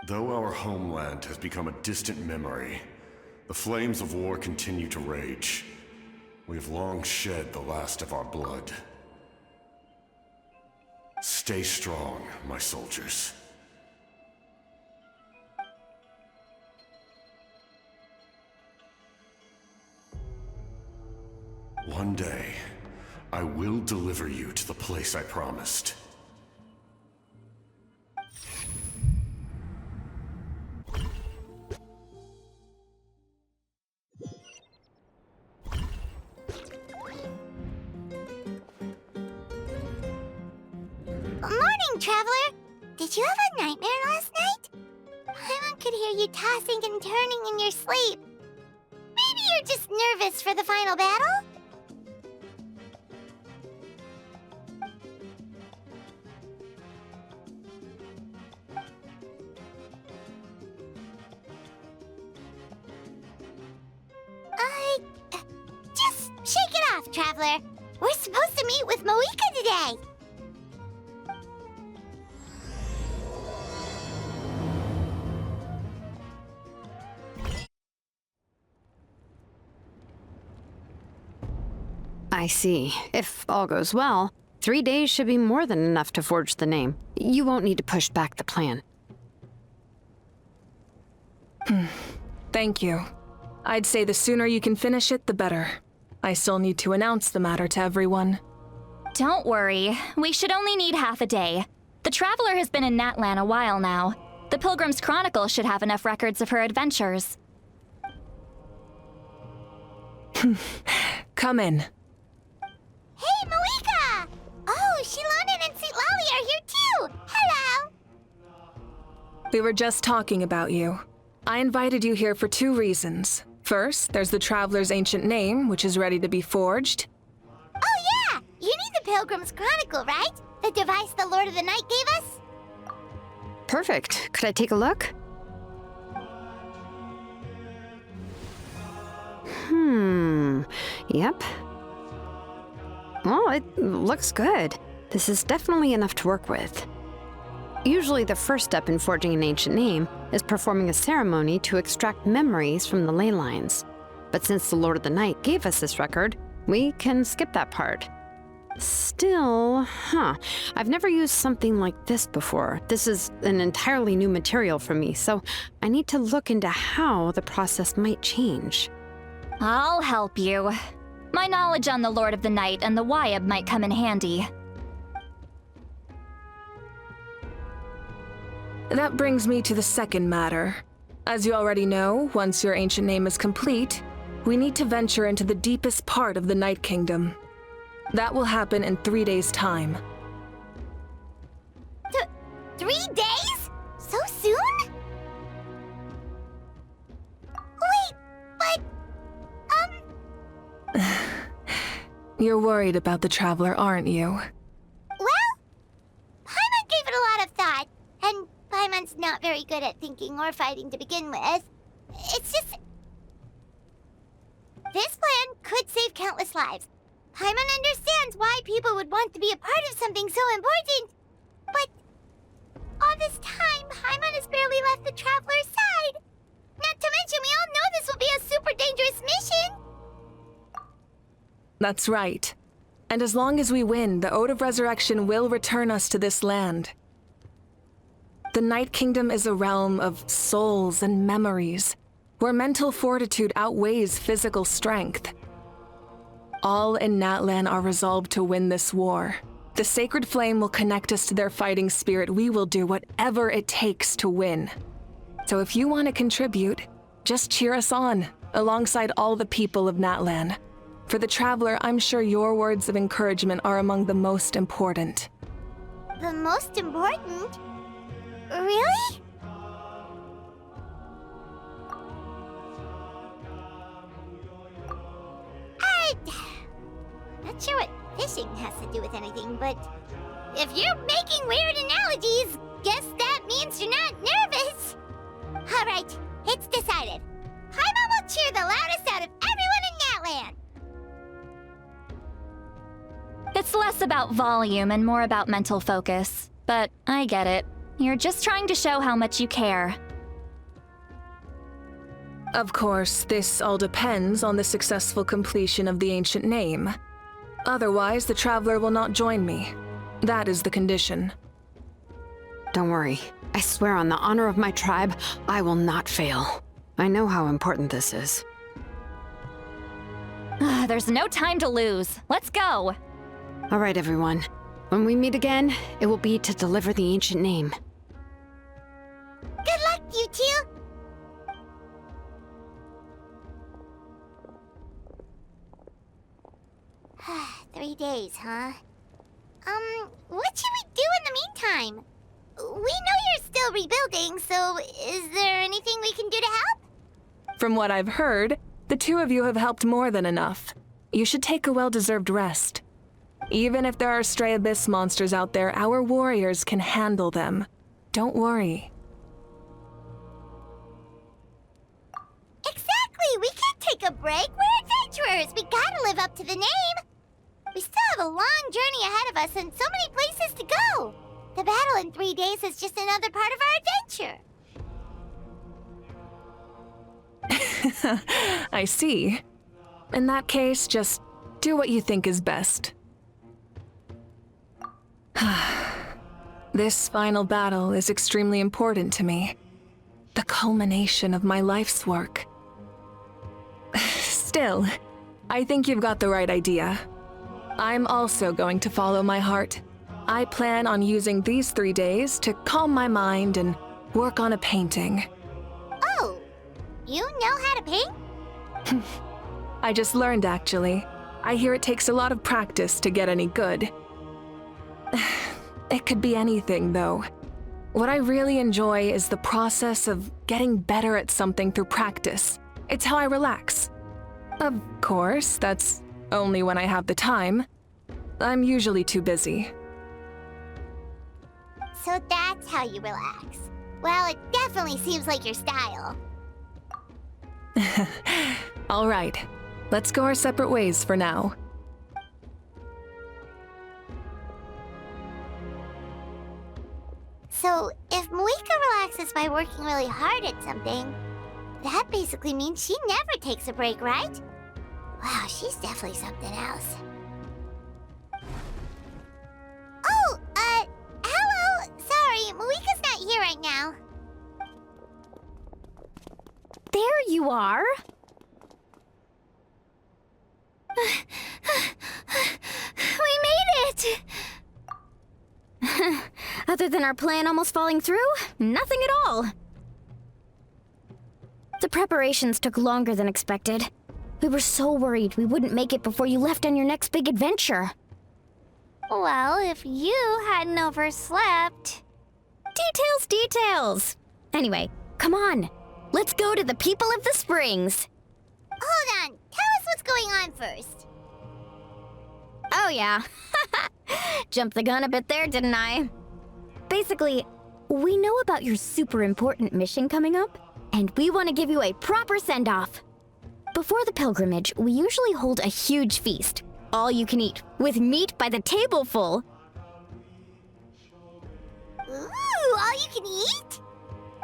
Though our homeland has become a distant memory, the flames of war continue to rage. We have long shed the last of our blood. Stay strong, my soldiers. One day, I will deliver you to the place I promised. Morning, Traveler! Did you have a nightmare last night? Paimon could hear you tossing and turning in your sleep. Maybe you're just nervous for the final battle? Just shake it off, Traveler. We're supposed to meet with Moika today. I see. If all goes well, 3 days should be more than enough to forge the name. You won't need to push back the plan. Thank you. I'd say the sooner you can finish it, the better. I still need to announce the matter to everyone. Don't worry. We should only need half a day. The Traveler has been in Natlan a while now. The Pilgrim's Chronicle should have enough records of her adventures. Come in. Hey, Moika! Oh, Shilonen and St. Lolly are here too! Hello! We were just talking about you. I invited you here for 2 reasons. First, there's the Traveler's ancient name, which is ready to be forged. Oh yeah! You need the Pilgrim's Chronicle, right? The device the Lord of the Night gave us? Perfect. Could I take a look? Yep. Well, it looks good. This is definitely enough to work with. Usually the first step in forging an ancient name is performing a ceremony to extract memories from the ley lines. But since the Lord of the Night gave us this record, we can skip that part. Still, I've never used something like this before. This is an entirely new material for me, so I need to look into how the process might change. I'll help you. My knowledge on the Lord of the Night and the Wyab might come in handy. That brings me to the second matter. As you already know, once your ancient name is complete, we need to venture into the deepest part of the Night Kingdom. That will happen in 3 days' time. 3 days? So soon? Wait, but... You're worried about the Traveler, aren't you? Well, Paimon gave it a lot of thought, and Paimon's not very good at thinking or fighting to begin with. It's just... This plan could save countless lives. Paimon understands why people would want to be a part of something so important. But all this time, Paimon has barely left the Traveler's side. Not to mention, we all know this will be a super dangerous mission. That's right. And as long as we win, the Ode of Resurrection will return us to this land. The Night Kingdom is a realm of souls and memories, where mental fortitude outweighs physical strength. All in Natlan are resolved to win this war. The sacred flame will connect us to their fighting spirit. We will do whatever it takes to win. So if you want to contribute, just cheer us on, alongside all the people of Natlan. For the Traveler, I'm sure your words of encouragement are among the most important. The most important? Really? Not sure what fishing has to do with anything, but if you're making weird analogies, guess that means you're not nervous. All right, it's decided. Paimon will cheer the loudest out of everyone in Natlan. It's less about volume and more about mental focus, but I get it. You're just trying to show how much you care. Of course, this all depends on the successful completion of the ancient name. Otherwise, the traveler will not join me. That is the condition. Don't worry. I swear on the honor of my tribe, I will not fail. I know how important this is. There's no time to lose. Let's go. All right, everyone. When we meet again, it will be to deliver the ancient name. Good luck, you two! 3 days, huh? What should we do in the meantime? We know you're still rebuilding, so is there anything we can do to help? From what I've heard, the two of you have helped more than enough. You should take a well-deserved rest. Even if there are stray abyss monsters out there, our warriors can handle them. Don't worry. Exactly! We can't take a break. We're adventurers. We gotta live up to the name. We still have a long journey ahead of us and so many places to go. The battle in 3 days is just another part of our adventure. I see. In that case, just do what you think is best. This final battle is extremely important to me. The culmination of my life's work. Still, I think you've got the right idea. I'm also going to follow my heart. I plan on using these 3 days to calm my mind and work on a painting. Oh, you know how to paint? I just learned, actually. I hear it takes a lot of practice to get any good. It could be anything, though. What I really enjoy is the process of getting better at something through practice. It's how I relax. Of course, that's only when I have the time. I'm usually too busy. So that's how you relax. Well, it definitely seems like your style. All right, let's go our separate ways for now. So, if Moika relaxes by working really hard at something, that basically means she never takes a break, right? Wow, she's definitely something else. Oh, hello! Sorry, Moika's not here right now. There you are. We made it! Other than our plan almost falling through, nothing at all. The preparations took longer than expected. We were so worried we wouldn't make it before you left on your next big adventure. Well, if you hadn't overslept... Details! Anyway, come on. Let's go to the people of the springs. Hold on, tell us what's going on first. Oh yeah. Jumped the gun a bit there, didn't I? Basically, we know about your super important mission coming up, and we want to give you a proper send-off. Before the pilgrimage, we usually hold a huge feast, all you can eat, with meat by the tableful. Ooh, all you can eat?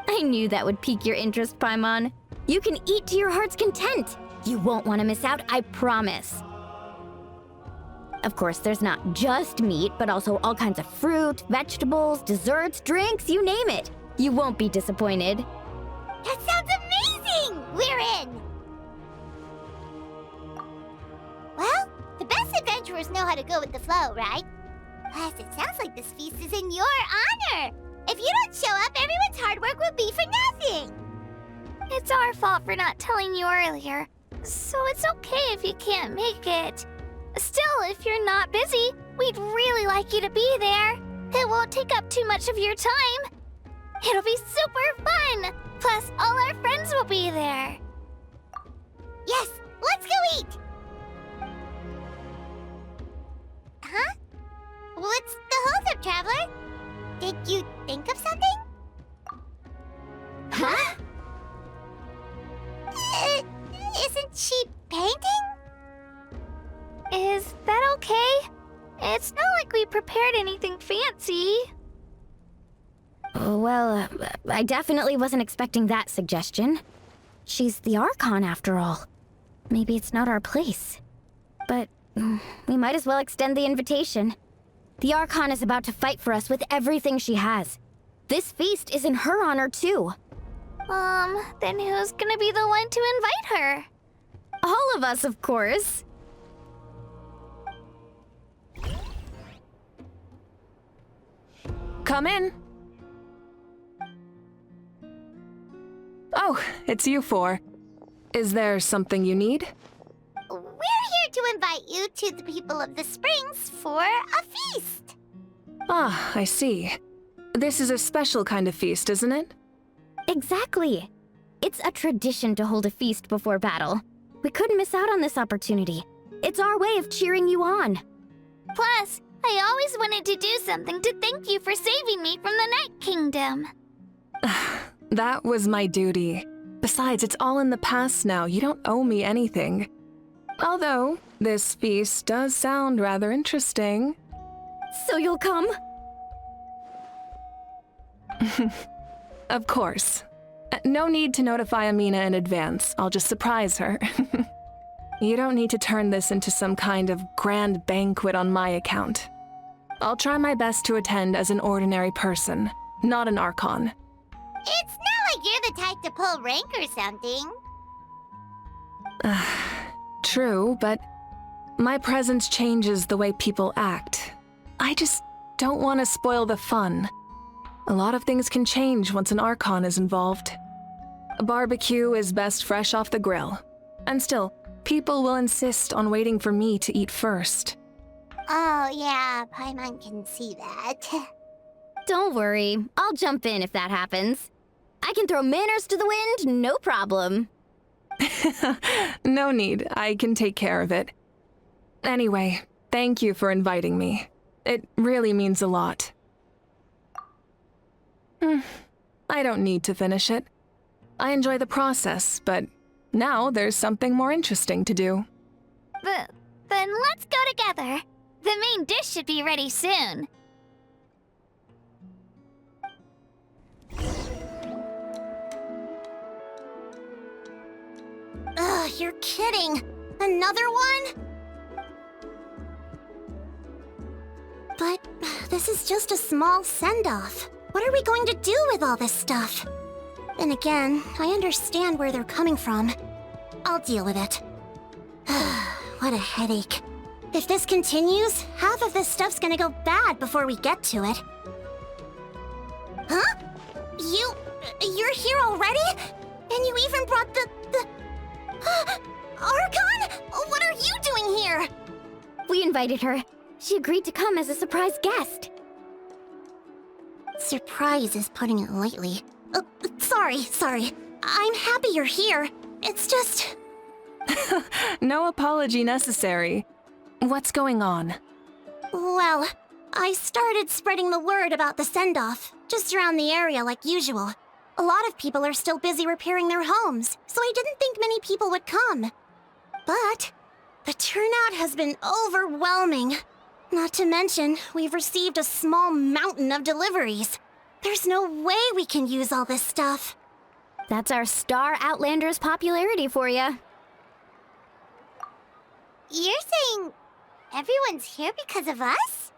I knew that would pique your interest, Paimon. You can eat to your heart's content. You won't want to miss out, I promise. Of course, there's not just meat, but also all kinds of fruit, vegetables, desserts, drinks, you name it. You won't be disappointed. That sounds amazing! We're in! Well, the best adventurers know how to go with the flow, right? Plus, it sounds like this feast is in your honor! If you don't show up, everyone's hard work will be for nothing! It's our fault for not telling you earlier, so it's okay if you can't make it. Still, if you're not busy, we'd really like you to be there. It won't take up too much of your time. It'll be super fun! Plus, all our friends will be there. Yes, let's go eat! Huh? What's the holdup, Traveler? Did you think of something? Huh? Isn't she painting? Is that okay? It's not like we prepared anything fancy. Well, I definitely wasn't expecting that suggestion. She's the Archon, after all. Maybe it's not our place. But we might as well extend the invitation. The Archon is about to fight for us with everything she has. This feast is in her honor, too. Then who's gonna be the one to invite her? All of us, of course. Come in. Oh, it's you four. Is there something you need? We're here to invite you to the people of the Springs for a feast. Ah, I see. This is a special kind of feast, isn't it? Exactly. It's a tradition to hold a feast before battle. We couldn't miss out on this opportunity. It's our way of cheering you on. Plus, I always wanted to do something to thank you for saving me from the Night Kingdom. That was my duty. Besides, it's all in the past now. You don't owe me anything. Although, this feast does sound rather interesting. So you'll come? Of course. No need to notify Amina in advance. I'll just surprise her. You don't need to turn this into some kind of grand banquet on my account. I'll try my best to attend as an ordinary person, not an Archon. It's not like you're the type to pull rank or something. True, but my presence changes the way people act. I just don't want to spoil the fun. A lot of things can change once an Archon is involved. A barbecue is best fresh off the grill. And still, people will insist on waiting for me to eat first. Oh yeah, Paimon can see that. Don't worry. I'll jump in if that happens. I can throw manners to the wind, no problem. No need. I can take care of it. Anyway, thank you for inviting me. It really means a lot. I don't need to finish it. I enjoy the process, but now there's something more interesting to do. Then let's go together. The main dish should be ready soon. Ugh, you're kidding. Another one? But this is just a small send-off. What are we going to do with all this stuff? Then again, I understand where they're coming from. I'll deal with it. What a headache. If this continues, half of this stuff's gonna go bad before we get to it. Huh? You're here already? And you even brought the... Archon? What are you doing here? We invited her. She agreed to come as a surprise guest. Surprise is putting it lightly. Sorry. I'm happy you're here. It's just... No apology necessary. What's going on? Well, I started spreading the word about the send-off, just around the area like usual. A lot of people are still busy repairing their homes, so I didn't think many people would come. But the turnout has been overwhelming. Not to mention, we've received a small mountain of deliveries. There's no way we can use all this stuff. That's our Star Outlander's popularity for you. You're saying everyone's here because of us?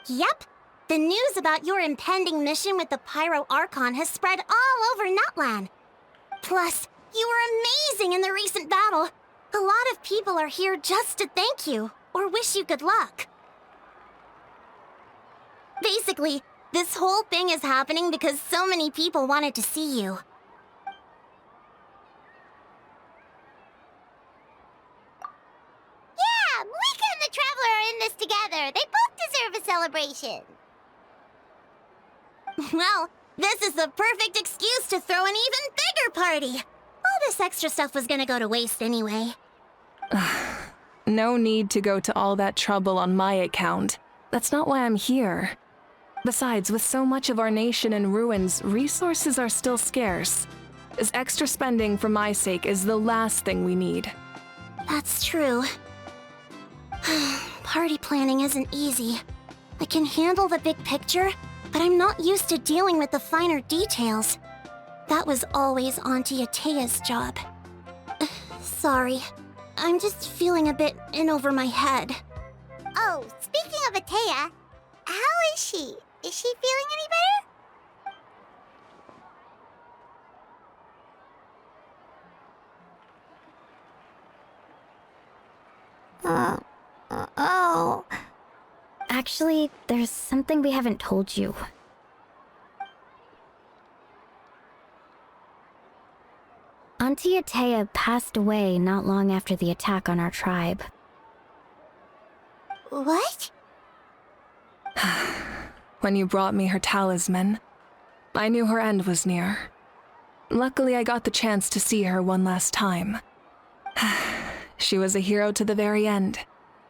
Yep. The news about your impending mission with the Pyro Archon has spread all over Natlin. Plus, you were amazing in the recent battle. A lot of people are here just to thank you, or wish you good luck. Basically, this whole thing is happening because so many people wanted to see you. Yeah, Malika and the Traveler are in this together. They both deserve a celebration. Well, this is the perfect excuse to throw an even bigger party. All this extra stuff was gonna go to waste anyway. No need to go to all that trouble on my account. That's not why I'm here. Besides, with so much of our nation in ruins, resources are still scarce. This extra spending for my sake is the last thing we need. That's true. Party planning isn't easy. I can handle the big picture, but I'm not used to dealing with the finer details. That was always Auntie Atea's job. Sorry, I'm just feeling a bit in over my head. Oh, speaking of Atea, how is she? Is she feeling any better? Oh. Actually, there's something we haven't told you. Auntie Atea passed away not long after the attack on our tribe. What? When you brought me her talisman, I knew her end was near. Luckily, I got the chance to see her one last time. She was a hero to the very end.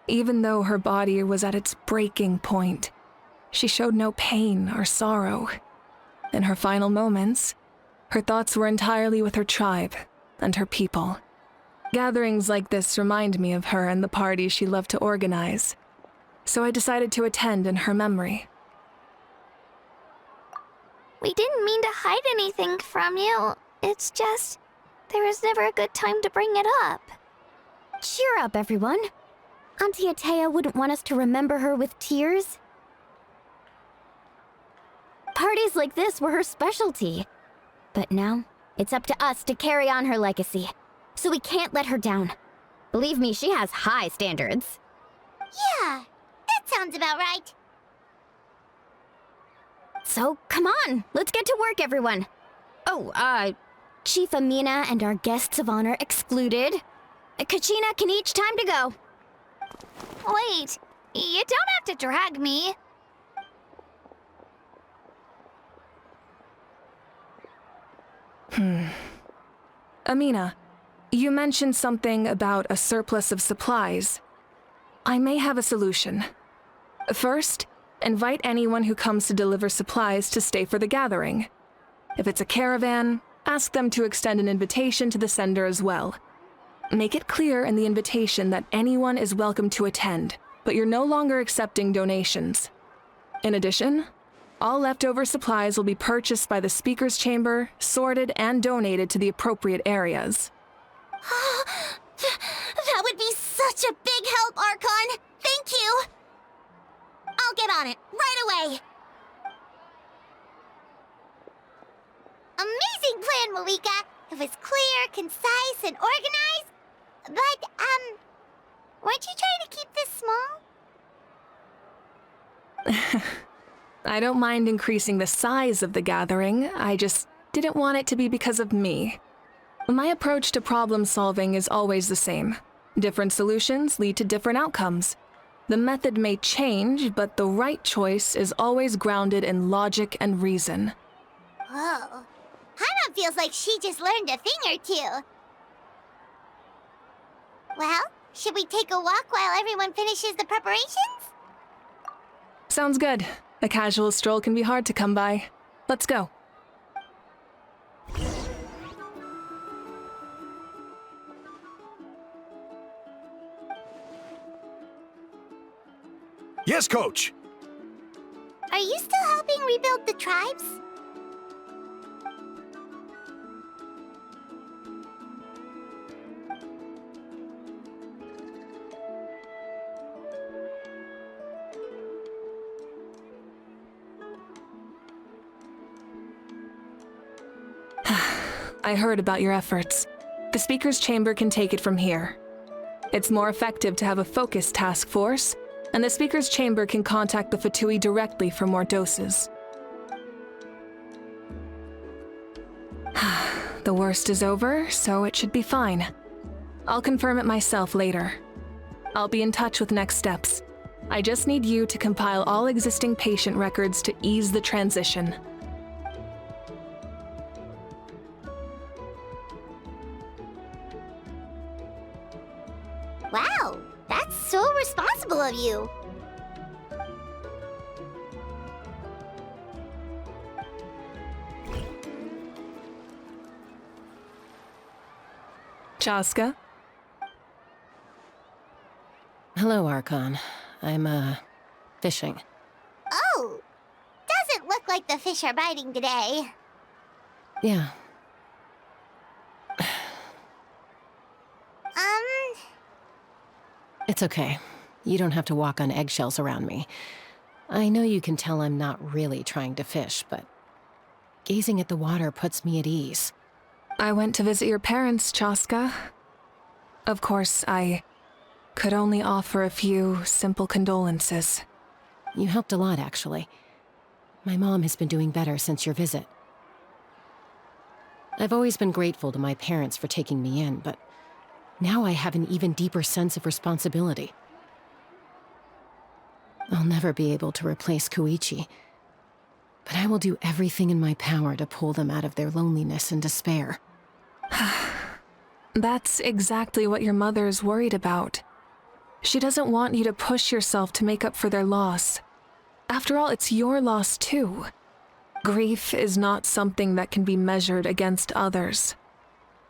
Even though her body was at its breaking point, she showed no pain or sorrow. In her final moments, her thoughts were entirely with her tribe and her people. Gatherings like this remind me of her and the parties she loved to organize, so I decided to attend in her memory. We didn't mean to hide anything from you. It's just, there was never a good time to bring it up. Cheer up, everyone. Auntie Atea wouldn't want us to remember her with tears. Parties like this were her specialty. But now, it's up to us to carry on her legacy. So we can't let her down. Believe me, she has high standards. Yeah, that sounds about right. So, come on, let's get to work, everyone. Oh, Chief Amina and our guests of honor excluded. Kachina can each time to go. Wait, you don't have to drag me. Amina, you mentioned something about a surplus of supplies. I may have a solution. First, invite anyone who comes to deliver supplies to stay for the gathering. If it's a caravan, ask them to extend an invitation to the sender as well. Make it clear in the invitation that anyone is welcome to attend, but you're no longer accepting donations. In addition, all leftover supplies will be purchased by the speaker's chamber, sorted, and donated to the appropriate areas. That would be such a big help, Archon! Thank you! I'll get on it, right away! Amazing plan, Malika! It was clear, concise, and organized. But, weren't you trying to keep this small? I don't mind increasing the size of the gathering, I just didn't want it to be because of me. My approach to problem solving is always the same. Different solutions lead to different outcomes. The method may change, but the right choice is always grounded in logic and reason. Whoa. Hana feels like she just learned a thing or two. Well, should we take a walk while everyone finishes the preparations? Sounds good. A casual stroll can be hard to come by. Let's go. Yes, Coach! Are you still helping rebuild the tribes? I heard about your efforts. The speaker's chamber can take it from here. It's more effective to have a focused task force, and the speaker's chamber can contact the Fatui directly for more doses. The worst is over, so it should be fine. I'll confirm it myself later. I'll be in touch with next steps. I just need you to compile all existing patient records to ease the transition. Wow, that's so responsible of you. Chaska? Hello, Archon. I'm, fishing. Oh, doesn't look like the fish are biting today. Yeah. It's okay. You don't have to walk on eggshells around me. I know you can tell I'm not really trying to fish, but gazing at the water puts me at ease. I went to visit your parents, Chaska. Of course, I could only offer a few simple condolences. You helped a lot, actually. My mom has been doing better since your visit. I've always been grateful to my parents for taking me in, but now I have an even deeper sense of responsibility. I'll never be able to replace Koichi, but I will do everything in my power to pull them out of their loneliness and despair. That's exactly what your mother is worried about. She doesn't want you to push yourself to make up for their loss. After all, it's your loss too. Grief is not something that can be measured against others.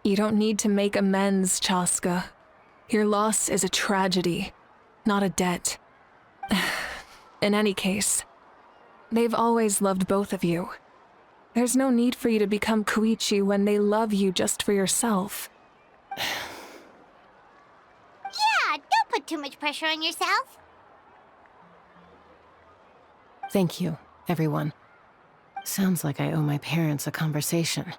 You don't need to make amends, Chaska. Your loss is a tragedy, not a debt. In any case, they've always loved both of you. There's no need for you to become Koichi when they love you just for yourself. Yeah, don't put too much pressure on yourself. Thank you, everyone. Sounds like I owe my parents a conversation.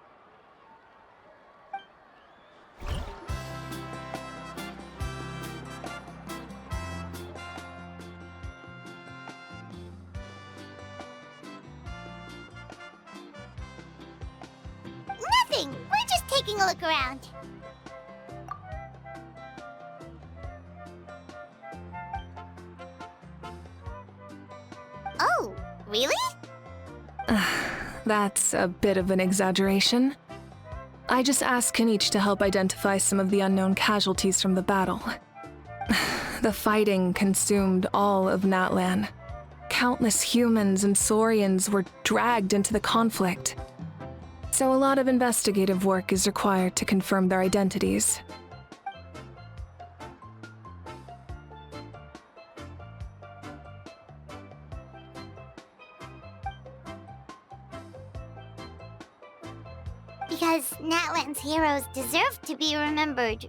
Nothing! We're just taking a look around. Oh, really? That's a bit of an exaggeration. I just asked Kenichi to help identify some of the unknown casualties from the battle. The fighting consumed all of Natlan. Countless humans and Saurians were dragged into the conflict. So a lot of investigative work is required to confirm their identities. Because Natlan's heroes deserve to be remembered,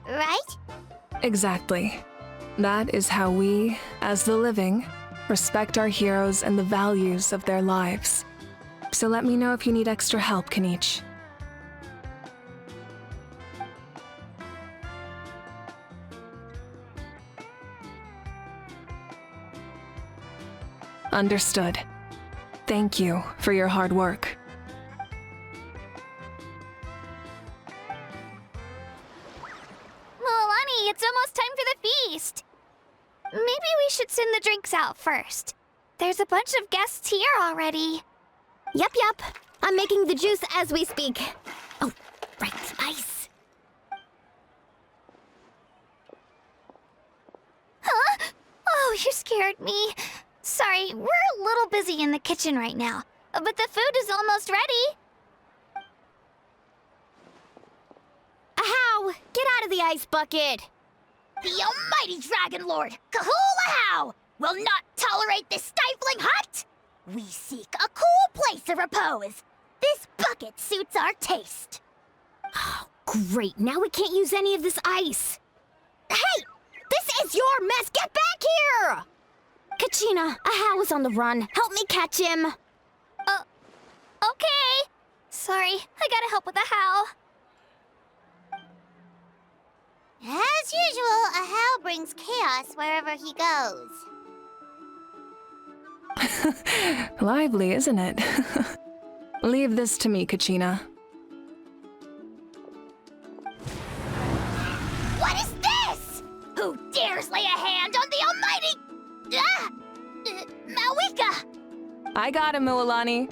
right? Exactly. That is how we, as the living, respect our heroes and the values of their lives. So let me know if you need extra help, Kenichi. Understood. Thank you for your hard work. Milani, it's almost time for the feast. Maybe we should send the drinks out first. There's a bunch of guests here already. Yup. I'm making the juice as we speak. Oh, right, ice. Huh? Oh, you scared me. Sorry, we're a little busy in the kitchen right now, but the food is almost ready. Ahow! Get out of the ice bucket! The almighty Dragon Lord, Kahul-Ahow, will not tolerate this stifling hut! We seek a cool place of repose. This bucket suits our taste. Oh, great. Now we can't use any of this ice. Hey! This is your mess! Get back here! Kachina, Ahow is on the run. Help me catch him. Okay. Sorry, I gotta help with Ahow. As usual, Ahow brings chaos wherever he goes. Lively, isn't it? Leave this to me, Kachina. What is this? Who dares lay a hand on the almighty... Mawika! I got him, Milani.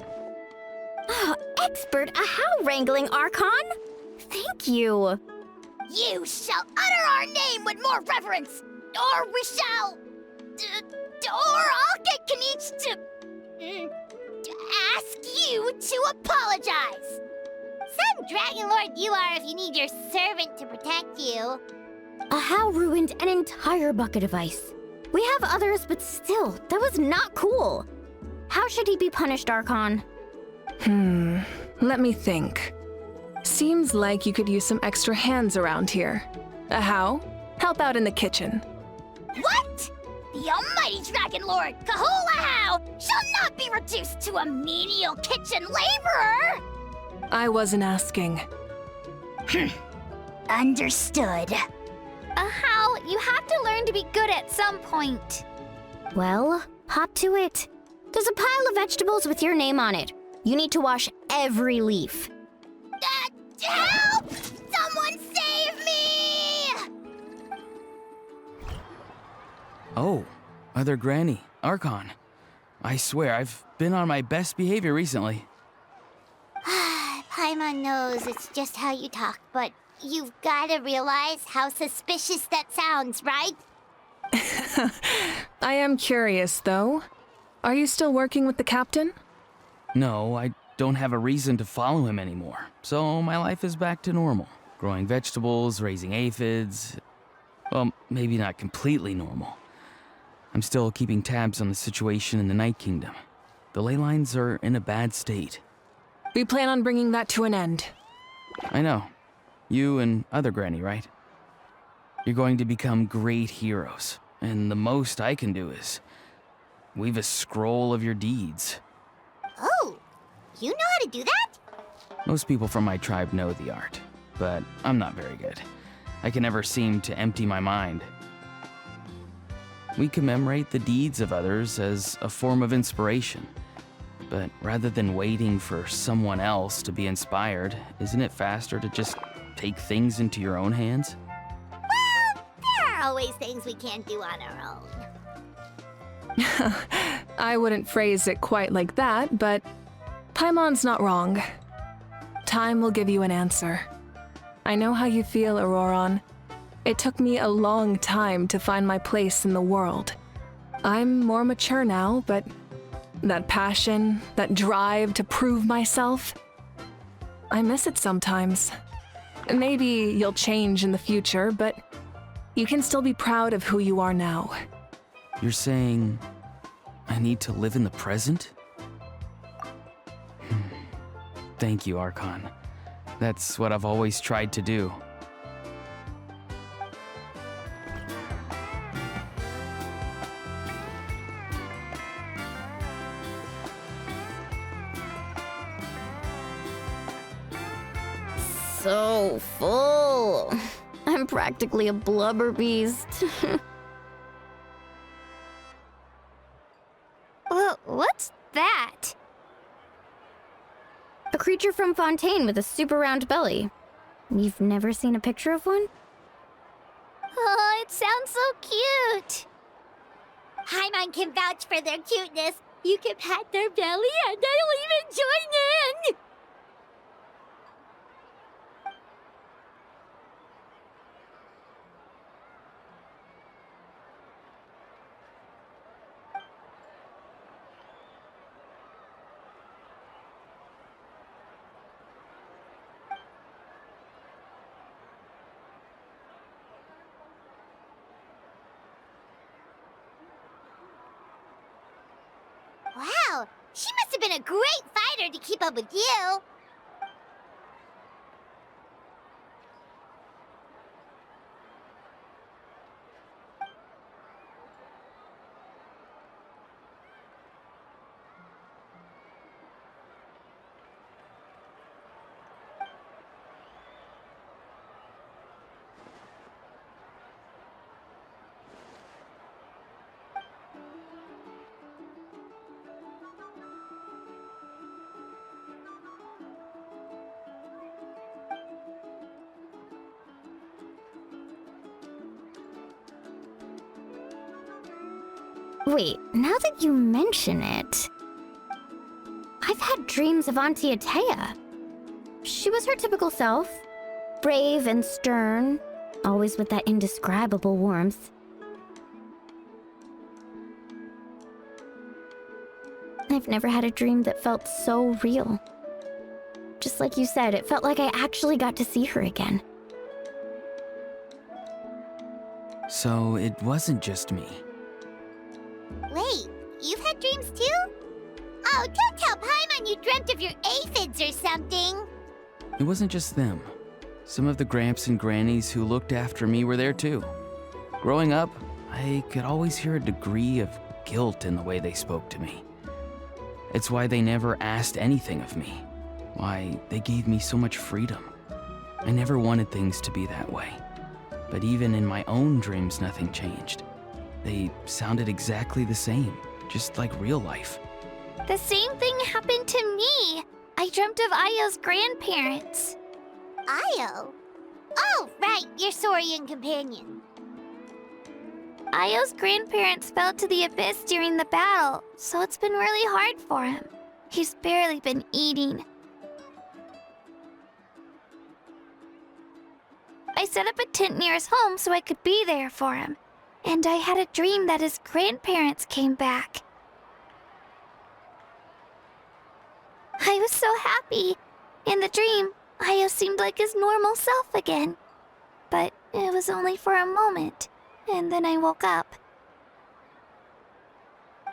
Oh, expert Ahow wrangling, Archon. Thank you. You shall utter our name with more reverence, or we shall... or I'll get Kenichi to ask you to apologize. Some Dragon Lord you are if you need your servant to protect you. Ahow ruined an entire bucket of ice. We have others, but still, that was not cool. How should he be punished, Archon? Let me think. Seems like you could use some extra hands around here. How? Help out in the kitchen. What? The almighty Dragon Lord, Kahulahau, shall not be reduced to a menial kitchen laborer! I wasn't asking. Understood. How? You have to learn to be good at some point. Well, hop to it. There's a pile of vegetables with your name on it. You need to wash every leaf. Help! Someone save me! Oh, Other Granny, Archon. I swear, I've been on my best behavior recently. Paimon knows it's just how you talk, but you've gotta realize how suspicious that sounds, right? I am curious, though. Are you still working with the captain? No, I don't have a reason to follow him anymore, so my life is back to normal. Growing vegetables, raising aphids. Well, maybe not completely normal. I'm still keeping tabs on the situation in the Night Kingdom. The ley lines are in a bad state. We plan on bringing that to an end. I know. You and Other Granny, right? You're going to become great heroes, and the most I can do is weave a scroll of your deeds. Oh, you know how to do that? Most people from my tribe know the art, but I'm not very good. I can never seem to empty my mind. We commemorate the deeds of others as a form of inspiration. But rather than waiting for someone else to be inspired, isn't it faster to just take things into your own hands? Well, there are always things we can't do on our own. I wouldn't phrase it quite like that, but Paimon's not wrong. Time will give you an answer. I know how you feel, Auroron. It took me a long time to find my place in the world. I'm more mature now, but that passion, that drive to prove myself, I miss it sometimes. Maybe you'll change in the future, but you can still be proud of who you are now. You're saying I need to live in the present? Thank you, Archon. That's what I've always tried to do. So full. I'm practically a blubber beast. What's that? A creature from Fontaine with a super round belly. You've never seen a picture of one? Oh, it sounds so cute. Paimon can vouch for their cuteness. You can pat their belly and they'll even join in. Wow, she must have been a great fighter to keep up with you. Wait, now that you mention it, I've had dreams of Auntie Atea. She was her typical self, brave and stern, always with that indescribable warmth. I've never had a dream that felt so real. Just like you said, it felt like I actually got to see her again. So it wasn't just me. Wait, you've had dreams too? Oh, don't tell Paimon you dreamt of your aphids or something. It wasn't just them. Some of the gramps and grannies who looked after me were there too. Growing up, I could always hear a degree of guilt in the way they spoke to me. It's why they never asked anything of me. Why they gave me so much freedom. I never wanted things to be that way. But even in my own dreams, nothing changed. They sounded exactly the same, just like real life. The same thing happened to me. I dreamt of Io's grandparents. Io? Oh, right, your Saurian companion. Io's grandparents fell to the abyss during the battle, so it's been really hard for him. He's barely been eating. I set up a tent near his home so I could be there for him. And I had a dream that his grandparents came back. I was so happy. In the dream, Io seemed like his normal self again. But it was only for a moment, and then I woke up.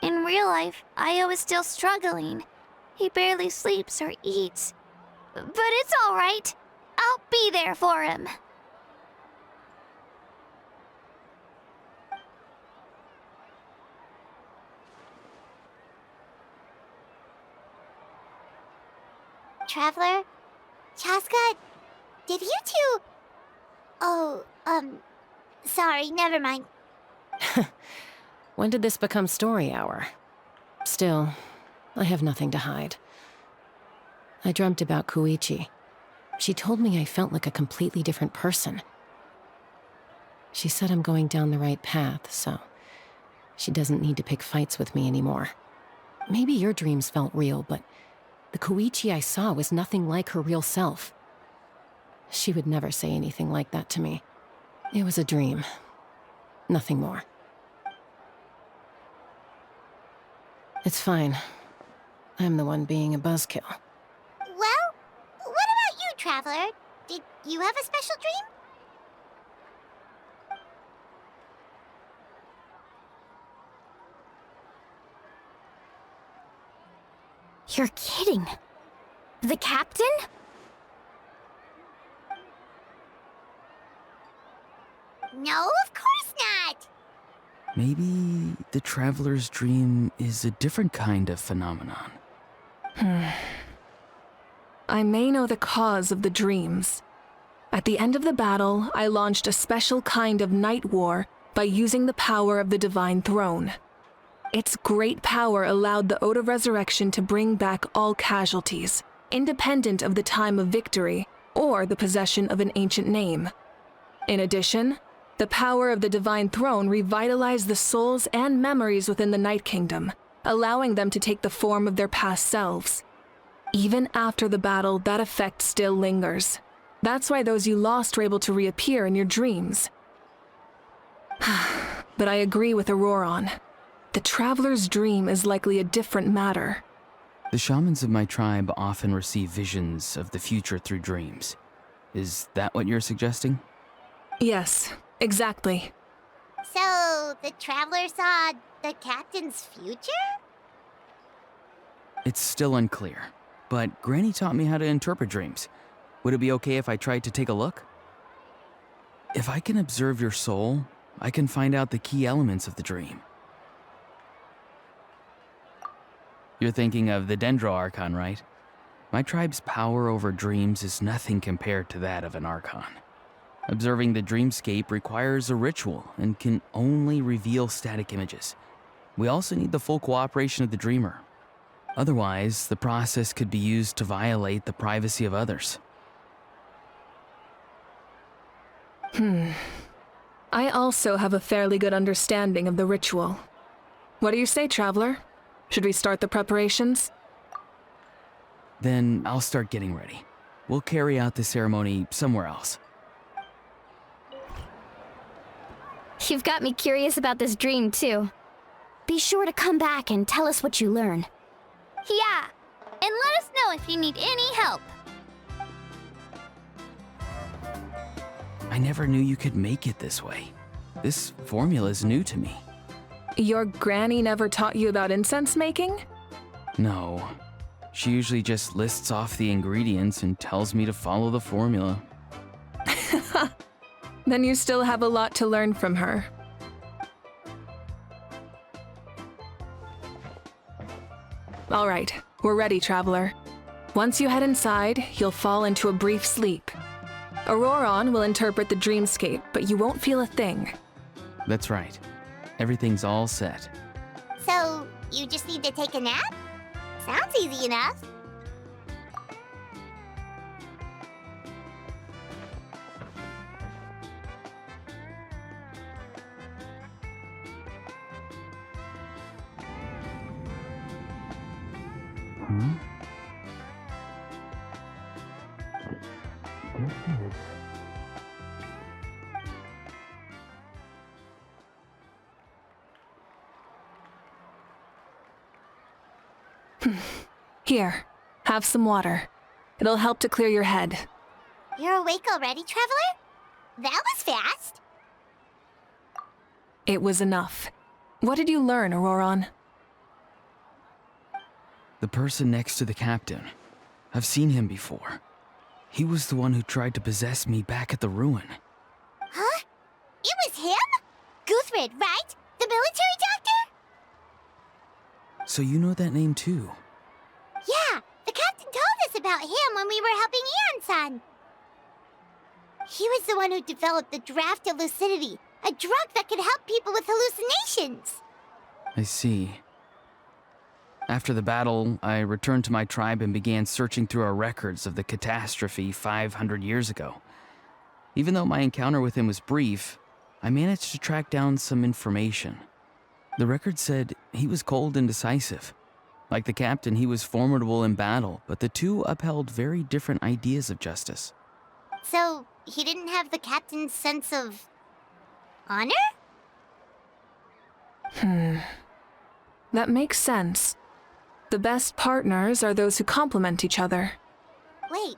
In real life, Io is still struggling. He barely sleeps or eats. But it's all right. I'll be there for him. Traveler? Chaska? Did you two... Oh, sorry, never mind. When did this become story hour? Still, I have nothing to hide. I dreamt about Koichi. She told me I felt like a completely different person. She said I'm going down the right path, so she doesn't need to pick fights with me anymore. Maybe your dreams felt real, but the Koichi I saw was nothing like her real self. She would never say anything like that to me. It was a dream. Nothing more. It's fine. I'm the one being a buzzkill. Well, what about you, Traveler? Did you have a special dream? You're kidding. The captain? No, of course not! Maybe the traveler's dream is a different kind of phenomenon. I may know the cause of the dreams. At the end of the battle, I launched a special kind of night war by using the power of the Divine Throne. Its great power allowed the Ode of Resurrection to bring back all casualties, independent of the time of victory or the possession of an ancient name. In addition, the power of the Divine Throne revitalized the souls and memories within the Night Kingdom, allowing them to take the form of their past selves. Even after the battle, that effect still lingers. That's why those you lost were able to reappear in your dreams. But I agree with Auroron. The Traveler's dream is likely a different matter. The shamans of my tribe often receive visions of the future through dreams. Is that what you're suggesting? Yes, exactly. So, the Traveler saw the captain's future? It's still unclear, but Granny taught me how to interpret dreams. Would it be okay if I tried to take a look? If I can observe your soul, I can find out the key elements of the dream. You're thinking of the Dendro Archon, right? My tribe's power over dreams is nothing compared to that of an Archon. Observing the dreamscape requires a ritual and can only reveal static images. We also need the full cooperation of the dreamer. Otherwise, the process could be used to violate the privacy of others. I also have a fairly good understanding of the ritual. What do you say, Traveler? Should we start the preparations? Then I'll start getting ready. We'll carry out the ceremony somewhere else. You've got me curious about this dream, too. Be sure to come back and tell us what you learn. Yeah, and let us know if you need any help. I never knew you could make it this way. This formula is new to me. Your granny never taught you about incense making? No. She usually just lists off the ingredients and tells me to follow the formula. Then you still have a lot to learn from her. All right, we're ready, traveler. Once you head inside, you'll fall into a brief sleep. Auroron will interpret the dreamscape, but you won't feel a thing. That's right. Everything's all set. So, you just need to take a nap? Sounds easy enough. Here, have some water. It'll help to clear your head. You're awake already, Traveler? That was fast. It was enough. What did you learn, Auroron? The person next to the captain. I've seen him before. He was the one who tried to possess me back at the ruin. Huh? It was him? Guthred, right? The military doctor? So you know that name too? Yeah, the captain told us about him when we were helping Eon-san. He was the one who developed the draft of lucidity, a drug that could help people with hallucinations. I see. After the battle, I returned to my tribe and began searching through our records of the catastrophe 500 years ago. Even though my encounter with him was brief, I managed to track down some information. The record said he was cold and decisive. Like the captain, he was formidable in battle, but the two upheld very different ideas of justice. So, he didn't have the captain's sense of honor? That makes sense. The best partners are those who complement each other. Wait,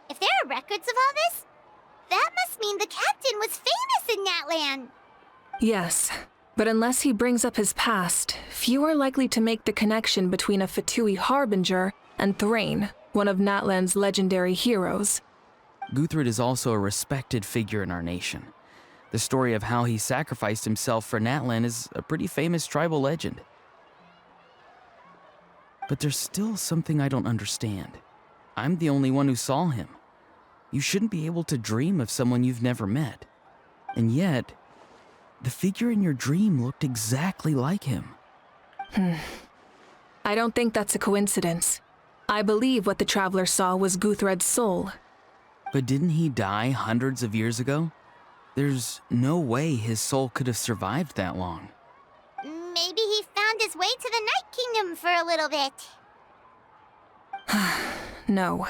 if there are records of all this, that must mean the captain was famous in Natlan. Yes, but unless he brings up his past, few are likely to make the connection between a Fatui harbinger and Thrain, one of Natlan's legendary heroes. Guthred is also a respected figure in our nation. The story of how he sacrificed himself for Natlan is a pretty famous tribal legend. But there's still something I don't understand. I'm the only one who saw him. You shouldn't be able to dream of someone you've never met. And yet, the figure in your dream looked exactly like him. I don't think that's a coincidence. I believe what the traveler saw was Guthred's soul. But didn't he die hundreds of years ago? There's no way his soul could have survived that long. Maybe he found his way to the Night Kingdom for a little bit. No.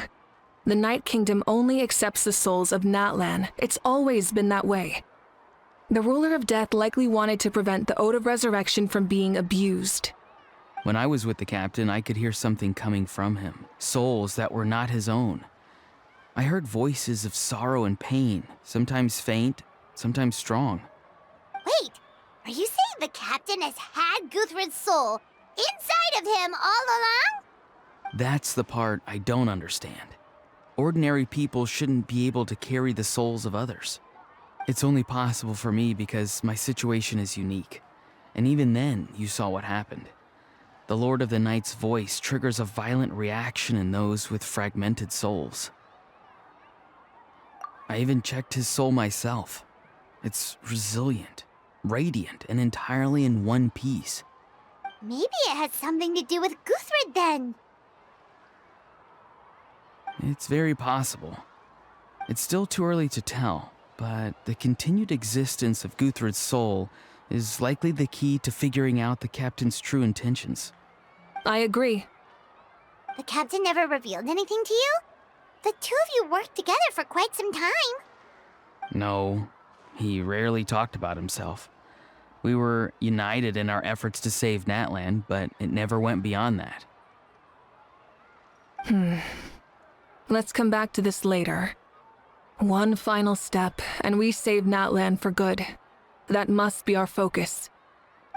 The Night Kingdom only accepts the souls of Natlan. It's always been that way. The ruler of death likely wanted to prevent the Ode of Resurrection from being abused. When I was with the captain, I could hear something coming from him, souls that were not his own. I heard voices of sorrow and pain, sometimes faint, sometimes strong. Wait, are you saying the captain has had Guthred's soul inside of him all along? That's the part I don't understand. Ordinary people shouldn't be able to carry the souls of others. It's only possible for me because my situation is unique. And even then, you saw what happened. The Lord of the Night's voice triggers a violent reaction in those with fragmented souls. I even checked his soul myself. It's resilient, radiant, and entirely in one piece. Maybe it has something to do with Guthred then. It's very possible. It's still too early to tell, but the continued existence of Guthred's soul is likely the key to figuring out the captain's true intentions. I agree. The captain never revealed anything to you? The two of you worked together for quite some time. No, he rarely talked about himself. We were united in our efforts to save Natlan, but it never went beyond that. Let's come back to this later. One final step, and we save Natlan for good. That must be our focus.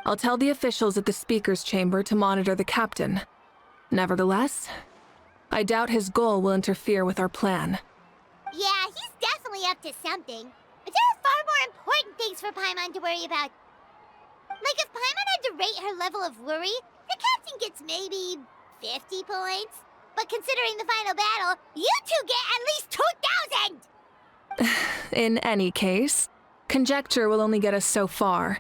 I'll tell the officials at the speaker's chamber to monitor the captain. Nevertheless, I doubt his goal will interfere with our plan. Yeah, he's definitely up to something. But there are far more important things for Paimon to worry about. Like if Paimon had to rate her level of worry, the captain gets maybe 50 points. But considering the final battle, you two get at least 2,000! In any case, conjecture will only get us so far.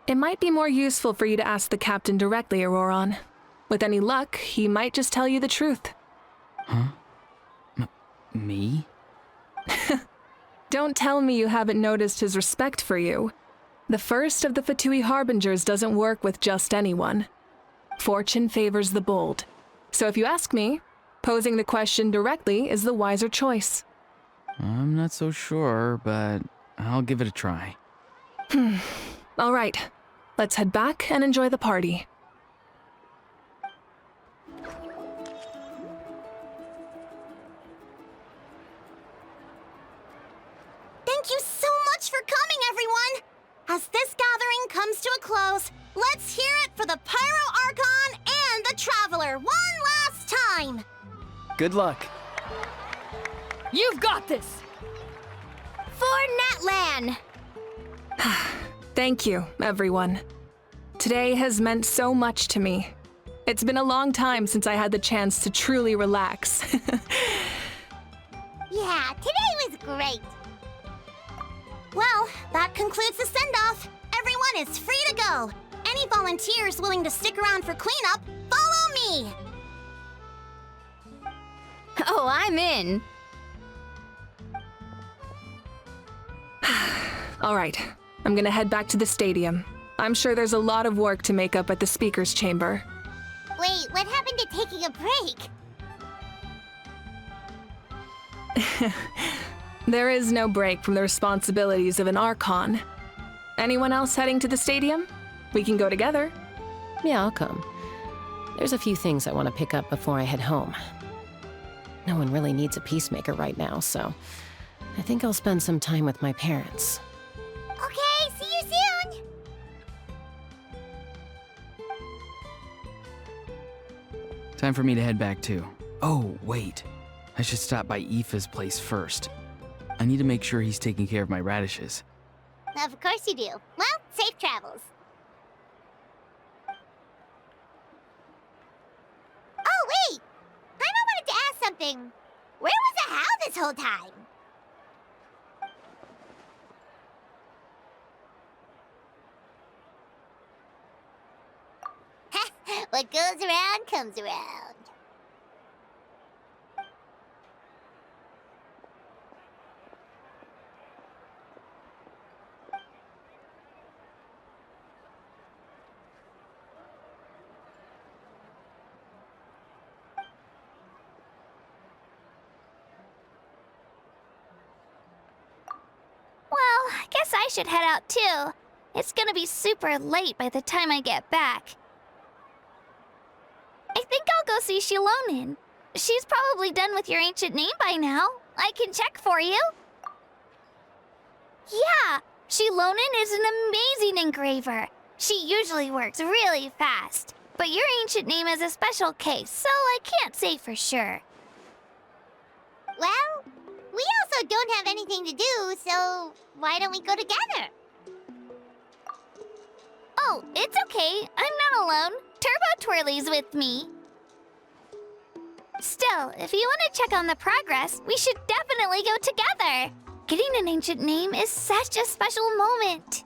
It might be more useful for you to ask the captain directly, Auroron. With any luck, he might just tell you the truth. Huh? Me? Don't tell me you haven't noticed his respect for you. The first of the Fatui Harbingers doesn't work with just anyone. Fortune favors the bold. So if you ask me, posing the question directly is the wiser choice. I'm not so sure, but I'll give it a try. All right, let's head back and enjoy the party. Thank you so much for coming, everyone! As this gathering comes to a close, let's hear it for the Pyro Archon and the Traveler one last time! Good luck. You've got this! For Natlan! Thank you, everyone. Today has meant so much to me. It's been a long time since I had the chance to truly relax. Yeah, today was great. Well, that concludes the send-off. Everyone is free to go. Any volunteers willing to stick around for cleanup, follow me! Oh, I'm in. All right, I'm gonna head back to the stadium. I'm sure there's a lot of work to make up at the speaker's chamber. Wait, what happened to taking a break? There is no break from the responsibilities of an Archon. Anyone else heading to the stadium? We can go together. Yeah, I'll come. There's a few things I want to pick up before I head home. No one really needs a peacemaker right now, so I think I'll spend some time with my parents. Okay, see you soon! Time for me to head back too. Oh, wait. I should stop by Aoife's place first. I need to make sure he's taking care of my radishes. Of course you do. Well, safe travels. Oh, wait! Paimon wanted to ask something. Where was the How this whole time? What goes around comes around. Well, I guess I should head out too. It's gonna be super late by the time I get back. I think I'll go see Shilonin. She's probably done with your ancient name by now. I can check for you. Yeah, Shilonin is an amazing engraver. She usually works really fast. But your ancient name is a special case, so I can't say for sure. Well, we also don't have anything to do, so why don't we go together? Oh, it's okay. I'm not alone. Turbo Twirly's with me. Still, if you want to check on the progress, we should definitely go together. Getting an ancient name is such a special moment.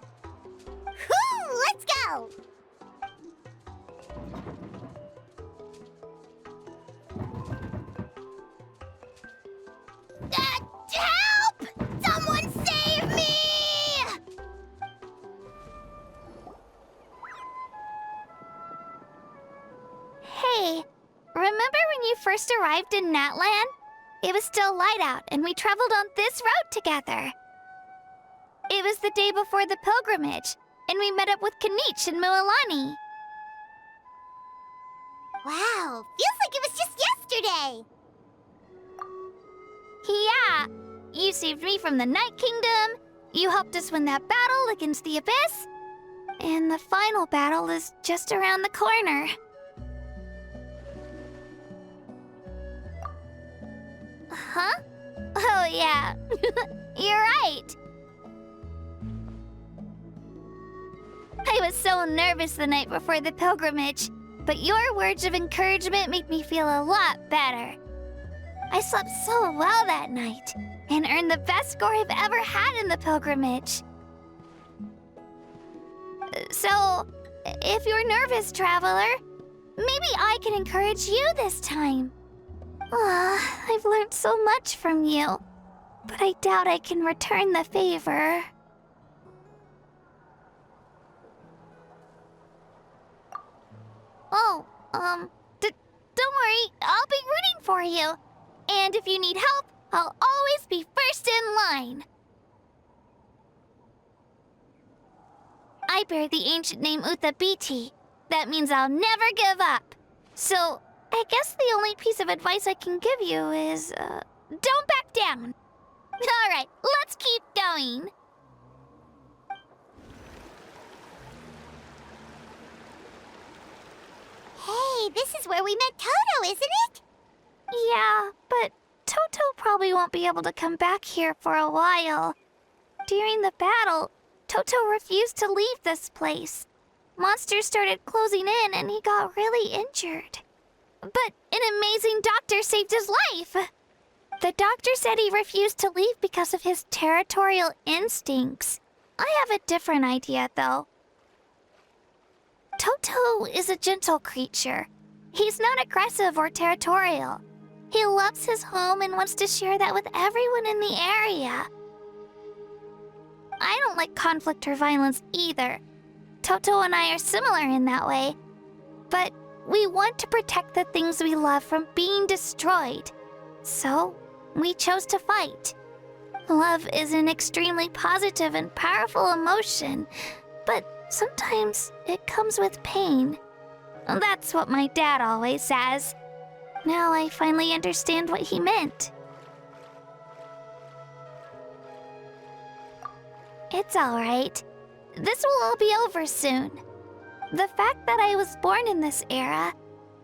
Whoo! Let's go! Help! Someone save me! Hey, remember when you first arrived in Natlan? It was still light out, and we traveled on this road together. It was the day before the pilgrimage, and we met up with Kanich and Mualani. Wow, feels like it was just yesterday! Yeah, you saved me from the Night Kingdom, you helped us win that battle against the Abyss, and the final battle is just around the corner. Huh? Oh, yeah. You're right. I was so nervous the night before the pilgrimage, but your words of encouragement made me feel a lot better. I slept so well that night and earned the best score I've ever had in the pilgrimage. So, if you're nervous, traveler, maybe I can encourage you this time. I've learned so much from you, but I doubt I can return the favor. Oh, don't worry, I'll be rooting for you. And if you need help, I'll always be first in line. I bear the ancient name Uthabiti. That means I'll never give up. So, I guess the only piece of advice I can give you is, don't back down. Alright, let's keep going. Hey, this is where we met Toto, isn't it? Yeah, but Toto probably won't be able to come back here for a while. During the battle, Toto refused to leave this place. Monsters started closing in and he got really injured. But an amazing doctor saved his life. The doctor said he refused to leave because of his territorial instincts. I have a different idea, though. Toto is a gentle creature. He's not aggressive or territorial. He loves his home and wants to share that with everyone in the area. I don't like conflict or violence either. Toto and I are similar in that way. But we want to protect the things we love from being destroyed. So, we chose to fight. Love is an extremely positive and powerful emotion, but sometimes it comes with pain. That's what my dad always says. Now I finally understand what he meant. It's alright. This will all be over soon. The fact that I was born in this era,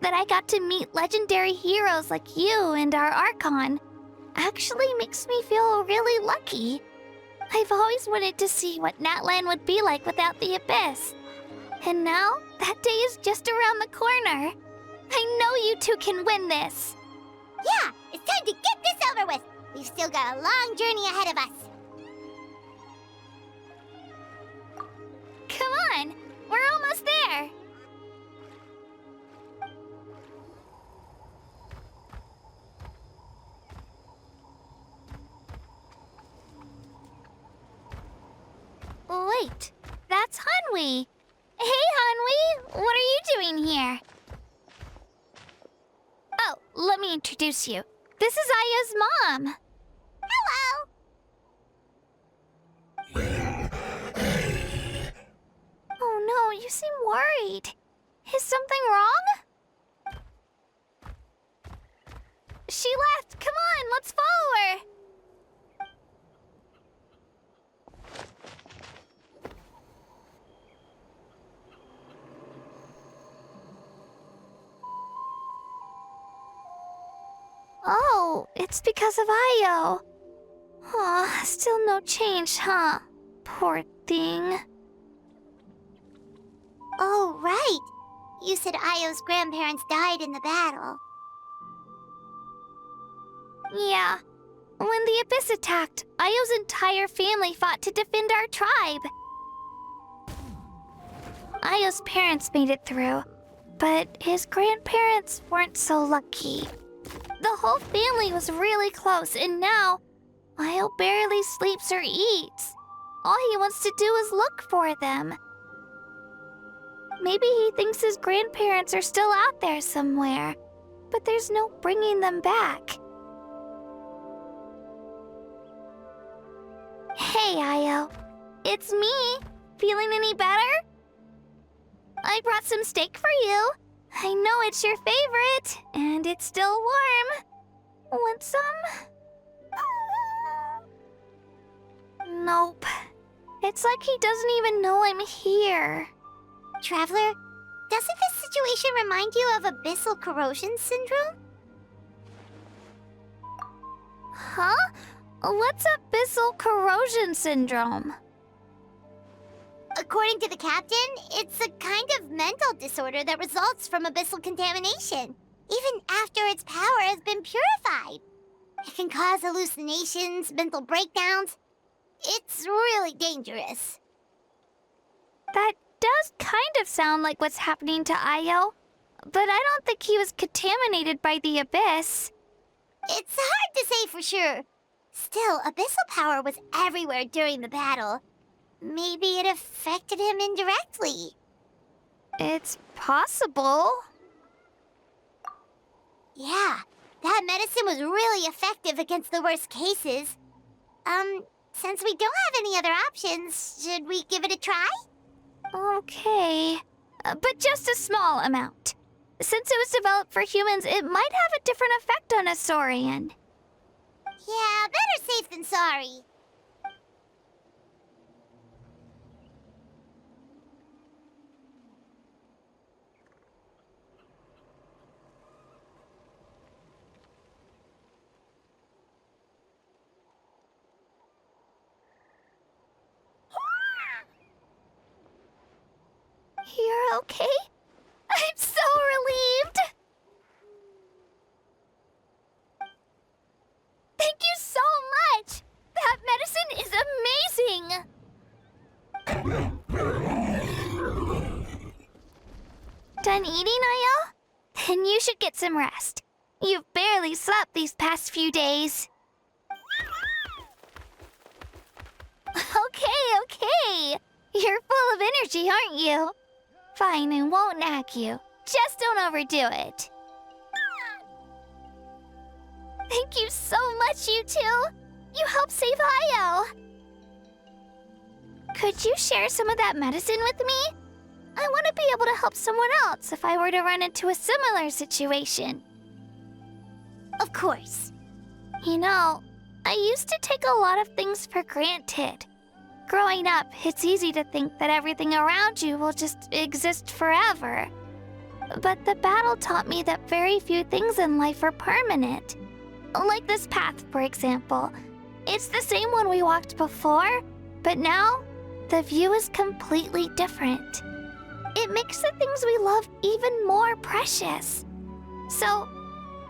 that I got to meet legendary heroes like you and our Archon, actually makes me feel really lucky. I've always wanted to see what Natlan would be like without the Abyss. And now, that day is just around the corner. I know you two can win this. Yeah, it's time to get this over with. We've still got a long journey ahead of us. Come on, we're almost there. Wait, that's Hanwi. Hey, Hanwi, what are you doing here? Oh, let me introduce you. This is Aya's mom. Hello. Oh no, you seem worried. Is something wrong? She left. Come on, let's follow her. Oh, it's because of Io. Oh, still no change, huh? Poor thing. Oh, right. You said Io's grandparents died in the battle. Yeah. When the Abyss attacked, Io's entire family fought to defend our tribe. Io's parents made it through, but his grandparents weren't so lucky. The whole family was really close, and now Io barely sleeps or eats. All he wants to do is look for them. Maybe he thinks his grandparents are still out there somewhere, but there's no bringing them back. Hey, Io. It's me. Feeling any better? I brought some steak for you. I know it's your favorite, and it's still warm. Want some? Nope. It's like he doesn't even know I'm here. Traveler, doesn't this situation remind you of abyssal corrosion syndrome? Huh? What's abyssal corrosion syndrome? According to the captain, it's a kind of mental disorder that results from abyssal contamination, even after its power has been purified. It can cause hallucinations, mental breakdowns. It's really dangerous. That does kind of sound like what's happening to Io, but I don't think he was contaminated by the abyss. It's hard to say for sure. Still, abyssal power was everywhere during the battle. Maybe it affected him indirectly. It's possible. Yeah, that medicine was really effective against the worst cases. Since we don't have any other options, should we give it a try? Okay, but just a small amount. Since it was developed for humans, it might have a different effect on a Saurian. Yeah, better safe than sorry. You're okay? I'm so relieved! Thank you so much! That medicine is amazing! Done eating, Io? Then you should get some rest. You've barely slept these past few days. Okay. You're full of energy, aren't you? Fine, I won't nag you. Just don't overdo it. Thank you so much, you two. You helped save Io. Could you share some of that medicine with me? I want to be able to help someone else if I were to run into a similar situation. Of course. You know, I used to take a lot of things for granted. Growing up, it's easy to think that everything around you will just exist forever. But the battle taught me that very few things in life are permanent. Like this path, for example. It's the same one we walked before, but now the view is completely different. It makes the things we love even more precious. So,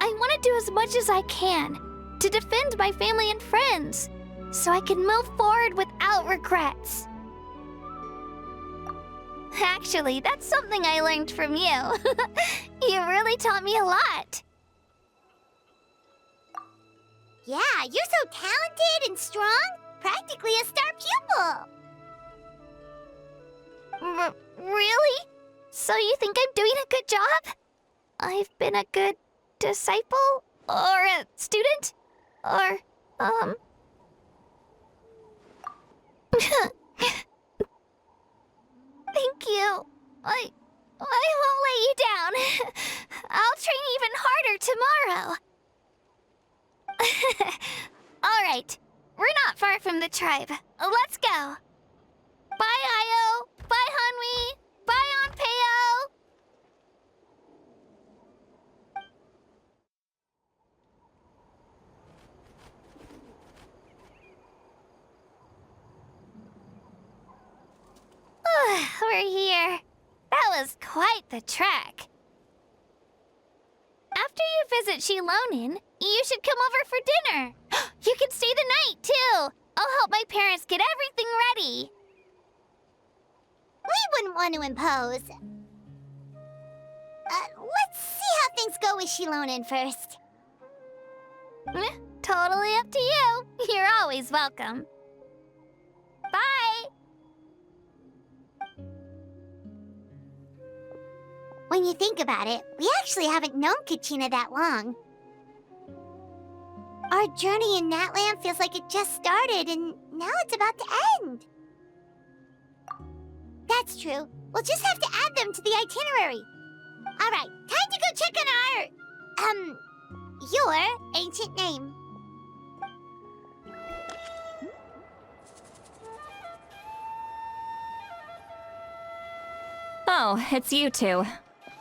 I want to do as much as I can to defend my family and friends, so I can move forward without regrets. Actually, that's something I learned from you. You really taught me a lot. Yeah, you're so talented and strong. Practically a star pupil. Really? So you think I'm doing a good job? I've been a good disciple? Or a student? Or, Thank you. I won't let you down. I'll train even harder tomorrow. All right. We're not far from the tribe. Let's go. Bye, Io. Bye, Hanwi. Bye, Onpeo. We're here. That was quite the trek. After you visit Shilonin, you should come over for dinner. You can stay the night, too. I'll help my parents get everything ready. We wouldn't want to impose. Let's see how things go with Shilonin first. Totally up to you. You're always welcome. Bye. When you think about it, we actually haven't known Kachina that long. Our journey in Natlan feels like it just started, and now it's about to end. That's true. We'll just have to add them to the itinerary. All right, time to go check on your ancient name. Oh, it's you two.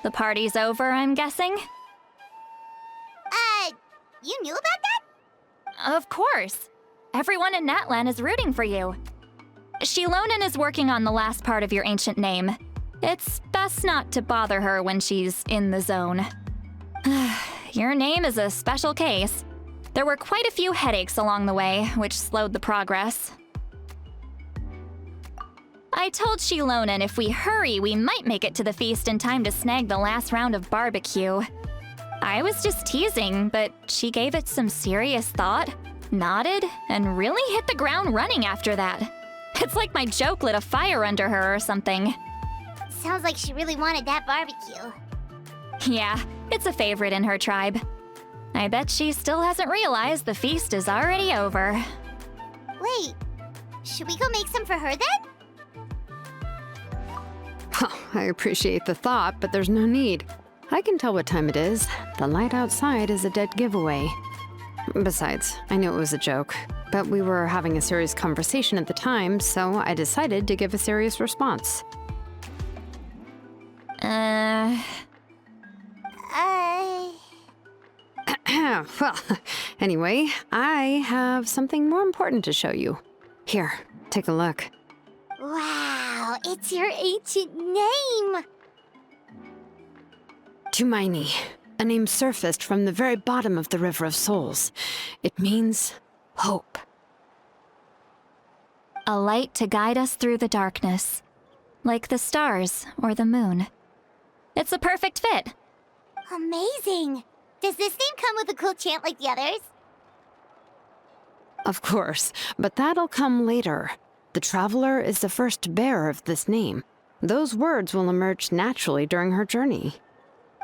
The party's over, I'm guessing? You knew about that? Of course. Everyone in Natlan is rooting for you. Shilonen is working on the last part of your ancient name. It's best not to bother her when she's in the zone. Your name is a special case. There were quite a few headaches along the way, which slowed the progress. I told Shilonen if we hurry, we might make it to the feast in time to snag the last round of barbecue. I was just teasing, but she gave it some serious thought, nodded, and really hit the ground running after that. It's like my joke lit a fire under her or something. Sounds like she really wanted that barbecue. Yeah, it's a favorite in her tribe. I bet she still hasn't realized the feast is already over. Wait, should we go make some for her then? Oh, I appreciate the thought, but there's no need. I can tell what time it is. The light outside is a dead giveaway. Besides, I knew it was a joke, but we were having a serious conversation at the time, so I decided to give a serious response. Well, anyway, I have something more important to show you. Here, take a look. Wow, it's your ancient name! Tumaini, a name surfaced from the very bottom of the River of Souls. It means hope. A light to guide us through the darkness, like the stars or the moon. It's a perfect fit. Amazing! Does this name come with a cool chant like the others? Of course, but that'll come later. The Traveler is the first bearer of this name. Those words will emerge naturally during her journey.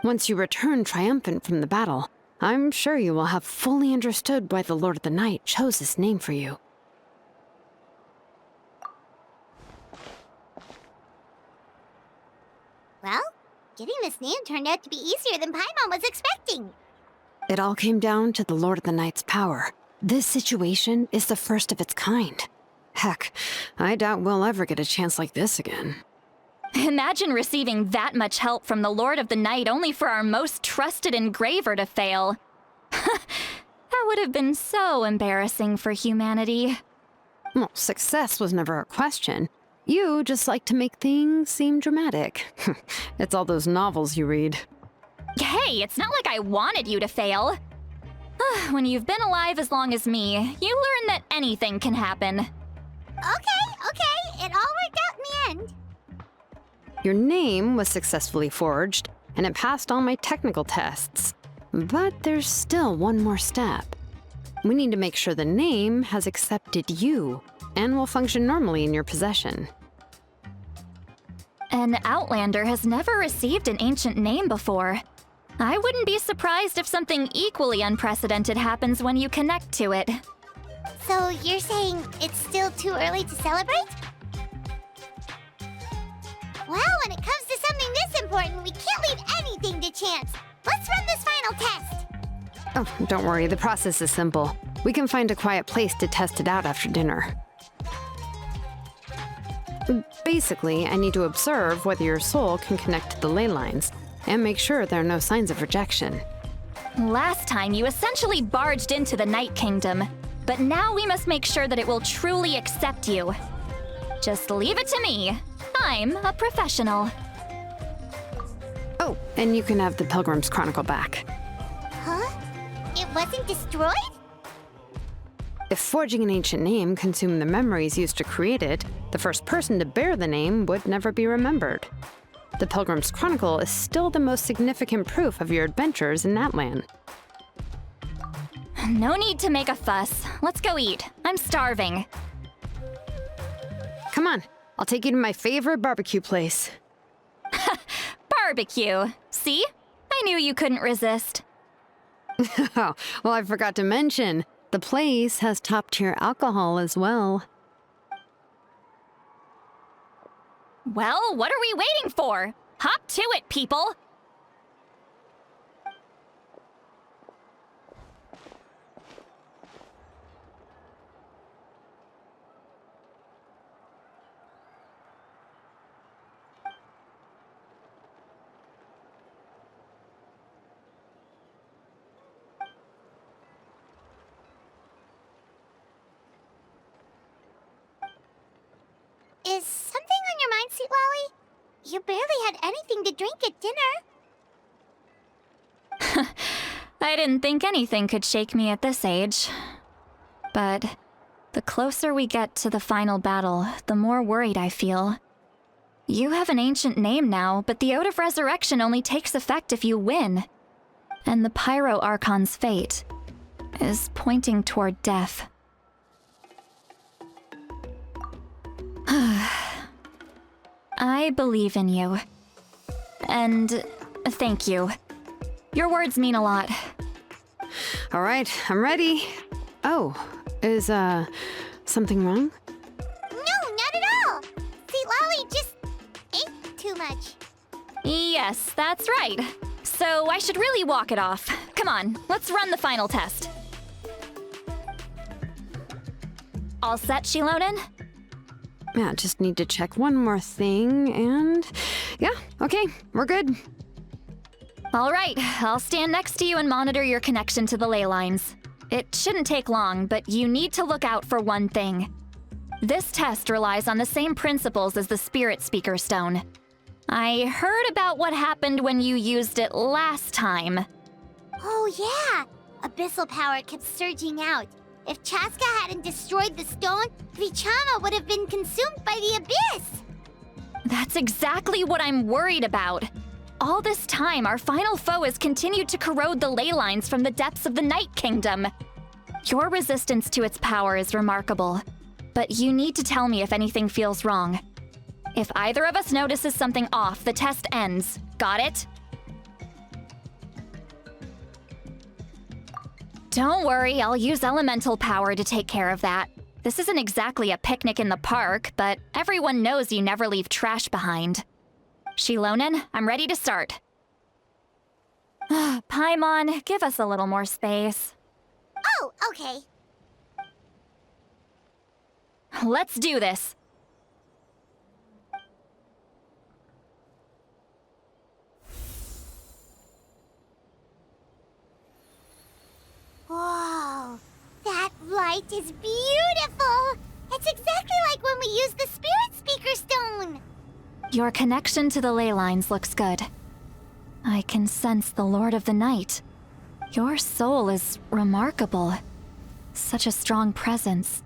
Once you return triumphant from the battle, I'm sure you will have fully understood why the Lord of the Night chose this name for you. Well, getting this name turned out to be easier than Paimon was expecting. It all came down to the Lord of the Night's power. This situation is the first of its kind. Heck, I doubt we'll ever get a chance like this again. Imagine receiving that much help from the Lord of the Night only for our most trusted engraver to fail. That would have been so embarrassing for humanity. Well, success was never a question. You just like to make things seem dramatic. It's all those novels you read. Hey, it's not like I wanted you to fail. When you've been alive as long as me, you learn that anything can happen. Okay, it all worked out in the end. Your name was successfully forged, and it passed all my technical tests. But there's still one more step. We need to make sure the name has accepted you, and will function normally in your possession. An Outlander has never received an ancient name before. I wouldn't be surprised if something equally unprecedented happens when you connect to it. So you're saying it's still too early to celebrate? Well, when it comes to something this important, we can't leave anything to chance. Let's run this final test. Oh, don't worry, the process is simple. We can find a quiet place to test it out after dinner. Basically, I need to observe whether your soul can connect to the ley lines, and make sure there are no signs of rejection. Last time, you essentially barged into the Night Kingdom, but now we must make sure that it will truly accept you. Just leave it to me. I'm a professional. Oh, and you can have the Pilgrim's Chronicle back. Huh? It wasn't destroyed? If forging an ancient name consumed the memories used to create it, the first person to bear the name would never be remembered. The Pilgrim's Chronicle is still the most significant proof of your adventures in Natlan. No need to make a fuss. Let's go eat. I'm starving. Come on, I'll take you to my favorite barbecue place. Barbecue. See? I knew you couldn't resist. Oh, well, I forgot to mention, the place has top-tier alcohol as well. Well, what are we waiting for? Hop to it, people! You barely had anything to drink at dinner. I didn't think anything could shake me at this age. But the closer we get to the final battle, the more worried I feel. You have an ancient name now, but the Ode of Resurrection only takes effect if you win. And the Pyro Archon's fate is pointing toward death. I believe in you. And thank you. Your words mean a lot. All right, I'm ready. Oh, is, something wrong? No, not at all. See, Lolly just ate too much. Yes, that's right. So I should really walk it off. Come on, let's run the final test. All set, Shilonen? Yeah, just need to check one more thing, and yeah, okay, we're good. All right, I'll stand next to you and monitor your connection to the ley lines. It shouldn't take long, but you need to look out for one thing. This test relies on the same principles as the Spirit Speaker Stone. I heard about what happened when you used it last time. Oh yeah, abyssal power kept surging out. If Chaska hadn't destroyed the stone, Vichama would have been consumed by the abyss! That's exactly what I'm worried about. All this time, our final foe has continued to corrode the ley lines from the depths of the Night Kingdom. Your resistance to its power is remarkable, but you need to tell me if anything feels wrong. If either of us notices something off, the test ends. Got it? Don't worry, I'll use elemental power to take care of that. This isn't exactly a picnic in the park, but everyone knows you never leave trash behind. Shilonen, I'm ready to start. Paimon, give us a little more space. Oh, okay. Let's do this. Whoa, that light is beautiful! It's exactly like when we used the Spirit Speaker Stone! Your connection to the ley lines looks good. I can sense the Lord of the Night. Your soul is remarkable. Such a strong presence.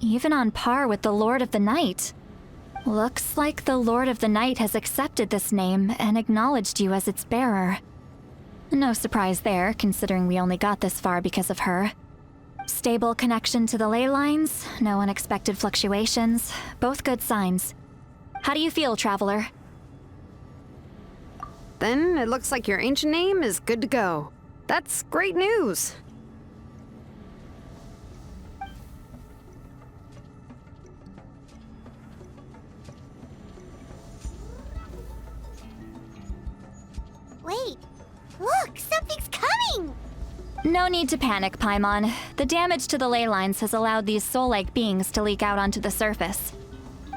Even on par with the Lord of the Night. Looks like the Lord of the Night has accepted this name and acknowledged you as its bearer. No surprise there, considering we only got this far because of her. Stable connection to the ley lines, no unexpected fluctuations, both good signs. How do you feel, Traveler? Then it looks like your ancient name is good to go. That's great news. Wait, look, something's coming! No need to panic, Paimon. The damage to the ley lines has allowed these soul-like beings to leak out onto the surface.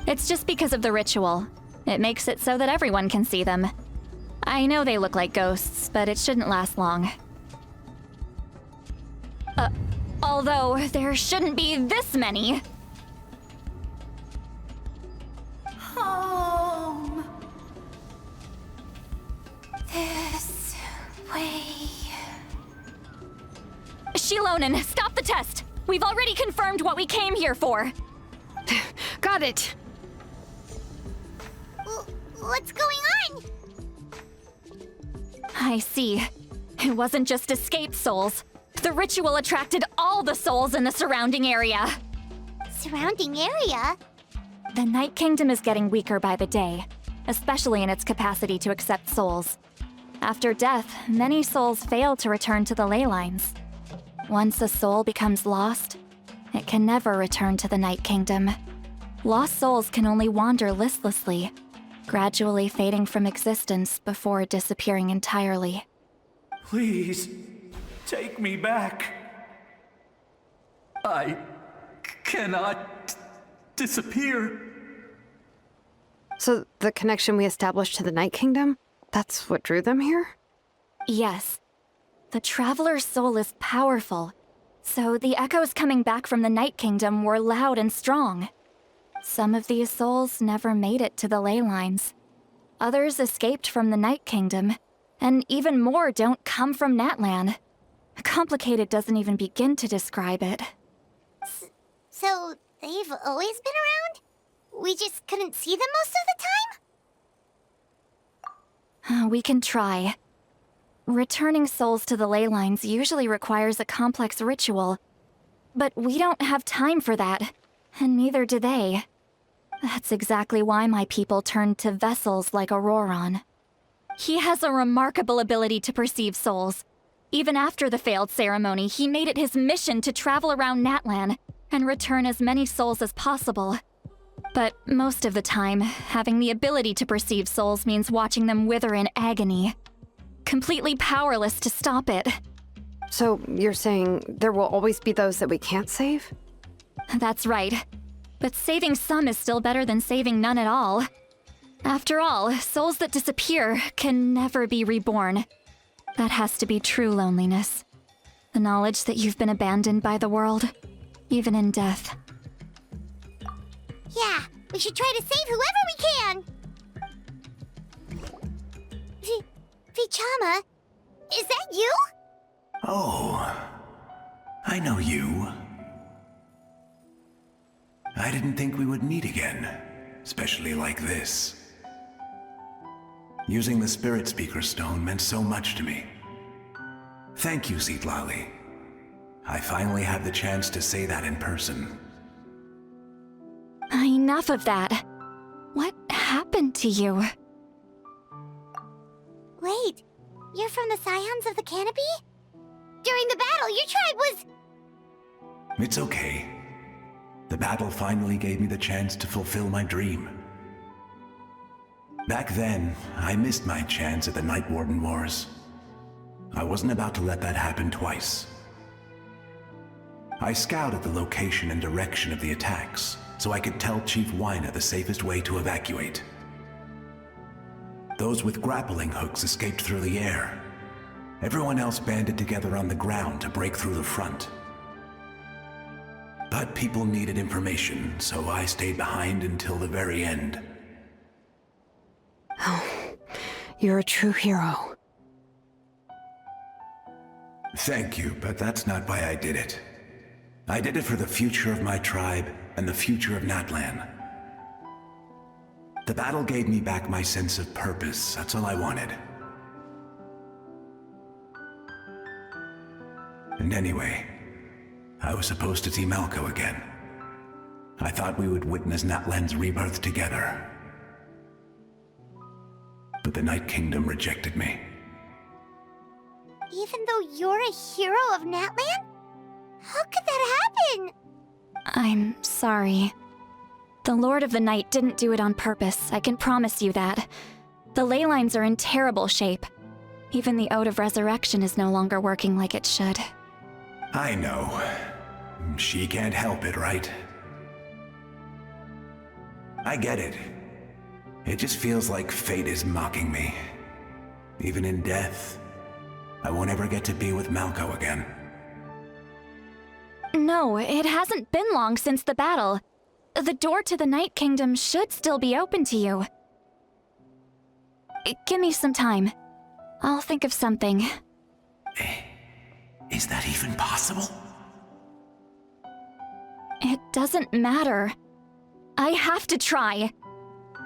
It's just because of the ritual. It makes it so that everyone can see them. I know they look like ghosts, but it shouldn't last long. Although there shouldn't be this many. Home. This way. Shilonen, stop the test! We've already confirmed what we came here for. Got it. What's going on? I see. It wasn't just escaped souls. The ritual attracted all the souls in the surrounding area. Surrounding area? The Night Kingdom is getting weaker by the day, especially in its capacity to accept souls. After death, many souls fail to return to the ley lines. Once a soul becomes lost, it can never return to the Night Kingdom. Lost souls can only wander listlessly, gradually fading from existence before disappearing entirely. Please, take me back. I cannot disappear. So the connection we established to the Night Kingdom, that's what drew them here? Yes. The Traveler's soul is powerful, so the echoes coming back from the Night Kingdom were loud and strong. Some of these souls never made it to the ley lines. Others escaped from the Night Kingdom, and even more don't come from Natlan. Complicated doesn't even begin to describe it. So, they've always been around? We just couldn't see them most of the time? We can try. Returning souls to the ley lines usually requires a complex ritual, but we don't have time for that, and neither do they. That's exactly why my people turned to vessels like Auroron. He has a remarkable ability to perceive souls. Even after the failed ceremony, he made it his mission to travel around Natlan and return as many souls as possible. But most of the time, having the ability to perceive souls means watching them wither in agony. Completely powerless to stop it. So you're saying there will always be those that we can't save? That's right. But saving some is still better than saving none at all. After all, souls that disappear can never be reborn. That has to be true loneliness. The knowledge that you've been abandoned by the world, even in death. Yeah, we should try to save whoever we can! Vichama, is that you? Oh, I know you. I didn't think we would meet again, especially like this. Using the Spirit Speaker Stone meant so much to me. Thank you, Citlali. I finally had the chance to say that in person. Enough of that. What happened to you? Wait, you're from the Scions of the Canopy? During the battle, your tribe was... It's okay. The battle finally gave me the chance to fulfill my dream. Back then, I missed my chance at the Night Warden Wars. I wasn't about to let that happen twice. I scouted the location and direction of the attacks, so I could tell Chief Wyna the safest way to evacuate. Those with grappling hooks escaped through the air. Everyone else banded together on the ground to break through the front. But people needed information, so I stayed behind until the very end. Oh, you're a true hero. Thank you, but that's not why I did it. I did it for the future of my tribe and the future of Natlan. The battle gave me back my sense of purpose. That's all I wanted. And anyway, I was supposed to see Malko again. I thought we would witness Natlan's rebirth together. But the Night Kingdom rejected me. Even though you're a hero of Natlan? How could that happen? I'm sorry. The Lord of the Night didn't do it on purpose, I can promise you that. The ley lines are in terrible shape. Even the Ode of Resurrection is no longer working like it should. I know. She can't help it, right? I get it. It just feels like fate is mocking me. Even in death, I won't ever get to be with Malko again. No, it hasn't been long since the battle. The door to the Night Kingdom should still be open to you. Give me some time. I'll think of something. Is that even possible? It doesn't matter. I have to try.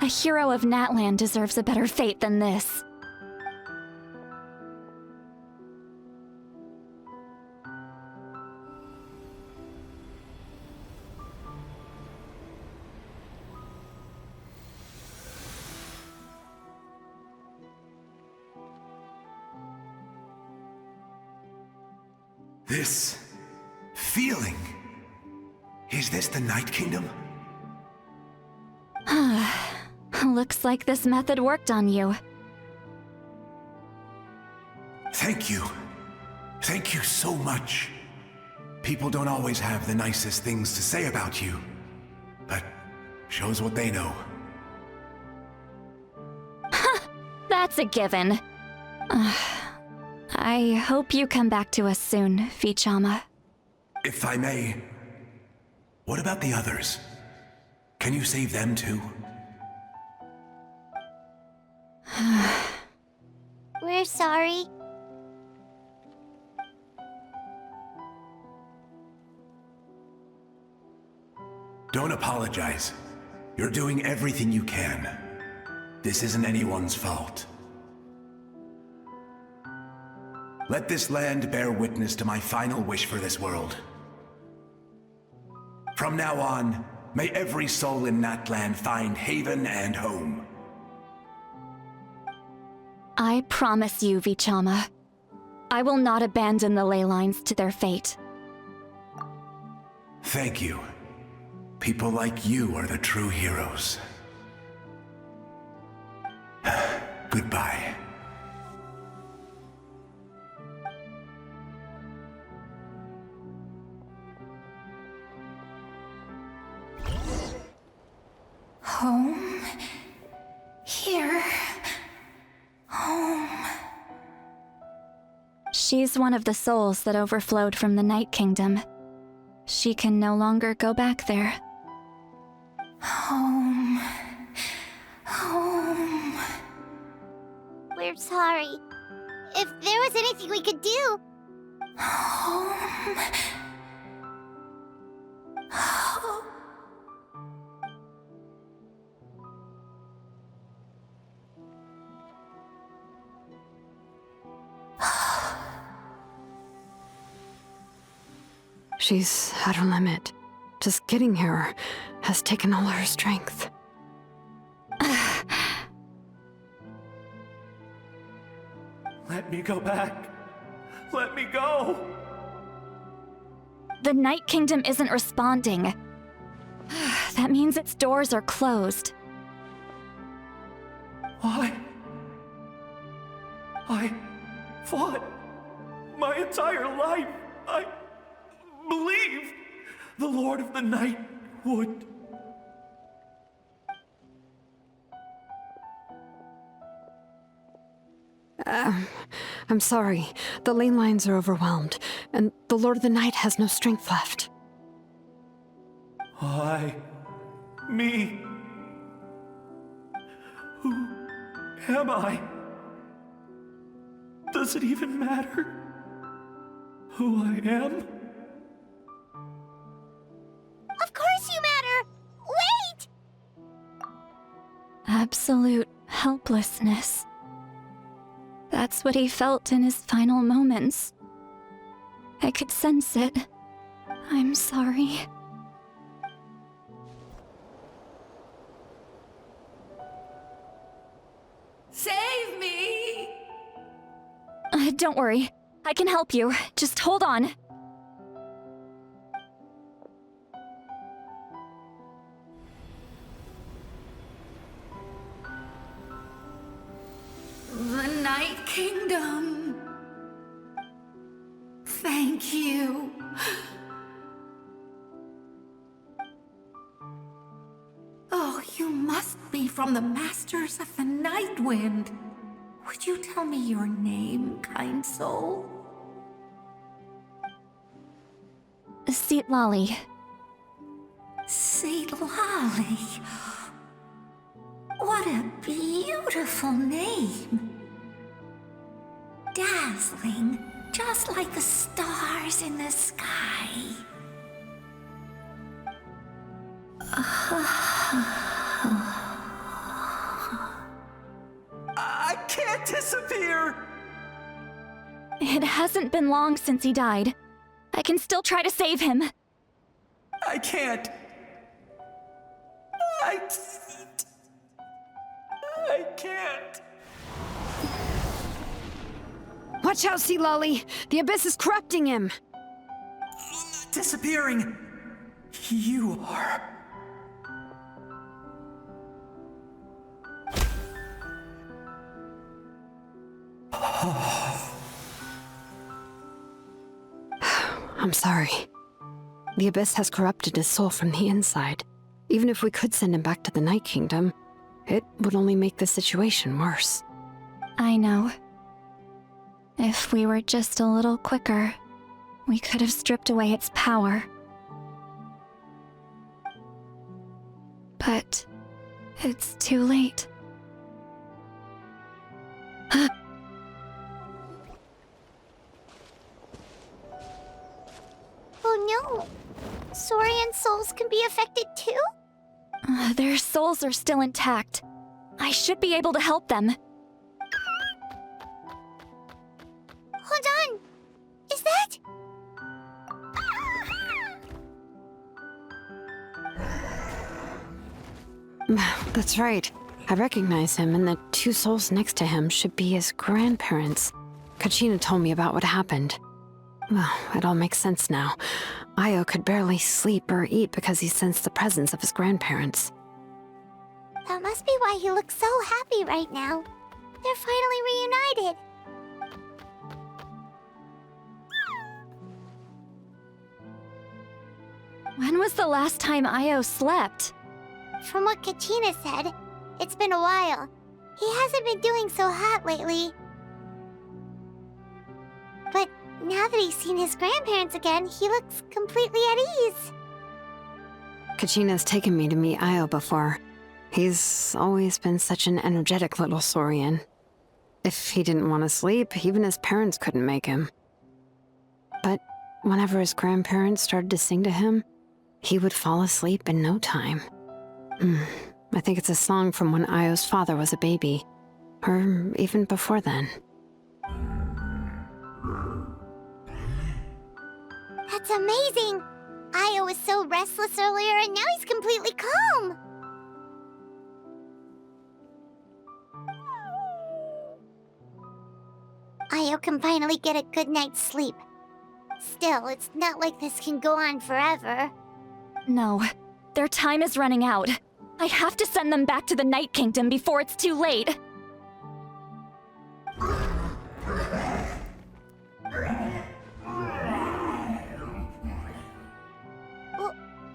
A hero of Natlan deserves a better fate than this. This feeling. Is this the Night Kingdom? Looks like this method worked on you. Thank you. Thank you so much. People don't always have the nicest things to say about you, but shows what they know. That's a given. I hope you come back to us soon, Vichama. If I may, what about the others? Can you save them too? We're sorry. Don't apologize. You're doing everything you can. This isn't anyone's fault. Let this land bear witness to my final wish for this world. From now on, may every soul in Natlan find haven and home. I promise you, Vichama, I will not abandon the ley lines to their fate. Thank you. People like you are the true heroes. Goodbye. Home? Here? Home? She's one of the souls that overflowed from the Night Kingdom. She can no longer go back there. Home. Home. We're sorry. If there was anything we could do... Home. Home. She's at her limit. Just getting here has taken all her strength. Let me go back. Let me go. The Night Kingdom isn't responding. That means its doors are closed. I fought my entire life. I believed the Lord of the Night would. I'm sorry. The ley lines are overwhelmed, and the Lord of the Night has no strength left. Me. Who am I? Does it even matter who I am? Of course you matter! Wait! Absolute helplessness. That's what he felt in his final moments. I could sense it. I'm sorry. Save me! Don't worry. I can help you. Just hold on. The Night Kingdom. Thank you. Oh, you must be from the Masters of the Night Wind. Would you tell me your name, kind soul? Seatlali. Seatlali. What a beautiful name. Dazzling, just like the stars in the sky. I can't disappear! It hasn't been long since he died. I can still try to save him. I can't. I can't. Watch out, Seatlali! The Abyss is corrupting him! Disappearing. You are. I'm sorry. The Abyss has corrupted his soul from the inside. Even if we could send him back to the Night Kingdom, it would only make the situation worse. I know. If we were just a little quicker, we could have stripped away its power. But it's too late. Conrian's souls can be affected too? Their souls are still intact. I should be able to help them. Hold on! Is that... That's right. I recognize him, and the two souls next to him should be his grandparents. Kachina told me about what happened. Well, it all makes sense now. Io could barely sleep or eat because he sensed the presence of his grandparents. That must be why he looks so happy right now. They're finally reunited. When was the last time Io slept? From what Kachina said, it's been a while. He hasn't been doing so hot lately. But now that he's seen his grandparents again, he looks completely at ease. Kachina's taken me to meet Io before. He's always been such an energetic little Saurian. If he didn't want to sleep, even his parents couldn't make him. But whenever his grandparents started to sing to him, he would fall asleep in no time. I think it's a song from when Io's father was a baby, or even before then. That's amazing! Io was so restless earlier and now he's completely calm! Io can finally get a good night's sleep. Still, it's not like this can go on forever. No, their time is running out. I have to send them back to the Night Kingdom before it's too late.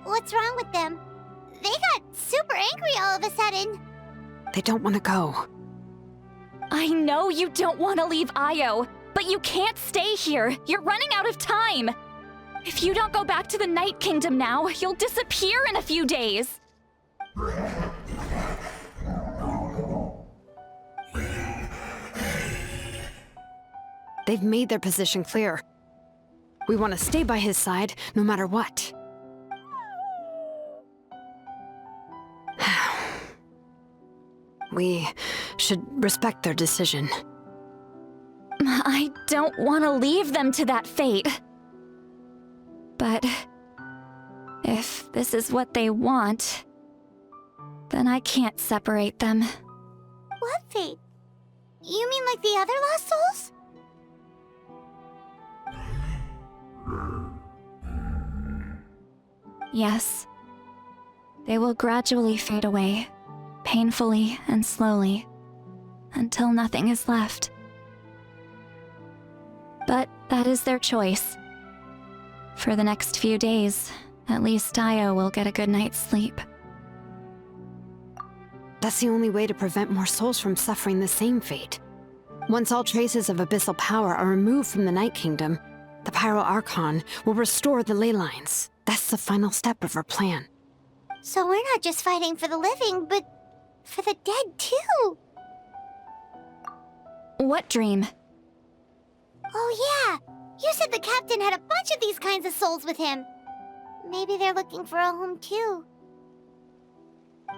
What's wrong with them? They got super angry all of a sudden. They don't want to go. I know you don't want to leave Io, but you can't stay here. You're running out of time. If you don't go back to the Night Kingdom now, you'll disappear in a few days. They've made their position clear. We want to stay by his side, no matter what. We should respect their decision. I don't want to leave them to that fate. But if this is what they want, then I can't separate them. What fate? You mean like the other lost souls? Yes. They will gradually fade away, painfully and slowly, until nothing is left. But that is their choice. For the next few days, at least Io will get a good night's sleep. That's the only way to prevent more souls from suffering the same fate. Once all traces of abyssal power are removed from the Night Kingdom, the Pyro Archon will restore the ley lines. That's the final step of our plan. So we're not just fighting for the living, but for the dead too. What dream? Oh yeah, you said the captain had a bunch of these kinds of souls with him. Maybe they're looking for a home too.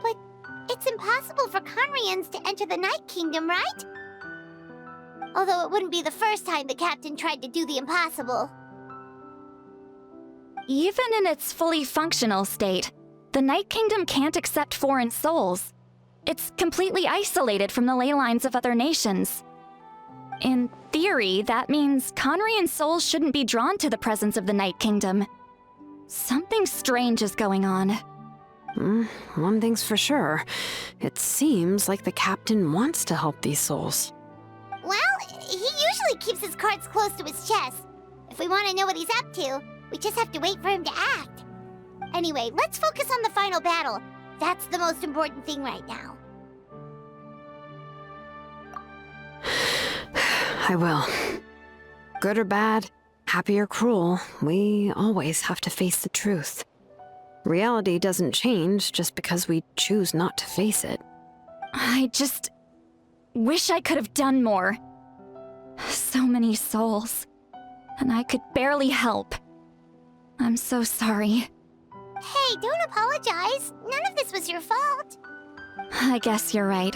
But it's impossible for Conrians to enter the Night Kingdom, right? Although it wouldn't be the first time the captain tried to do the impossible. Even in its fully functional state, the Night Kingdom can't accept foreign souls. It's completely isolated from the ley lines of other nations. In theory, that means Conrian souls shouldn't be drawn to the presence of the Night Kingdom. Something strange is going on. One thing's for sure. It seems like the captain wants to help these souls. Well, he usually keeps his cards close to his chest. If we want to know what he's up to, we just have to wait for him to act. Anyway, let's focus on the final battle. That's the most important thing right now. I will. Good or bad, happy or cruel, we always have to face the truth. Reality doesn't change just because we choose not to face it. I just wish I could have done more. So many souls, and I could barely help. I'm so sorry. don't apologize. None of this was your fault. I guess you're right.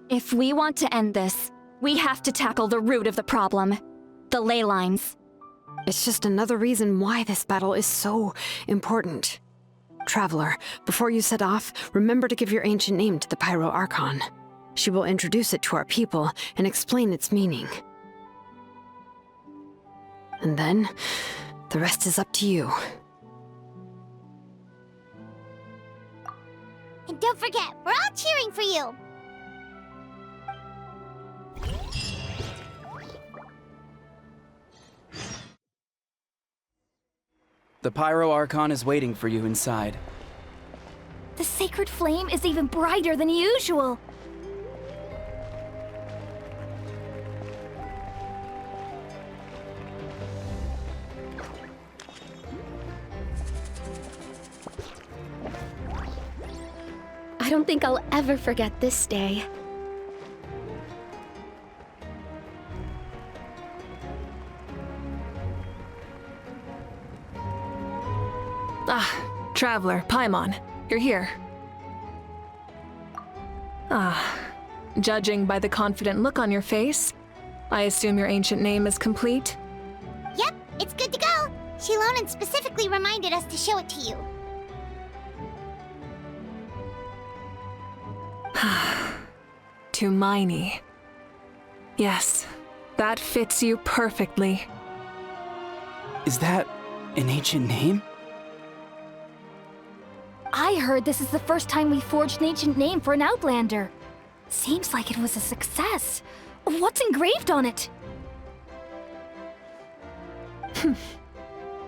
If we want to end this, we have to tackle the root of the problem. The ley lines. It's just another reason why this battle is so important. Traveler, before you set off, remember to give your ancient name to the Pyro Archon. She will introduce it to our people and explain its meaning. And then, the rest is up to you. And don't forget, we're all cheering for you. The Pyro Archon is waiting for you inside. The sacred flame is even brighter than usual. I don't think I'll ever forget this day. Ah, Traveler, Paimon, you're here. Ah, judging by the confident look on your face, I assume your ancient name is complete? Yep, it's good to go. Shilonen specifically reminded us to show it to you. Tumaini. Yes, that fits you perfectly. Is that an ancient name? I heard this is the first time we forged an ancient name for an Outlander. Seems like it was a success. What's engraved on it?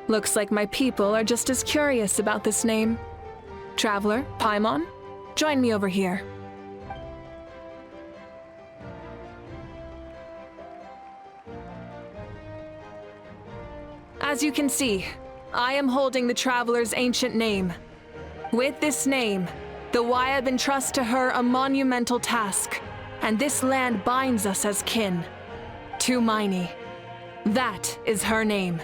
Looks like my people are just as curious about this name. Traveler, Paimon, join me over here. As you can see, I am holding the Traveler's ancient name. With this name, the Wayab entrust to her a monumental task, and this land binds us as kin. Tumaini. That is her name.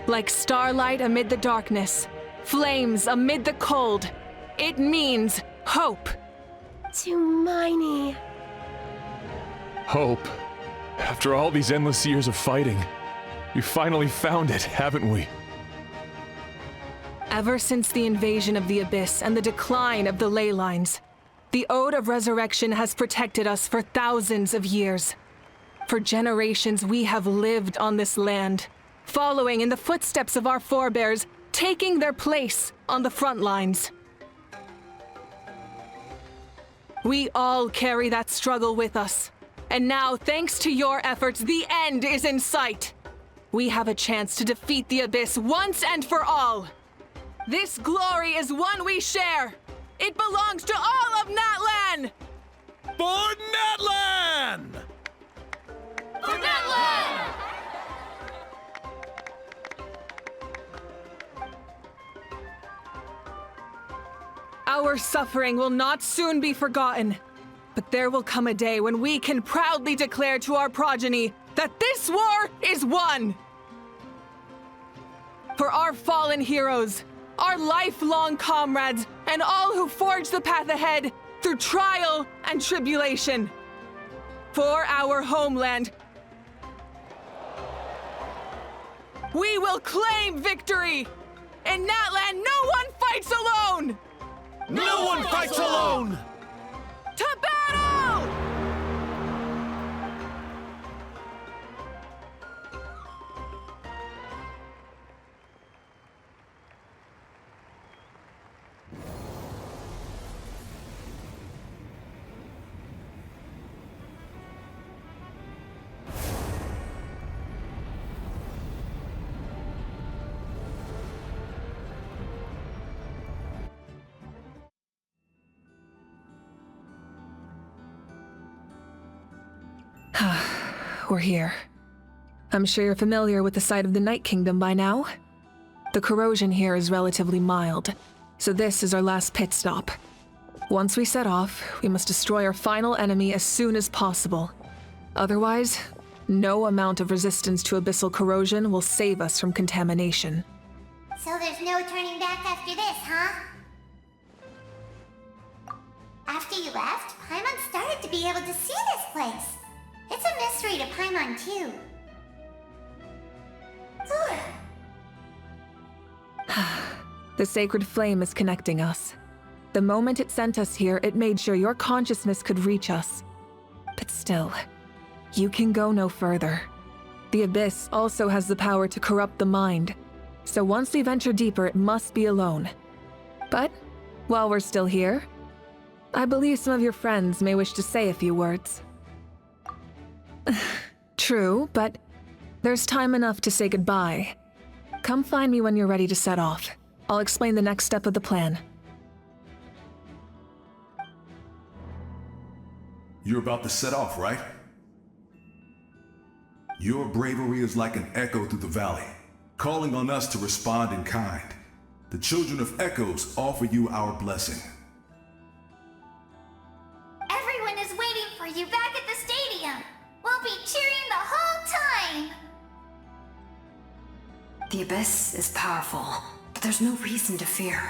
Like starlight amid the darkness, flames amid the cold, it means hope. Tumaini. Hope. After all these endless years of fighting, we finally found it, haven't we? Ever since the invasion of the Abyss and the decline of the ley lines, the Ode of Resurrection has protected us for thousands of years. For generations we have lived on this land, following in the footsteps of our forebears, taking their place on the front lines. We all carry that struggle with us, and now, thanks to your efforts, the end is in sight. We have a chance to defeat the Abyss once and for all. This glory is one we share. It belongs to all of Natlan! For Natlan! For Natlan! Our suffering will not soon be forgotten, but there will come a day when we can proudly declare to our progeny that this war is won! For our fallen heroes, our lifelong comrades, and all who forge the path ahead through trial and tribulation. For our homeland, we will claim victory! In Natlan, no one fights alone! No one fights alone! To battle! We're here. I'm sure you're familiar with the site of the Night Kingdom by now. The corrosion here is relatively mild, so this is our last pit stop. Once we set off, we must destroy our final enemy as soon as possible. Otherwise, no amount of resistance to abyssal corrosion will save us from contamination. So there's no turning back after this, huh? After you left, Paimon started to be able to see this place. It's a mystery to Paimon, too. The sacred flame is connecting us. The moment it sent us here, it made sure your consciousness could reach us. But still, you can go no further. The Abyss also has the power to corrupt the mind, so once we venture deeper, it must be alone. But while we're still here, I believe some of your friends may wish to say a few words. True, but there's time enough to say goodbye. Come find me when you're ready to set off. I'll explain the next step of the plan. You're about to set off, right? Your bravery is like an echo through the valley, calling on us to respond in kind. The Children of Echoes offer you our blessing. Everyone is waiting for you back at the stadium. We'll be cheering the whole time. The Abyss is powerful, but there's no reason to fear.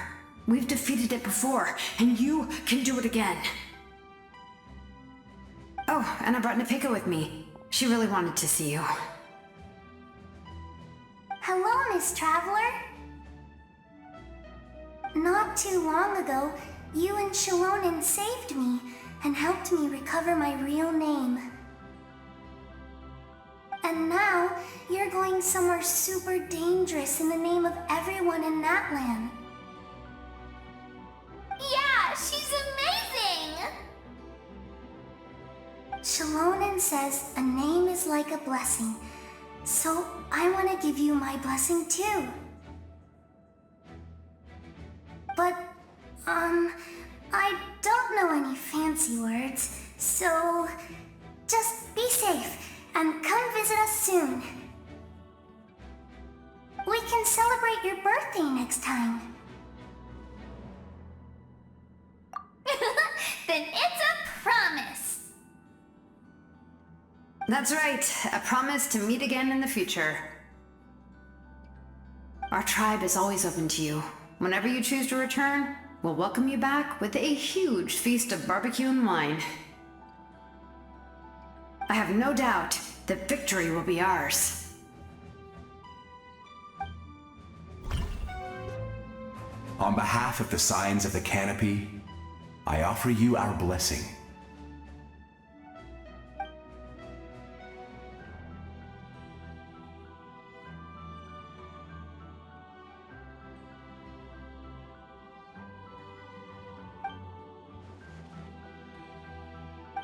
We've defeated it before, and you can do it again. Oh, and I brought Nepika with me. She really wanted to see you. Hello, Miss Traveler. Not too long ago, you and Shalonen saved me and helped me recover my real name. And now, you're going somewhere super dangerous in the name of everyone in Natlan. Yeah, she's amazing! Shalonen says a name is like a blessing, so I want to give you my blessing too. But, I don't know any fancy words, so just be safe and come visit us soon. We can celebrate your birthday next time. Then it's a promise! That's right, a promise to meet again in the future. Our tribe is always open to you. Whenever you choose to return, we'll welcome you back with a huge feast of barbecue and wine. I have no doubt that victory will be ours. On behalf of the Signs of the Canopy, I offer you our blessing.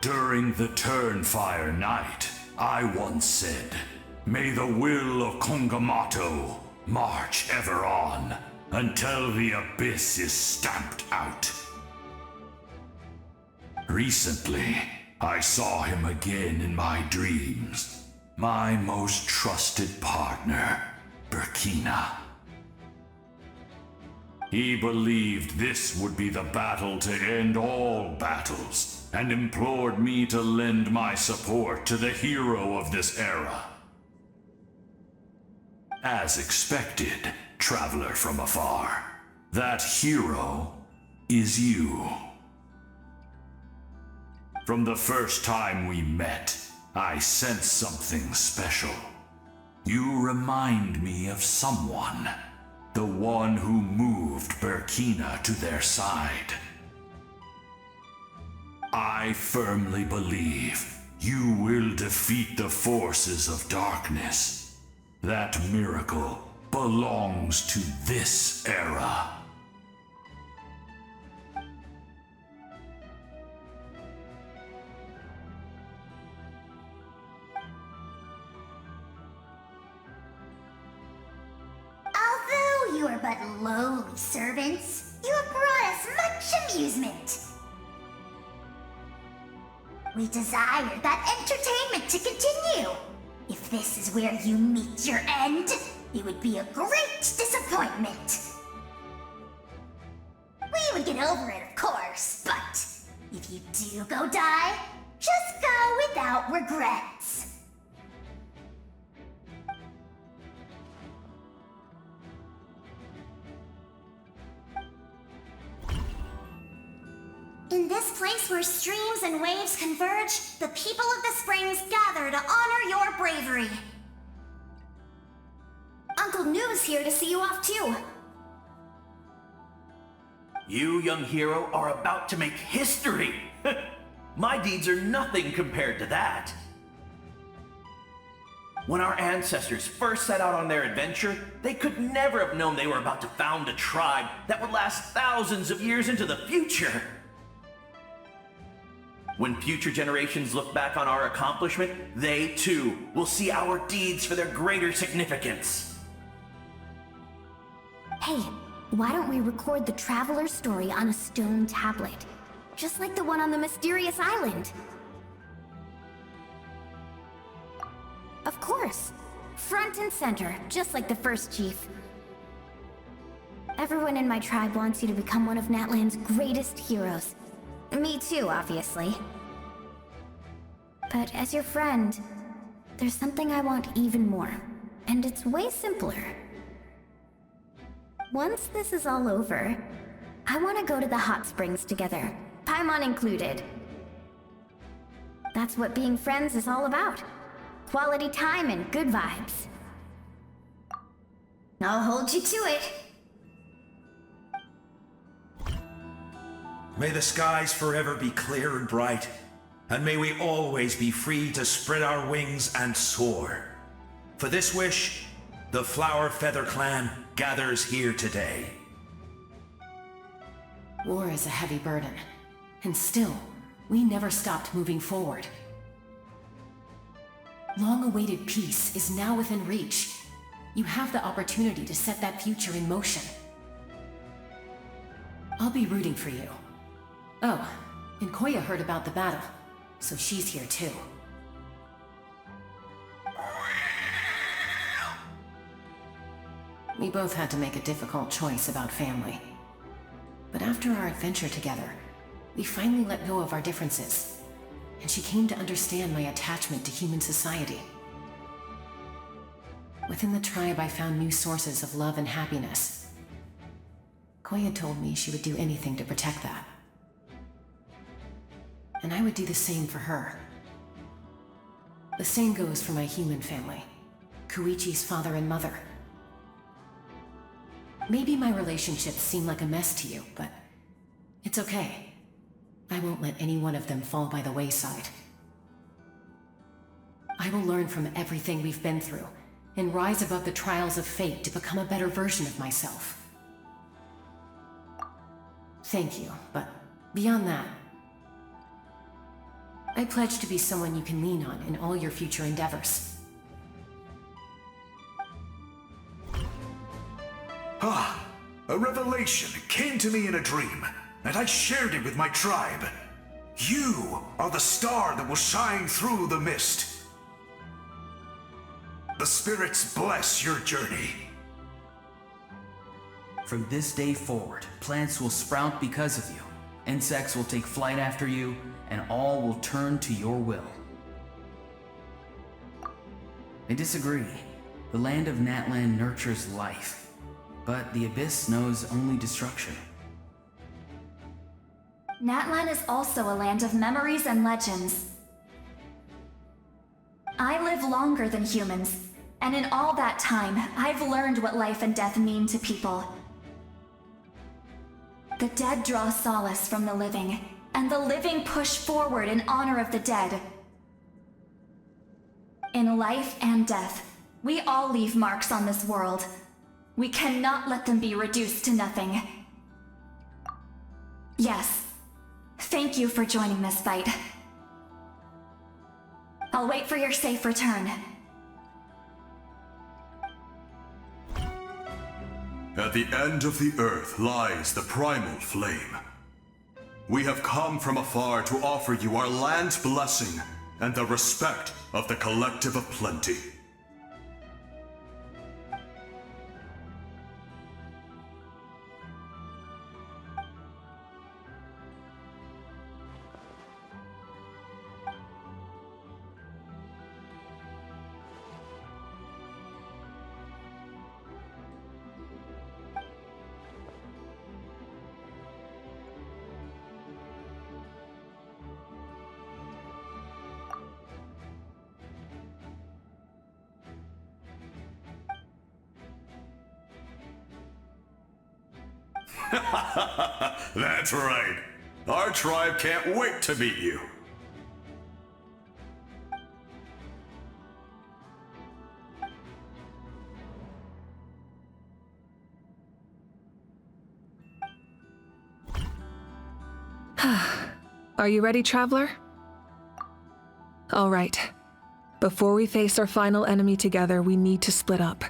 During the Turnfire Night, I once said, "May the will of Kongamato march ever on until the Abyss is stamped out." Recently, I saw him again in my dreams, my most trusted partner, Burkina. He believed this would be the battle to end all battles, and implored me to lend my support to the hero of this era. As expected, traveler from afar, that hero is you. From the first time we met, I sensed something special. You remind me of someone, the one who moved Burkina to their side. I firmly believe you will defeat the forces of darkness. That miracle belongs to this era. Although you are but lowly servants, you have brought us much amusement. We desire that entertainment to continue. If this is where you meet your end, it would be a great disappointment. We would get over it, of course, but if you do go die, just go without regrets. In this place where streams and waves converge, the people of the springs gather to honor your bravery. Uncle Noo's here to see you off too. You, young hero, are about to make history! My deeds are nothing compared to that. When our ancestors first set out on their adventure, they could never have known they were about to found a tribe that would last thousands of years into the future. When future generations look back on our accomplishment, they too will see our deeds for their greater significance. Hey, why don't we record the traveler's story on a stone tablet? Just like the one on the mysterious island. Of course. Front and center, just like the first chief. Everyone in my tribe wants you to become one of Natlan's greatest heroes. Me too, obviously. But as your friend, there's something I want even more. And it's way simpler. Once this is all over, I want to go to the hot springs together, Paimon included. That's what being friends is all about. Quality time and good vibes. I'll hold you to it. May the skies forever be clear and bright, and may we always be free to spread our wings and soar. For this wish, the Flower Feather Clan gathers here today. War is a heavy burden, and still, we never stopped moving forward. Long-awaited peace is now within reach. You have the opportunity to set that future in motion. I'll be rooting for you. Oh, and Koya heard about the battle, so she's here too. We both had to make a difficult choice about family. But after our adventure together, we finally let go of our differences, and she came to understand my attachment to human society. Within the tribe, I found new sources of love and happiness. Koya told me she would do anything to protect that. And I would do the same for her. The same goes for my human family, Koichi's father and mother. Maybe my relationships seem like a mess to you, but it's okay. I won't let any one of them fall by the wayside. I will learn from everything we've been through, and rise above the trials of fate to become a better version of myself. Thank you, but beyond that, I pledge to be someone you can lean on in all your future endeavors. Ah, a revelation came to me in a dream, and I shared it with my tribe. You are the star that will shine through the mist. The spirits bless your journey. From this day forward, plants will sprout because of you, insects will take flight after you, and all will turn to your will. I disagree. The land of Natlan nurtures life, but the Abyss knows only destruction. Natlan is also a land of memories and legends. I live longer than humans, and in all that time, I've learned what life and death mean to people. The dead draw solace from the living, and the living push forward in honor of the dead. In life and death, we all leave marks on this world. We cannot let them be reduced to nothing. Yes, thank you for joining this fight. I'll wait for your safe return. At the end of the earth lies the primal flame. We have come from afar to offer you our land's blessing and the respect of the Collective of Plenty. That's right. Our tribe can't wait to meet you. Are you ready, traveler? All right. Before we face our final enemy together, we need to split up.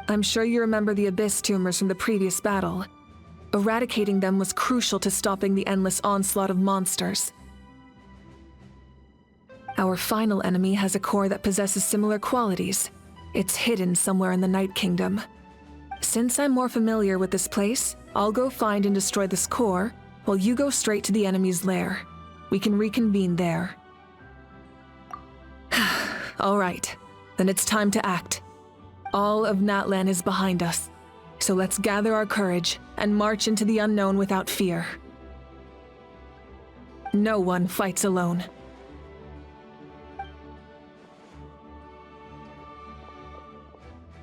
I'm sure you remember the Abyss tumors from the previous battle. Eradicating them was crucial to stopping the endless onslaught of monsters. Our final enemy has a core that possesses similar qualities. It's hidden somewhere in the Night Kingdom. Since I'm more familiar with this place, I'll go find and destroy this core, while you go straight to the enemy's lair. We can reconvene there. All right, then it's time to act. All of Natlan is behind us, so let's gather our courage and march into the unknown without fear. No one fights alone.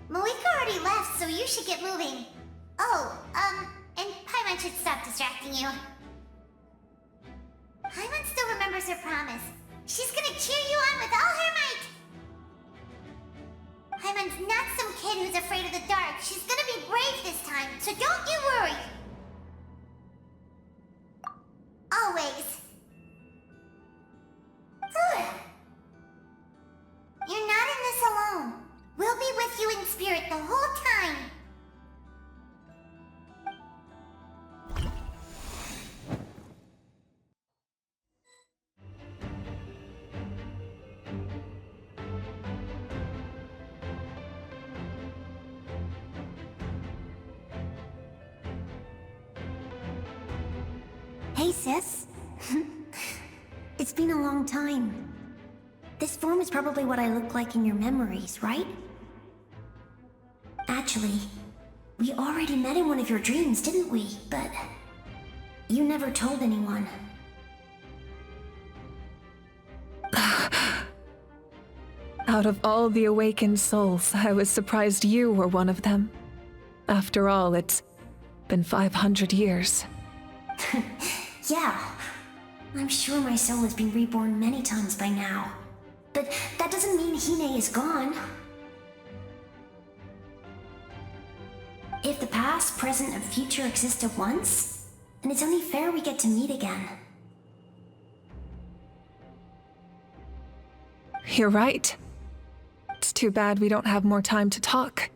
Malika already left, so you should get moving. Oh, and Paimon should stop distracting you. Paimon still remembers her promise. She's gonna cheer you on with all her might. Paimon's not some kid who's afraid of the dark. She's gonna be brave this time, so don't you worry. Always. Good. You're not in this alone. We'll be with you in spirit the whole time. Hey, sis. It's been a long time. This form is probably what I look like in your memories, right? Actually, we already met in one of your dreams, didn't we? But you never told anyone. Out of all the awakened souls, I was surprised you were one of them. After all, it's been 500 years. Yeah. I'm sure my soul has been reborn many times by now. But that doesn't mean Hine is gone. If the past, present, and future exist at once, then it's only fair we get to meet again. You're right. It's too bad we don't have more time to talk.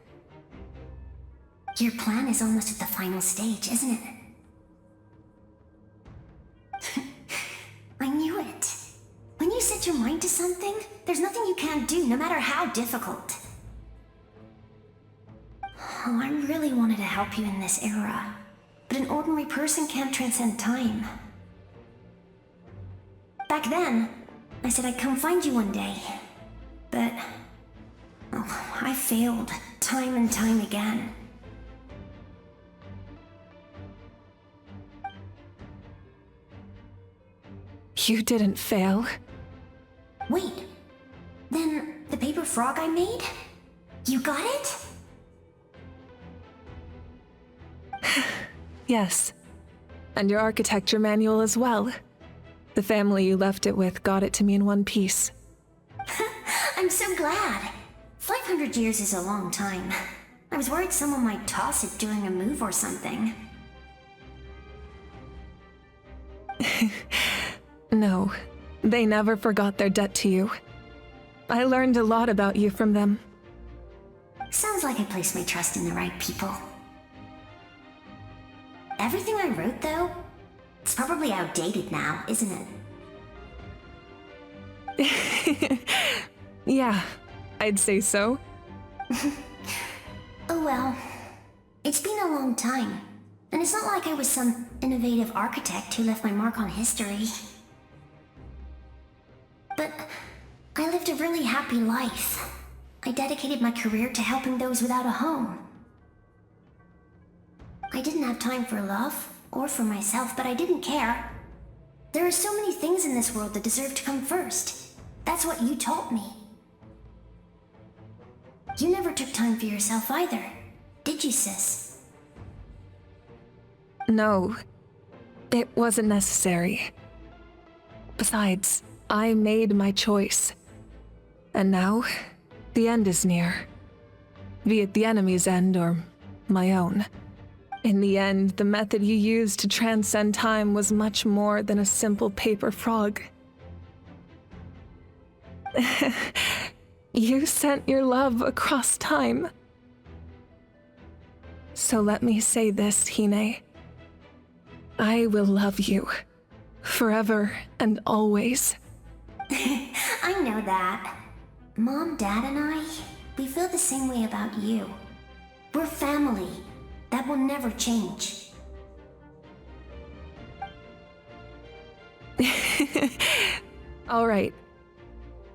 Your plan is almost at the final stage, isn't it? I knew it. When you set your mind to something, there's nothing you can't do, no matter how difficult. Oh, I really wanted to help you in this era, but an ordinary person can't transcend time. Back then, I said I'd come find you one day, but oh, I failed time and time again. You didn't fail. Wait, then the paper frog I made? You got it? Yes. And your architecture manual as well. The family you left it with got it to me in one piece. I'm so glad. 500 years is a long time. I was worried someone might toss it during a move or something. No, they never forgot their debt to you. I learned a lot about you from them. Sounds like I placed my trust in the right people. Everything I wrote, though, it's probably outdated now, isn't it? Yeah, I'd say so. Oh well. It's been a long time, and it's not like I was some innovative architect who left my mark on history. But I lived a really happy life. I dedicated my career to helping those without a home. I didn't have time for love, or for myself, but I didn't care. There are so many things in this world that deserve to come first. That's what you taught me. You never took time for yourself either, did you, sis? No, it wasn't necessary. Besides, I made my choice. And now, the end is near. Be it the enemy's end or my own. In the end, the method you used to transcend time was much more than a simple paper frog. You sent your love across time. So let me say this, Hine. I will love you. Forever and always. I know that. Mom, Dad, and I, we feel the same way about you. We're family. That will never change. All right.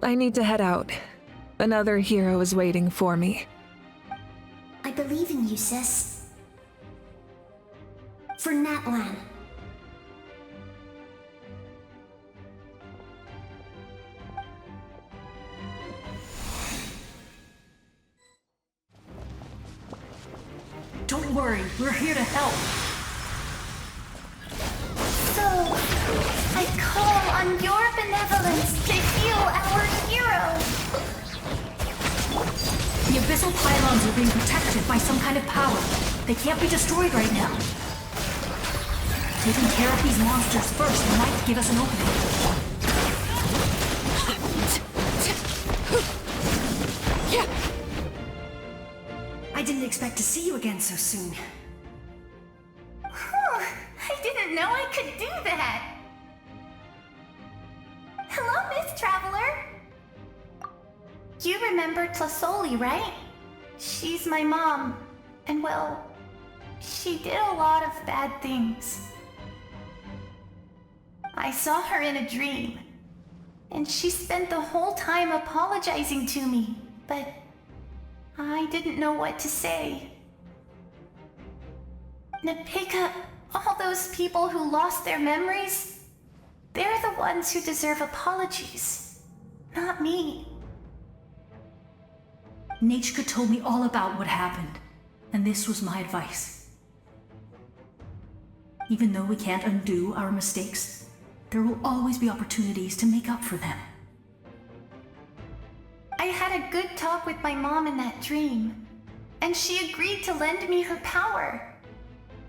I need to head out. Another hero is waiting for me. I believe in you, sis. For Natlan. Don't worry, we're here to help. So, I call on your benevolence to heal our hero. The abyssal pylons are being protected by some kind of power. They can't be destroyed right now. Taking care of these monsters first might give us an opening. I didn't expect to see you again so soon. I didn't know I could do that. Hello, Miss Traveler. You remember Tlasoli, right? She's my mom. And well, she did a lot of bad things. I saw her in a dream. And she spent the whole time apologizing to me, but I didn't know what to say. Napika, all those people who lost their memories, they're the ones who deserve apologies, not me. Nachka told me all about what happened, and this was my advice. Even though we can't undo our mistakes, there will always be opportunities to make up for them. I had a good talk with my mom in that dream, and she agreed to lend me her power.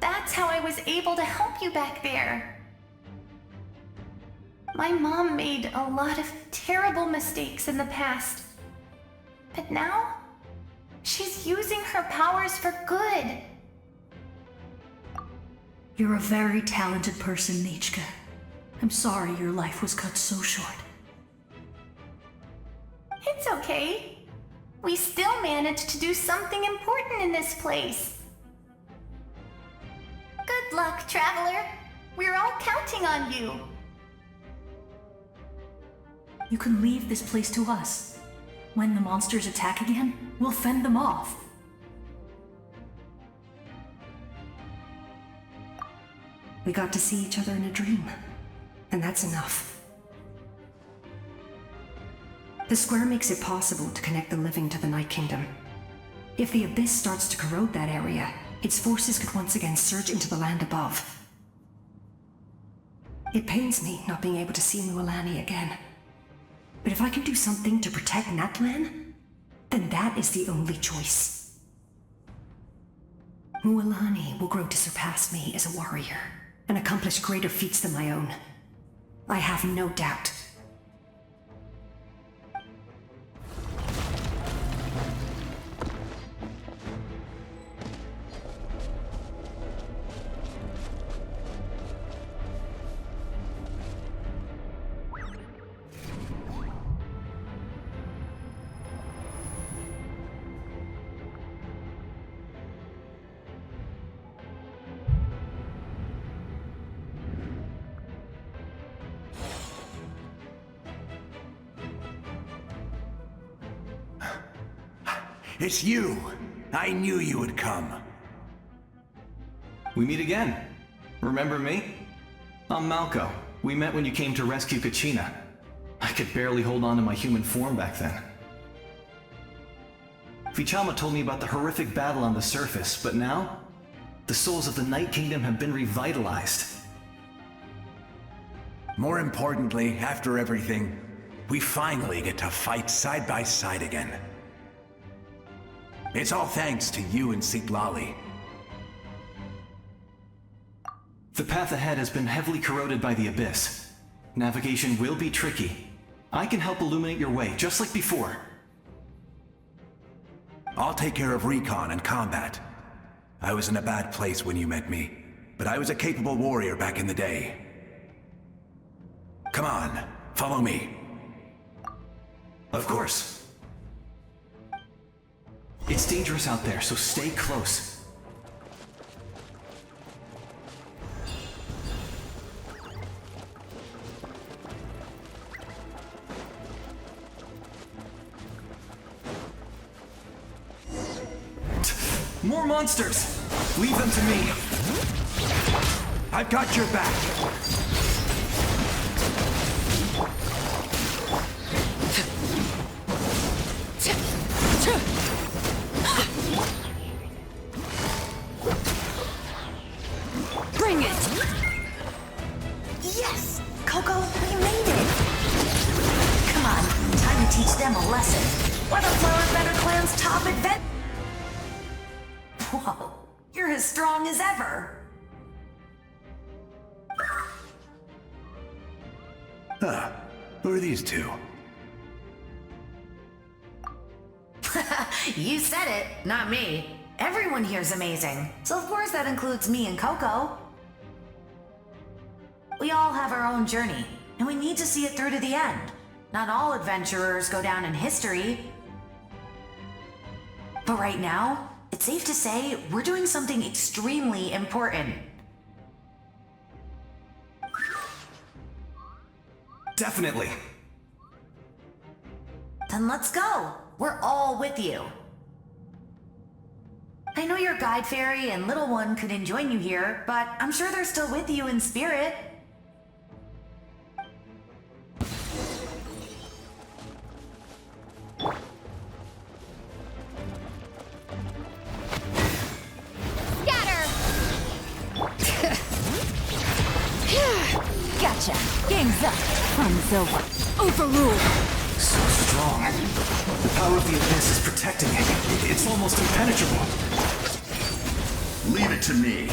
That's how I was able to help you back there. My mom made a lot of terrible mistakes in the past, but now she's using her powers for good. You're a very talented person, Nachka. I'm sorry your life was cut so short. It's okay. We still managed to do something important in this place. Good luck, Traveler. We're all counting on you. You can leave this place to us. When the monsters attack again, we'll fend them off. We got to see each other in a dream, and that's enough. The square makes it possible to connect the living to the Night Kingdom. If the Abyss starts to corrode that area, its forces could once again surge into the land above. It pains me not being able to see Mualani again. But if I can do something to protect Natlan, then that is the only choice. Mualani will grow to surpass me as a warrior, and accomplish greater feats than my own. I have no doubt. It's you! I knew you would come. We meet again. Remember me? I'm Malco. We met when you came to rescue Kachina. I could barely hold on to my human form back then. Vichama told me about the horrific battle on the surface, but now? The souls of the Night Kingdom have been revitalized. More importantly, after everything, we finally get to fight side by side again. It's all thanks to you and Sitlali. The path ahead has been heavily corroded by the Abyss. Navigation will be tricky. I can help illuminate your way, just like before. I'll take care of recon and combat. I was in a bad place when you met me, but I was a capable warrior back in the day. Come on, follow me. Of course. It's dangerous out there, so stay close. More monsters! Leave them to me. I've got your back. Bring it! Yes! Coco, we made it! Come on, time to teach them a lesson. We're the Flower Feather Clan's top adventure. Whoa, you're as strong as ever. Huh, who are these two? You said it, not me. Everyone here's amazing, so of course that includes me and Coco. We all have our own journey, and we need to see it through to the end. Not all adventurers go down in history. But right now, it's safe to say we're doing something extremely important. Definitely. Then let's go. We're all with you. I know your guide fairy and little one couldn't join you here, but I'm sure they're still with you in spirit. Gotcha. Game's up. Fun's over. Overruled. So strong. The power of the Abyss is protecting it. It's almost impenetrable. Leave it to me.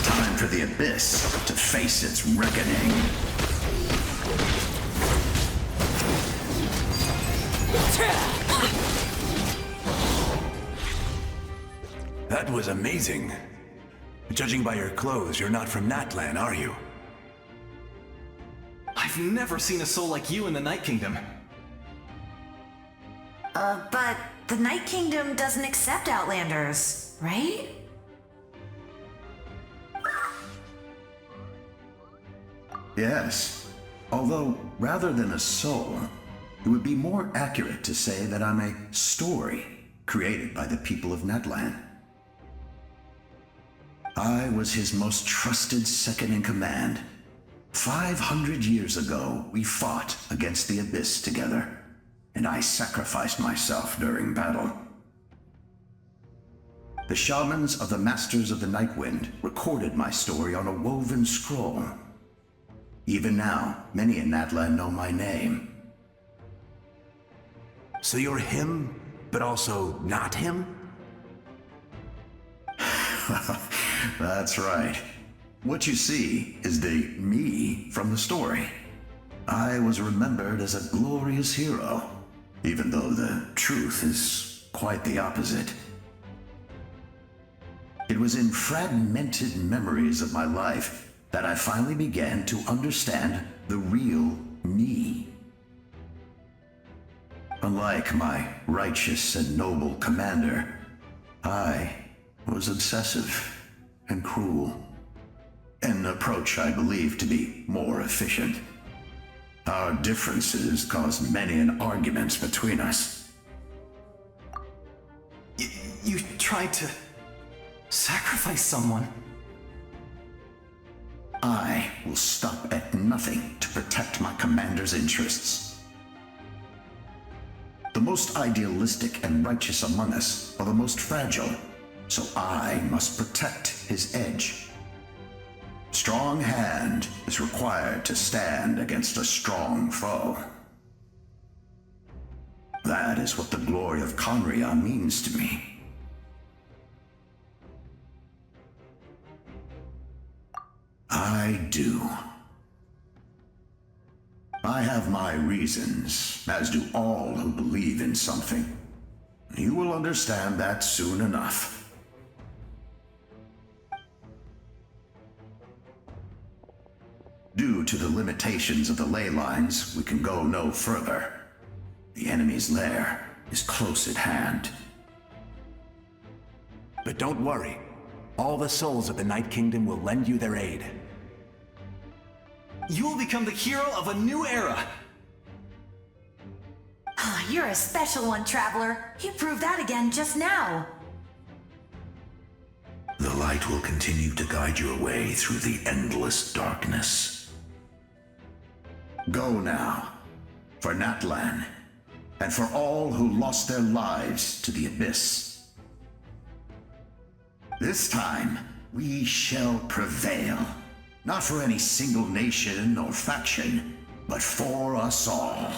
Time for the Abyss to face its reckoning. That was amazing. Judging by your clothes, you're not from Natlan, are you? I've never seen a soul like you in the Night Kingdom. But the Night Kingdom doesn't accept Outlanders, right? Yes. Although, rather than a soul, it would be more accurate to say that I'm a story created by the people of Natlan. I was his most trusted second-in-command. 500 years ago, we fought against the Abyss together, and I sacrificed myself during battle. The shamans of the Masters of the Nightwind recorded my story on a woven scroll. Even now, many in Natlan know my name. So you're him, but also not him? That's right. What you see is the me from the story. I was remembered as a glorious hero, even though the truth is quite the opposite. It was in fragmented memories of my life that I finally began to understand the real me. Unlike my righteous and noble commander, I was obsessive and cruel. An approach I believe to be more efficient. Our differences caused many an arguments between us. You tried to sacrifice someone. I will stop at nothing to protect my commander's interests. The most idealistic and righteous among us are the most fragile, so I must protect his edge. Strong hand is required to stand against a strong foe. That is what the glory of Conria means to me. I do. I have my reasons, as do all who believe in something. You will understand that soon enough. Due to the limitations of the ley lines, we can go no further. The enemy's lair is close at hand. But don't worry. All the souls of the Night Kingdom will lend you their aid. You will become the hero of a new era! You're a special one, Traveler. You proved that again just now. The light will continue to guide your way through the endless darkness. Go now, for Natlan, and for all who lost their lives to the Abyss. This time, we shall prevail. Not for any single nation or faction, but for us all.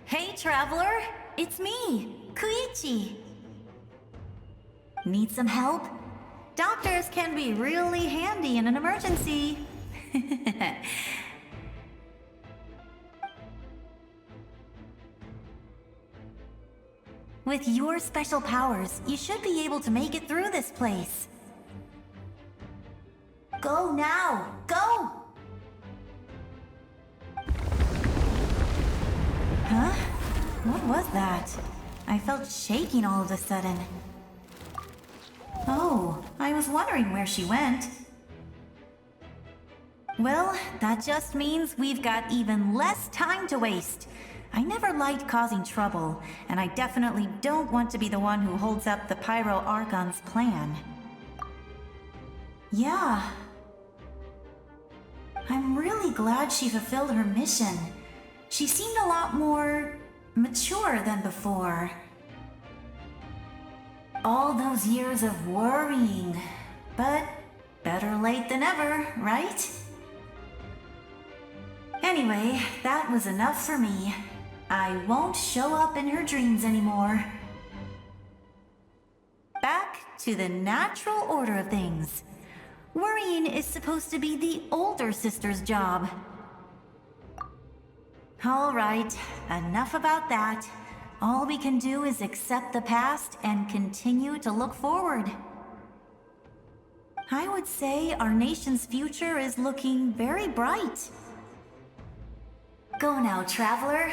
Hey, Traveler! It's me, Koichi. Need some help? Doctors can be really handy in an emergency. With your special powers, you should be able to make it through this place. Go now! Go! Huh? What was that? I felt shaking all of a sudden. Oh, I was wondering where she went. Well, that just means we've got even less time to waste. I never liked causing trouble, and I definitely don't want to be the one who holds up the Pyro Archon's plan. Yeah. I'm really glad she fulfilled her mission. She seemed a lot more mature than before. All those years of worrying, but better late than ever, right? Anyway, that was enough for me. I won't show up in her dreams anymore. Back to the natural order of things. Worrying is supposed to be the older sister's job. All right, enough about that. All we can do is accept the past and continue to look forward. I would say our nation's future is looking very bright. Go now, Traveler.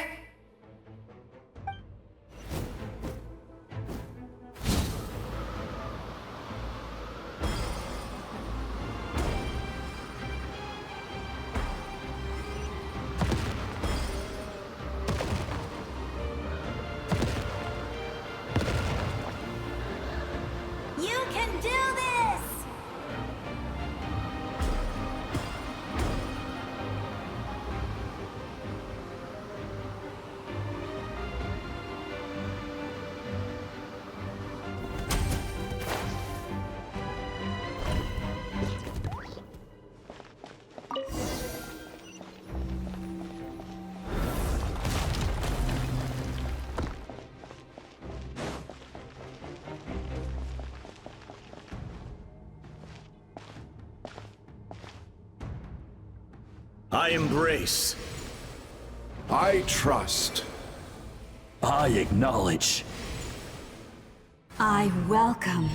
I embrace. I trust. I acknowledge. I welcome.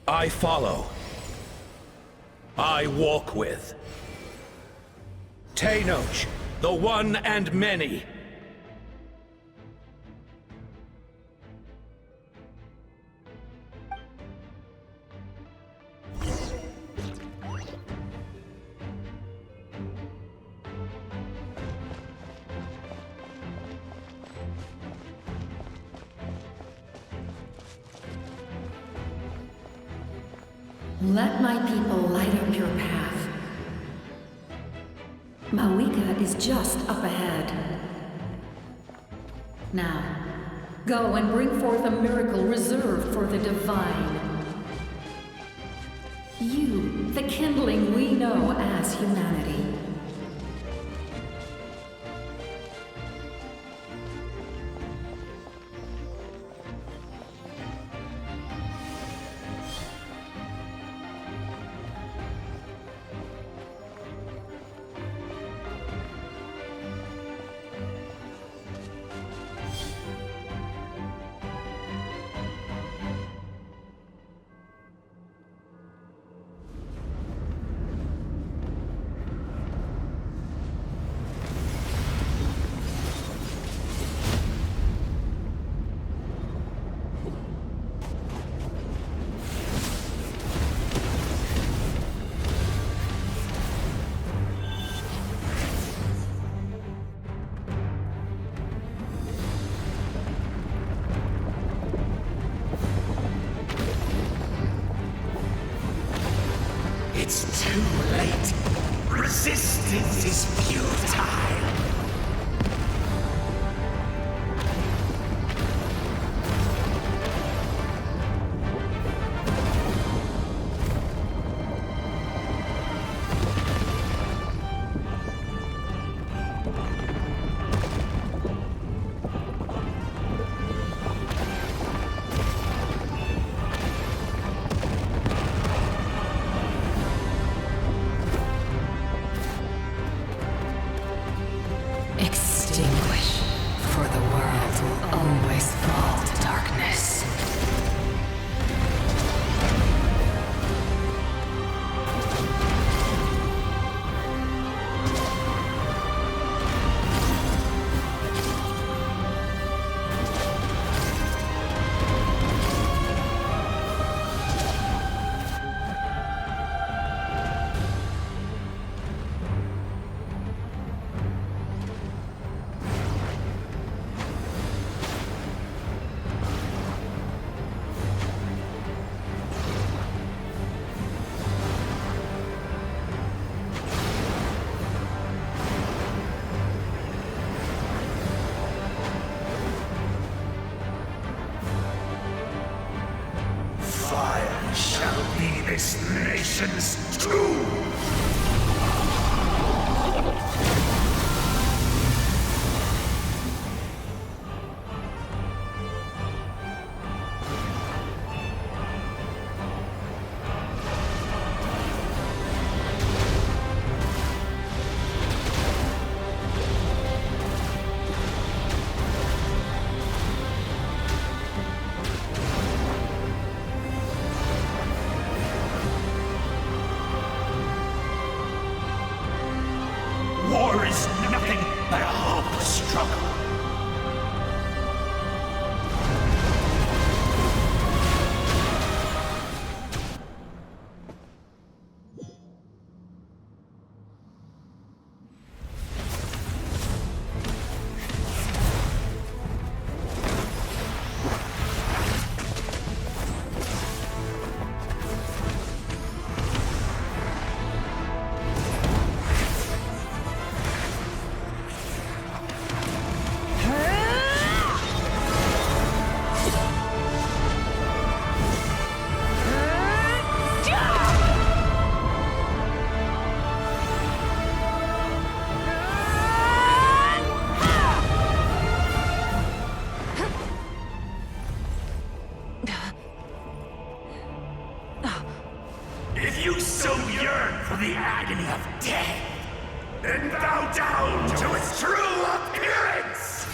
I follow. I walk with. Tenoch, the one and many. Let my people light up your path. Mawika is just up ahead. Now, go and bring forth a miracle reserved for the divine. You, the kindling we know as humanity. It's too late. Resistance is futile. Extinguish, for the world will always fall to darkness. Fire shall be this nation's tomb! War is nothing but a hopeless struggle. If you so yearn for the agony of death, then bow down to its true appearance!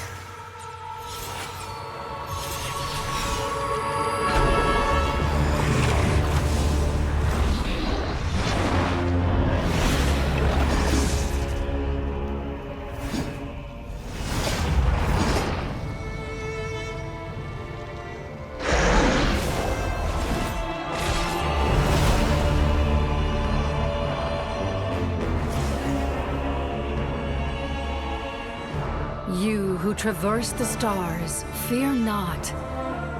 traverse the stars, fear not.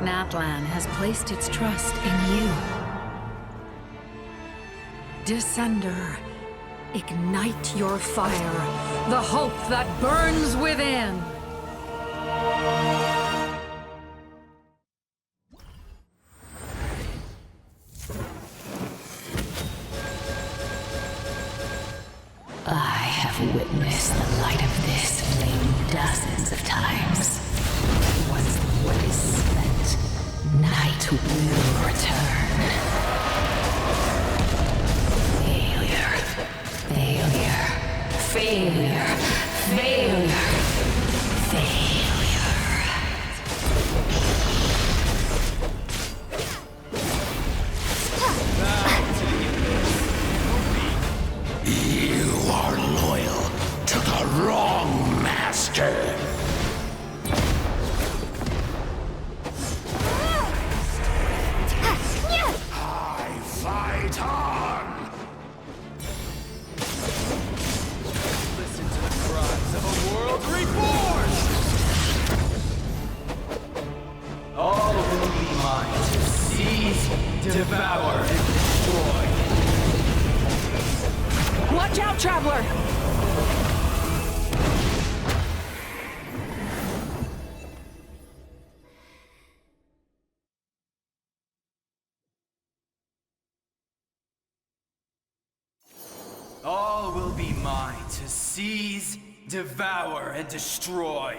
Natlan has placed its trust in you. Descender, ignite your fire, the hope that burns within! I have witnessed the light of this flame dozens of times. Once the wood is spent, night will return. Failure. Failure. Failure. Failure. Failure. You are loyal to the wrong master. I fight on. Listen to the cries of a world reborn! All will be mine to seize, devour, and destroy. Watch out, Traveler! All will be mine to seize, devour, and destroy.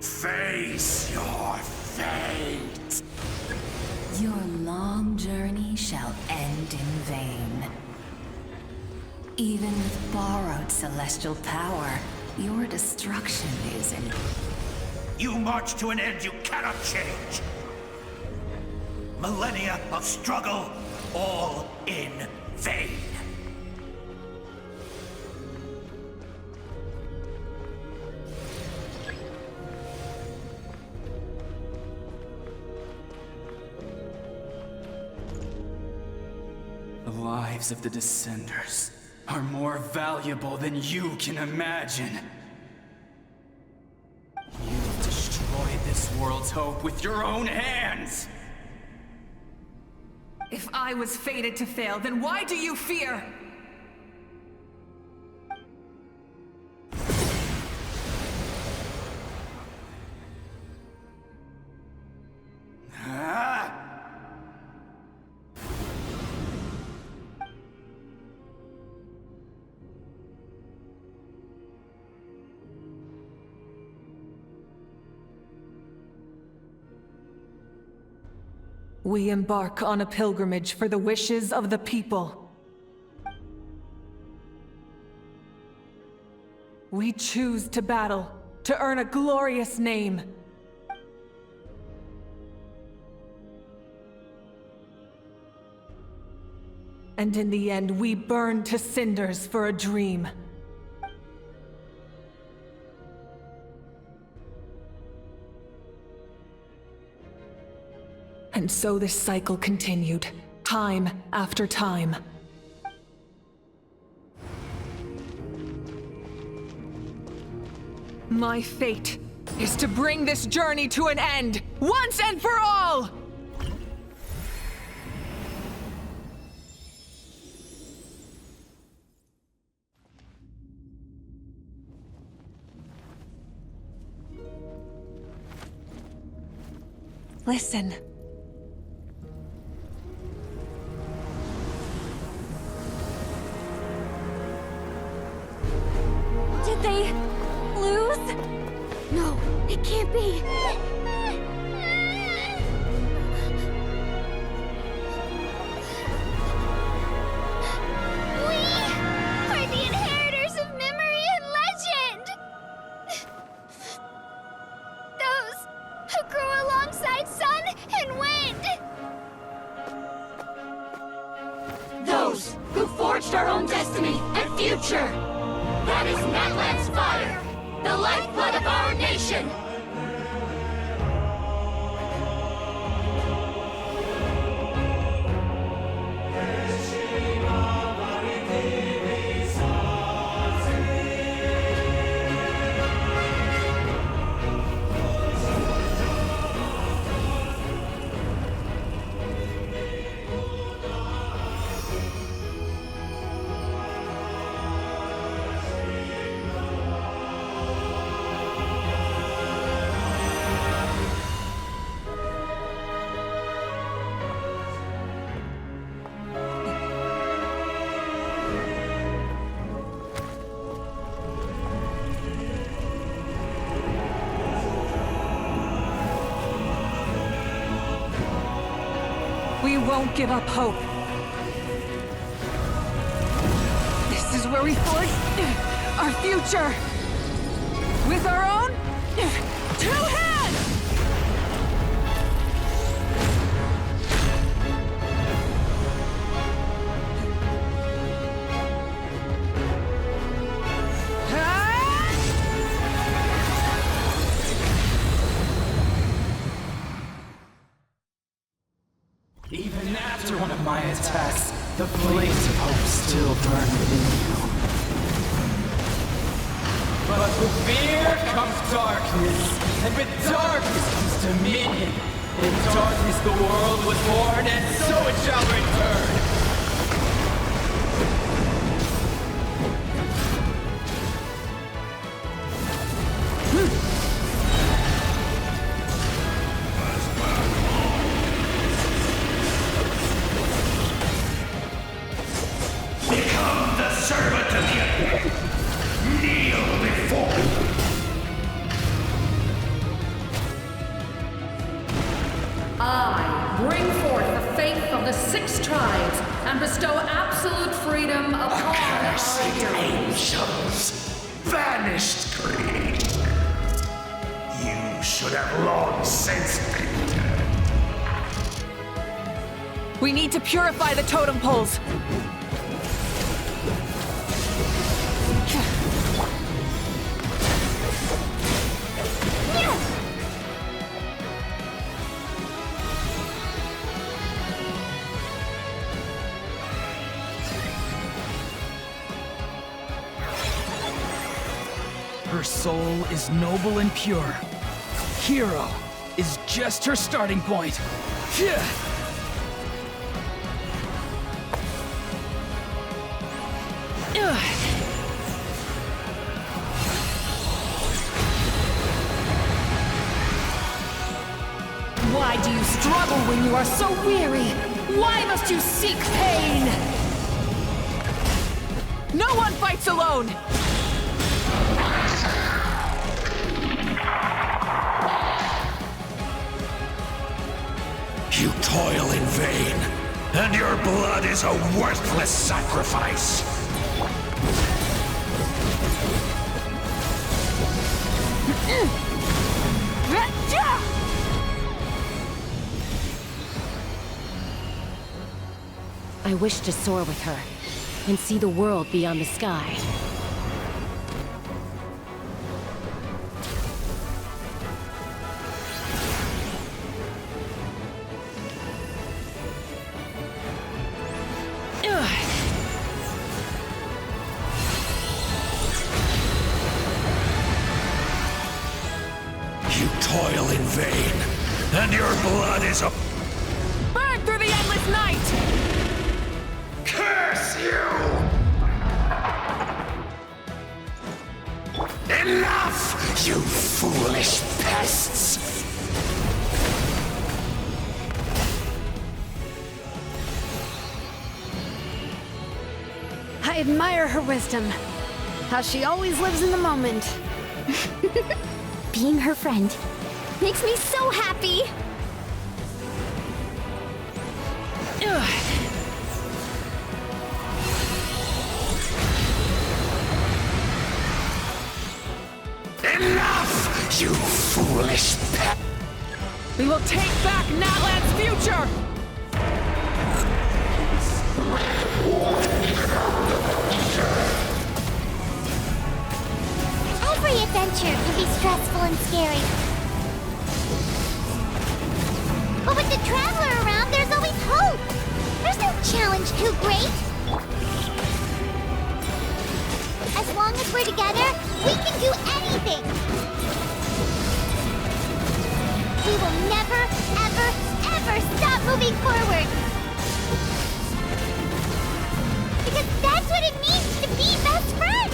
Face your fate. Your long journey shall end in vain. Even with borrowed celestial power, your destruction is in... You march to an end you cannot change. Millennia of struggle, all in vain. The lives of the Descenders are more valuable than you can imagine. You've destroyed this world's hope with your own hands! If I was fated to fail, then why do you fear? We embark on a pilgrimage for the wishes of the people. We choose to battle, to earn a glorious name. And in the end, we burn to cinders for a dream. And so this cycle continued, time after time. My fate is to bring this journey to an end, once and for all! Listen. Did they lose? No, it can't be. We are the inheritors of memory and legend. Those who grew alongside sun and wind. Those forged our own destiny and future. That is Natlan's fire, the lifeblood of our nation. We won't give up hope. This is where we forge our future. With our own 2 hands! Even after one of my attacks, the flames of hope still burn within you. But with fear comes darkness, and with darkness comes dominion. In darkness the world was born, and so it shall return. Become the servant of the Abyss. Kneel before me. I bring forth the faith of the 6 tribes and bestow absolute freedom upon Accursed our heroes. angels, banished greed. You should have long since been dead. We need to purify the totem poles. Her soul is noble and pure. Hero is just her starting point. Why do you struggle when you are so weary? Why must you seek pain? No one fights alone! You toil in vain, and your blood is a worthless sacrifice. I wish to soar with her and see the world beyond the sky. You toil in vain, and your blood is a... Burn through the endless night! Curse you! Enough, you foolish pests! I admire her wisdom. How she always lives in the moment. Being her friend makes me so happy. Enough, you foolish pet! We will take back Natlan's future! Every adventure can be stressful and scary. But with the Traveler around, there's always hope. There's no challenge too great. As long as we're together, we can do anything. We will never, ever, ever stop moving forward. Because that's what it means to be best friends.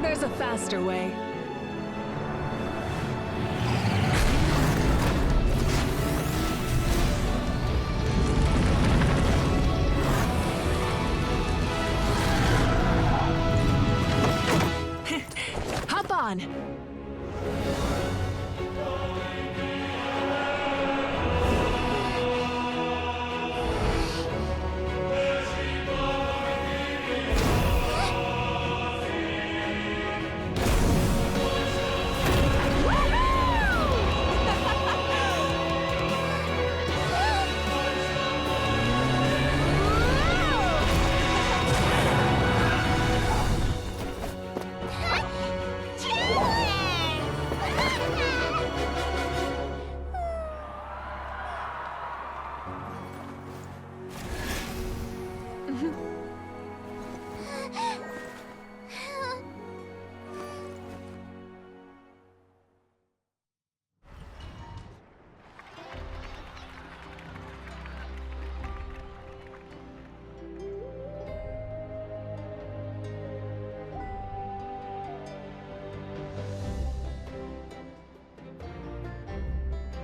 There's a faster way. Hop on!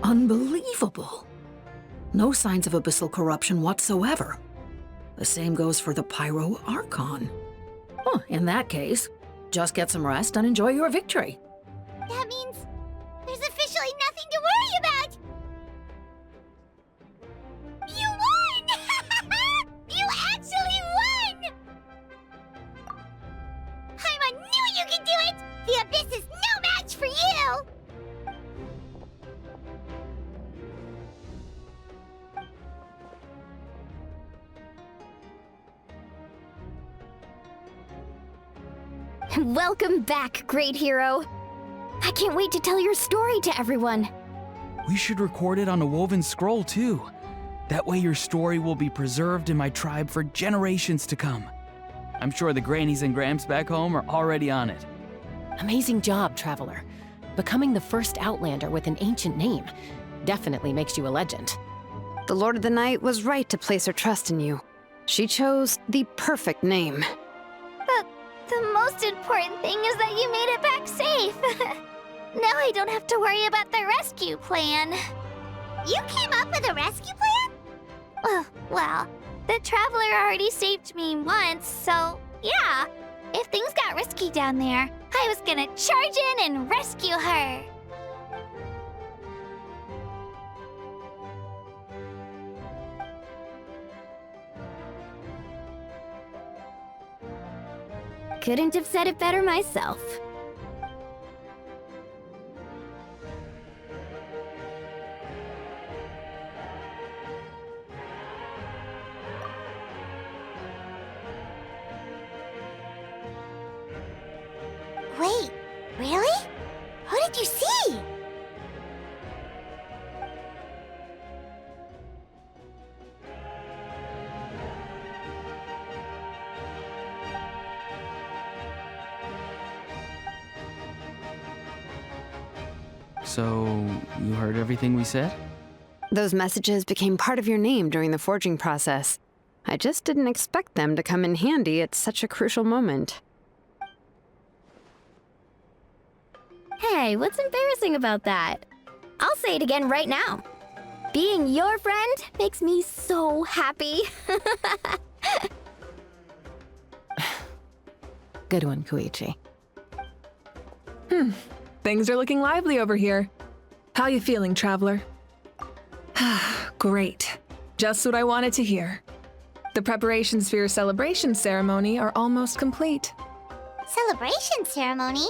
Unbelievable. No signs of abyssal corruption whatsoever. The same goes for the Pyro Archon. Well, in that case, just get some rest and enjoy your victory. That means there's officially nothing to worry about. You won! You actually won! Paimon knew you could do it! The Abyss is no match for you! Welcome back, great hero. I can't wait to tell your story to everyone. We should record it on a woven scroll, too. That way your story will be preserved in my tribe for generations to come. I'm sure the grannies and gramps back home are already on it. Amazing job, Traveler. Becoming the first Outlander with an ancient name definitely makes you a legend. The Lord of the Night was right to place her trust in you. She chose the perfect name. The most important thing is that you made it back safe. Now I don't have to worry about the rescue plan. You came up with a rescue plan? Well, the Traveler already saved me once, so yeah. If things got risky down there, I was gonna charge in and rescue her. Couldn't have said it better myself. Wait, really? Who did you see? So, you heard everything we said? Those messages became part of your name during the forging process. I just didn't expect them to come in handy at such a crucial moment. Hey, what's embarrassing about that? I'll say it again right now. Being your friend makes me so happy. Good one, Koichi. Things are looking lively over here. How you feeling, traveler? Great. Just what I wanted to hear. The preparations for your celebration ceremony are almost complete. Celebration ceremony?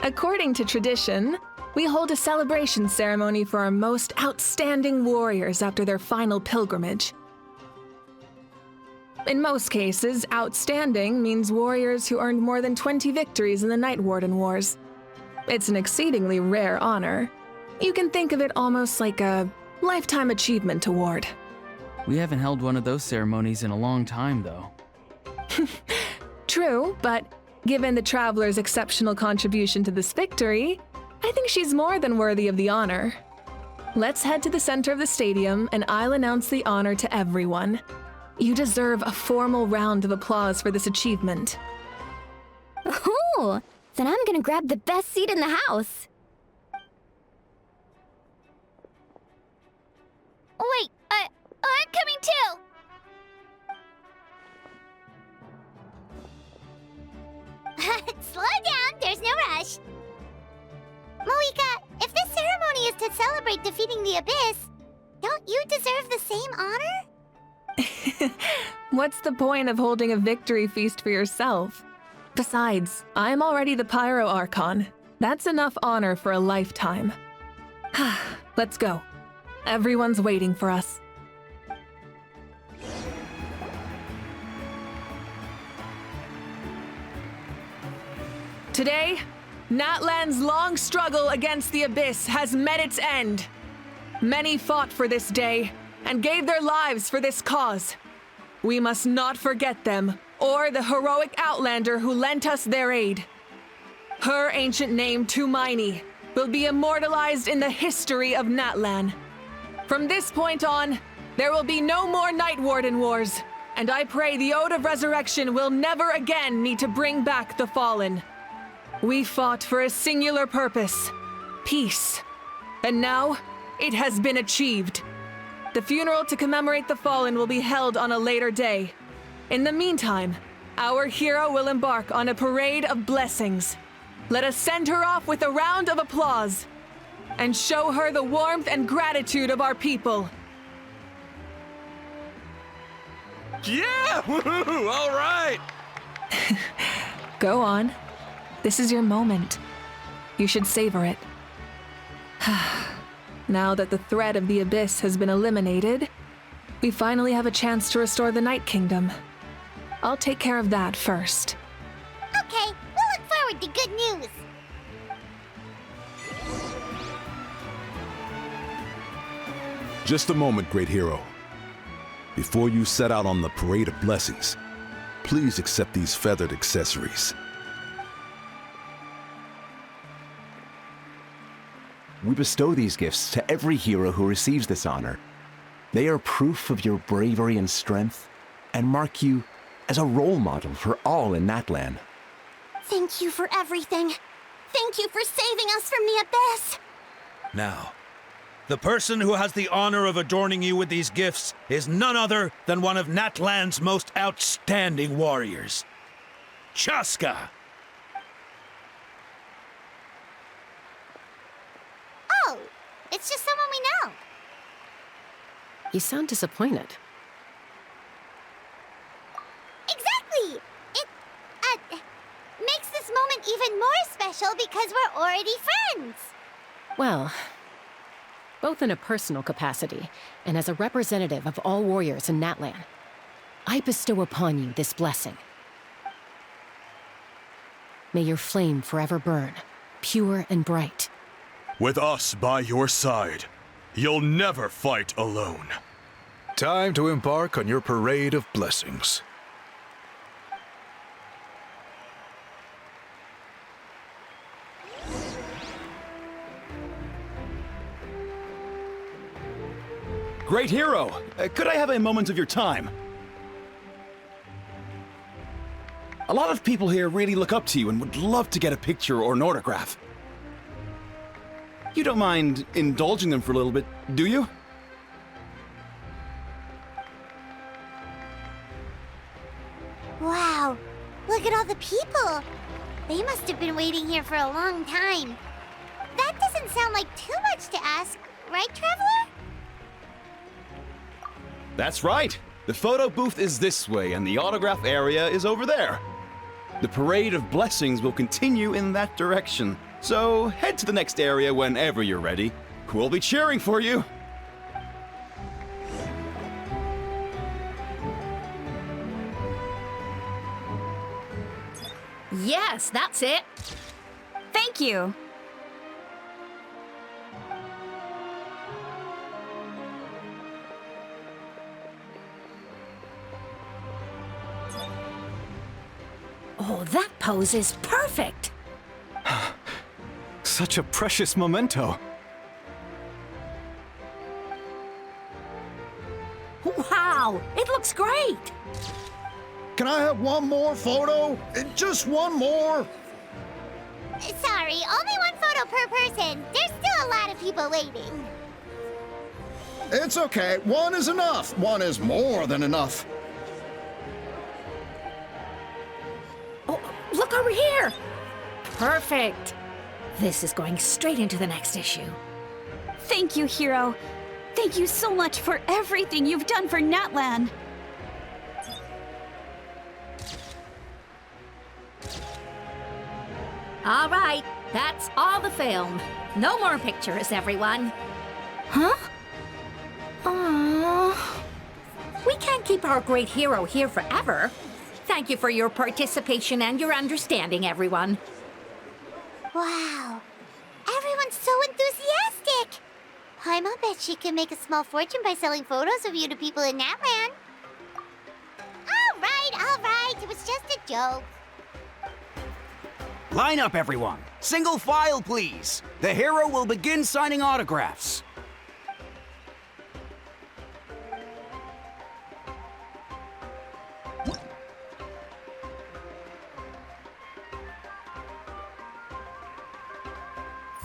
According to tradition, we hold a celebration ceremony for our most outstanding warriors after their final pilgrimage. In most cases, outstanding means warriors who earned more than 20 victories in the Night Warden Wars. It's an exceedingly rare honor. You can think of it almost like a lifetime achievement award. We haven't held one of those ceremonies in a long time, though. True, but given the traveler's exceptional contribution to this victory, I think she's more than worthy of the honor. Let's head to the center of the stadium and I'll announce the honor to everyone. You deserve a formal round of applause for this achievement. Ooh, then I'm gonna grab the best seat in the house. Wait, I'm coming too! Slow down, there's no rush. Moika, if this ceremony is to celebrate defeating the Abyss, don't you deserve the same honor? What's the point of holding a victory feast for yourself? Besides, I'm already the Pyro Archon. That's enough honor for a lifetime. Let's go. Everyone's waiting for us. Today, Natlan's long struggle against the Abyss has met its end. Many fought for this day and gave their lives for this cause. We must not forget them or the heroic Outlander who lent us their aid. Her ancient name, Tumaini, will be immortalized in the history of Natlan. From this point on, there will be no more Night Warden Wars, and I pray the Ode of Resurrection will never again need to bring back the Fallen. We fought for a singular purpose, peace, and now it has been achieved. The funeral to commemorate the Fallen will be held on a later day. In the meantime, our hero will embark on a parade of blessings. Let us send her off with a round of applause and show her the warmth and gratitude of our people. Yeah! Woohoo! All right! Go on. This is your moment. You should savor it. Now that the threat of the Abyss has been eliminated, we finally have a chance to restore the Night Kingdom. I'll take care of that first. Okay, we'll look forward to good news. Just a moment, great hero. Before you set out on the parade of blessings, please accept these feathered accessories. We bestow these gifts to every hero who receives this honor. They are proof of your bravery and strength, and mark you as a role model for all in Natlan. Thank you for everything. Thank you for saving us from the Abyss. Now, the person who has the honor of adorning you with these gifts is none other than one of Natlan's most outstanding warriors, Chaska. Oh, it's just someone we know. You sound disappointed. Exactly! It, makes this moment even more special because we're already friends. Well, both in a personal capacity and as a representative of all warriors in Natlan, I bestow upon you this blessing. May your flame forever burn, pure and bright. With us by your side, you'll never fight alone. Time to embark on your parade of blessings. Great hero! Could I have a moment of your time? A lot of people here really look up to you and would love to get a picture or an autograph. You don't mind indulging them for a little bit, do you? Wow, look at all the people. They must have been waiting here for a long time. That doesn't sound like too much to ask, right, Traveler? That's right. The photo booth is this way and the autograph area is over there. The parade of blessings will continue in that direction. So head to the next area whenever you're ready. We'll be cheering for you. Yes, that's it. Thank you. Oh, that pose is perfect. Such a precious memento. Wow, it looks great. Can I have one more photo? Just one more. Sorry, only one photo per person. There's still a lot of people waiting. It's okay. One is enough. One is more than enough. Oh, look over here. Perfect. This is going straight into the next issue. Thank you, Hero. Thank you so much for everything you've done for Natlan. All right, that's all the film. No more pictures, everyone. Huh? Aww. We can't keep our great hero here forever. Thank you for your participation and your understanding, everyone. Wow, everyone's so enthusiastic. Paimon bet she can make a small fortune by selling photos of you to people in Natlan. All right, it was just a joke. Line up, everyone. Single file, please. The hero will begin signing autographs.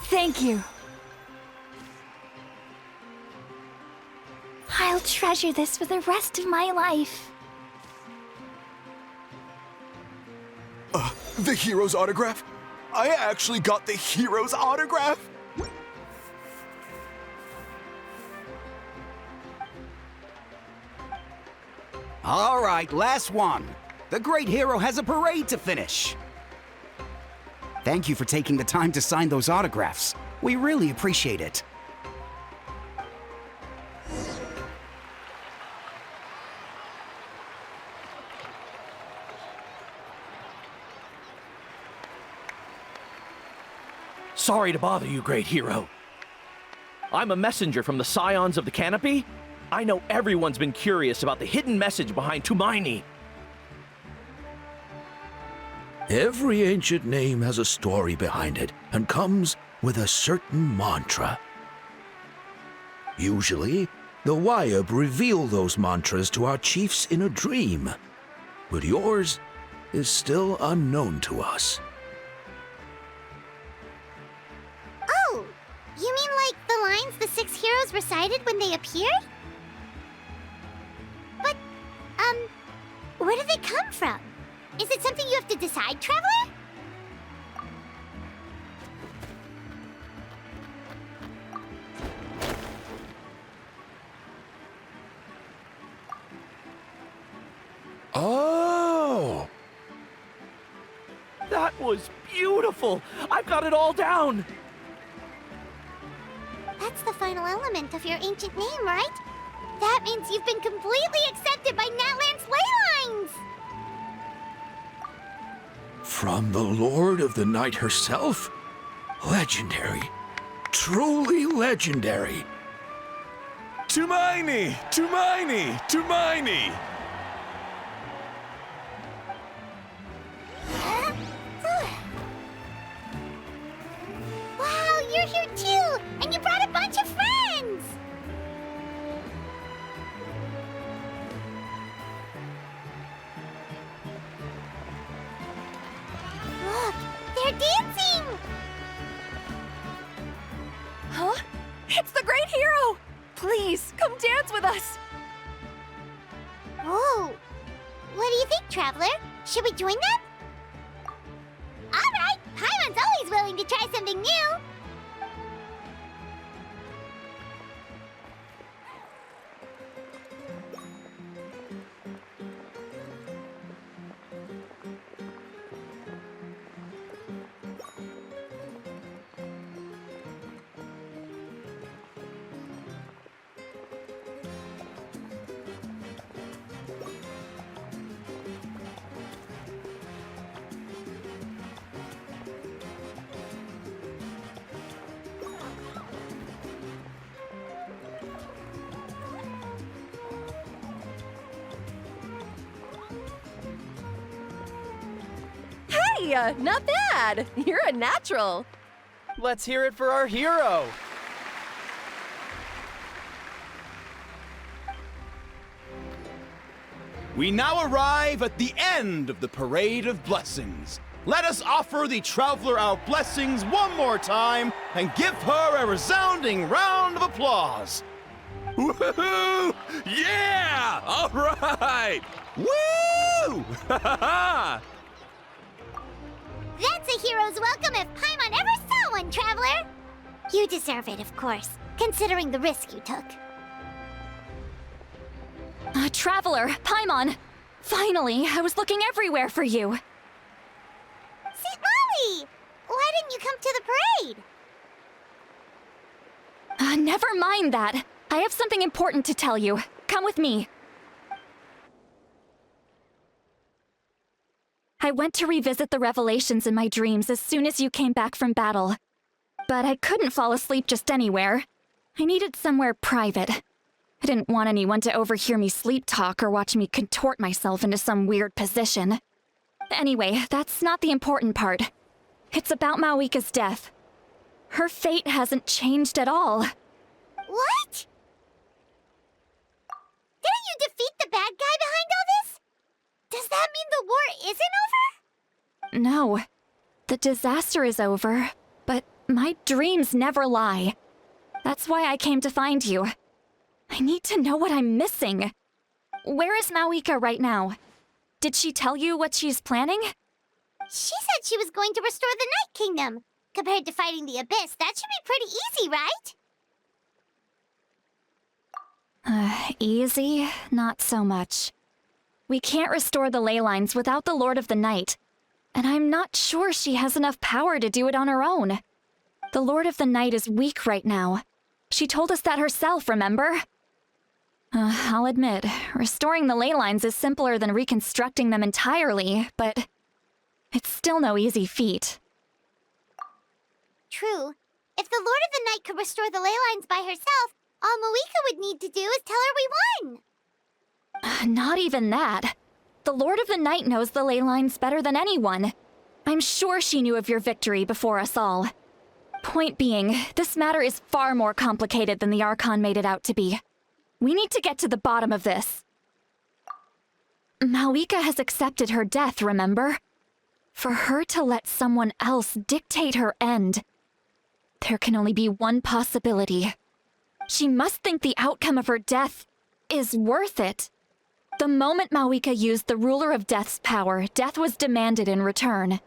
Thank you. I'll treasure this for the rest of my life. The hero's autograph? I actually got the hero's autograph? All right, last one. The great hero has a parade to finish. Thank you for taking the time to sign those autographs. We really appreciate it. Sorry to bother you, great hero. I'm a messenger from the Scions of the Canopy. I know everyone's been curious about the hidden message behind Tumaini. Every ancient name has a story behind it and comes with a certain mantra. Usually, the Wayab reveal those mantras to our chiefs in a dream, but yours is still unknown to us. Oh, you mean like the lines the 6 heroes recited when they appeared? But, where do they come from? Is it something you have to decide, Traveler? Oh! That was beautiful! I've got it all down! That's the final element of your ancient name, right? That means you've been completely accepted by Natlan's ley lines! From the Lord of the Night herself? Legendary. Truly legendary. Tumaini! Tumaini! Tumaini! Wow, you're here too! And you brought a bunch of friends! dancing! Huh? It's the great hero! Please, come dance with us! Oh, what do you think, Traveler? Should we join them? Alright, Paimon's always willing to try something new! Hey, not bad! You're a natural! Let's hear it for our hero! We now arrive at the end of the Parade of Blessings. Let us offer the Traveler our blessings one more time and give her a resounding round of applause. Woohoo! Yeah! All right! Woo! That's a hero's welcome if Paimon ever saw one, Traveler! You deserve it, of course, considering the risk you took. Traveler, Paimon! Finally, I was looking everywhere for you. St. Molly! Why didn't you come to the parade? Never mind that. I have something important to tell you. Come with me. I went to revisit the revelations in my dreams as soon as you came back from battle. But I couldn't fall asleep just anywhere. I needed somewhere private. I didn't want anyone to overhear me sleep talk or watch me contort myself into some weird position. Anyway, that's not the important part. It's about Mawika's death. Her fate hasn't changed at all. What? Didn't you defeat the bad guy behind all this? Does that mean the war isn't over? No. The disaster is over, but my dreams never lie. That's why I came to find you. I need to know what I'm missing. Where is Mawika right now? Did she tell you what she's planning? She said she was going to restore the Night Kingdom. Compared to fighting the Abyss, that should be pretty easy, right? Easy? Not so much. We can't restore the ley lines without the Lord of the Night, and I'm not sure she has enough power to do it on her own. The Lord of the Night is weak right now. She told us that herself, remember? I'll admit, restoring the ley lines is simpler than reconstructing them entirely, but it's still no easy feat. True. If the Lord of the Night could restore the ley lines by herself, all Mawika would need to do is tell her we won. Not even that. The Lord of the Night knows the ley lines better than anyone. I'm sure she knew of your victory before us all. Point being, this matter is far more complicated than the Archon made it out to be. We need to get to the bottom of this. Mawika has accepted her death, remember? For her to let someone else dictate her end, there can only be one possibility. She must think the outcome of her death is worth it. The moment Mawika used the Ruler of Death's power, death was demanded in return.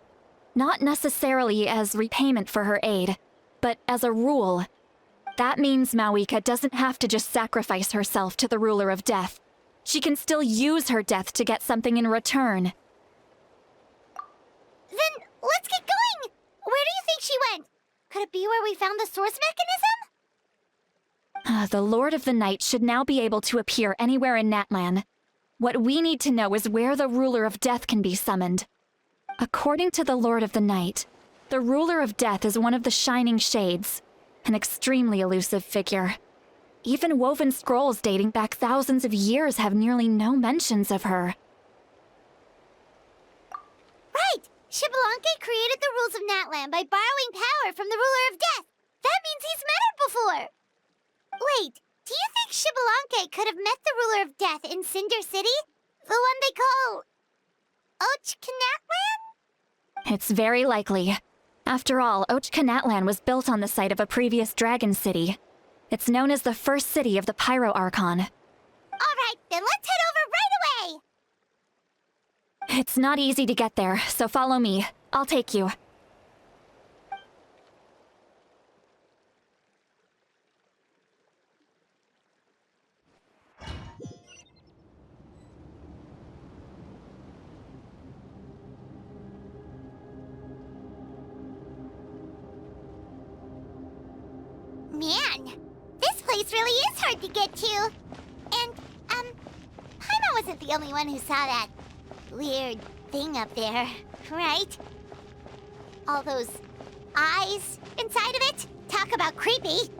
Not necessarily as repayment for her aid, but as a rule. That means Mawika doesn't have to just sacrifice herself to the Ruler of Death. She can still use her death to get something in return. Then let's get going! Where do you think she went? Could it be where we found the source mechanism? The Lord of the Night should now be able to appear anywhere in Natlan. What we need to know is where the Ruler of Death can be summoned. According to the Lord of the Night, the Ruler of Death is one of the Shining Shades, an extremely elusive figure. Even woven scrolls dating back thousands of years have nearly no mentions of her. Right! Xbalanque created the rules of Natlan by borrowing power from the Ruler of Death. That means he's met her before! Wait, do you think Xbalanque could have met the Ruler of Death in Cinder City? The one they call... Ochkanatlan? It's very likely. After all, Ochka Natlan was built on the site of a previous dragon city. It's known as the first city of the Pyro Archon. Alright, then let's head over right away! It's not easy to get there, so follow me. I'll take you. Man, this place really is hard to get to. And, Paimon wasn't the only one who saw that weird thing up there, right? All those eyes inside of it? Talk about creepy.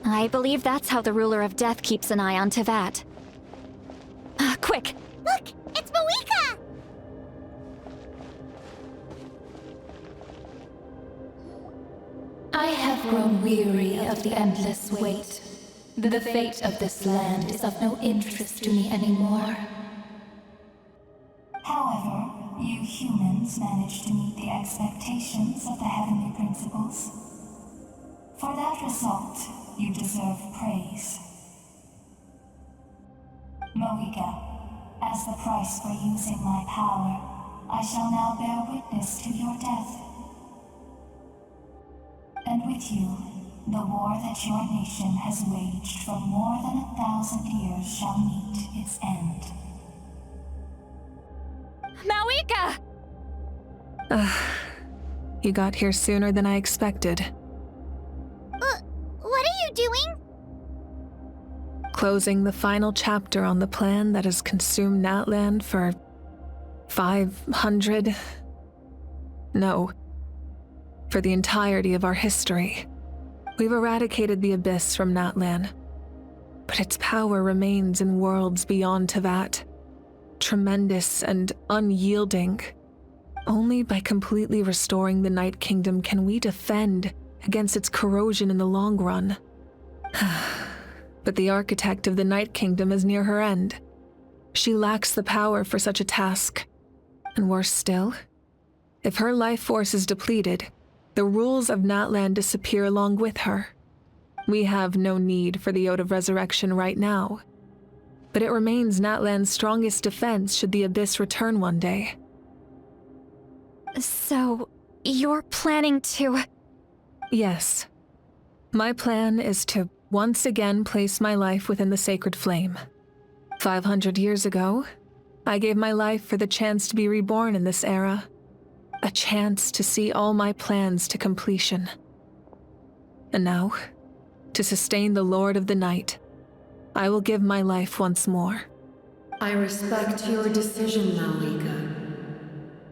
I believe that's how the ruler of death keeps an eye on Tevat. Quick! Look, it's Moeka! I have grown weary of the endless wait. The fate of this land is of no interest to me anymore. However, you humans managed to meet the expectations of the heavenly principles. For that result, you deserve praise. Moeka, as the price for using my power, I shall now bear witness to your death. And with you, the war that your nation has waged for more than 1,000 years shall meet its end. Moeka! You got here sooner than I expected. What are you doing? Closing the final chapter on the plan that has consumed Natlan for 500... No. For the entirety of our history. We've eradicated the Abyss from Natlan, but its power remains in worlds beyond Tevat. Tremendous and unyielding. Only by completely restoring the Night Kingdom can we defend against its corrosion in the long run. But the architect of the Night Kingdom is near her end. She lacks the power for such a task. And worse still, if her life force is depleted, the rules of Natlan disappear along with her. We have no need for the Ode of Resurrection right now, but it remains Natlan's strongest defense should the Abyss return one day. So, you're planning to... Yes. My plan is to once again place my life within the sacred flame. 500 years ago, I gave my life for the chance to be reborn in this era. A chance to see all my plans to completion. And now, to sustain the Lord of the Night, I will give my life once more. I respect your decision, Moeka.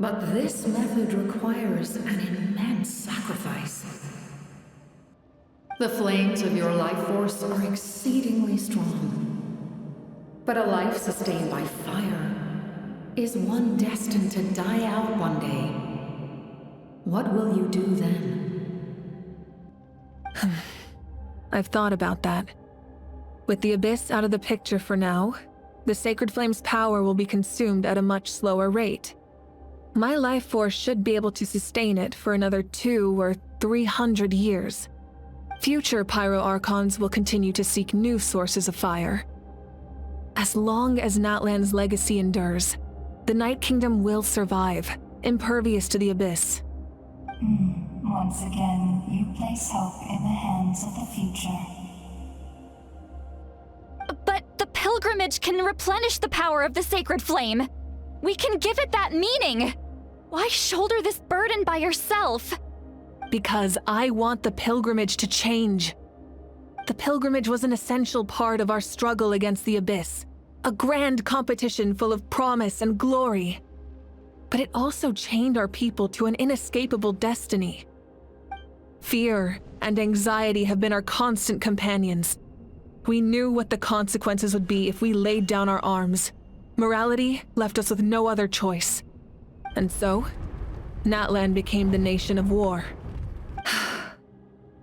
But this method requires an immense sacrifice. The flames of your life force are exceedingly strong. But a life sustained by fire is one destined to die out one day. What will you do then? I've thought about that. With the Abyss out of the picture for now, the Sacred Flame's power will be consumed at a much slower rate. My life force should be able to sustain it for another 200 or 300 years. Future Pyro Archons will continue to seek new sources of fire. As long as Natlan's legacy endures, the Night Kingdom will survive, impervious to the Abyss. Once again, you place hope in the hands of the future. But the pilgrimage can replenish the power of the sacred flame. We can give it that meaning. Why shoulder this burden by yourself? Because I want the pilgrimage to change. The pilgrimage was an essential part of our struggle against the Abyss, a grand competition full of promise and glory. But it also chained our people to an inescapable destiny. Fear and anxiety have been our constant companions. We knew what the consequences would be if we laid down our arms. Morality left us with no other choice. And so, Natlan became the nation of war.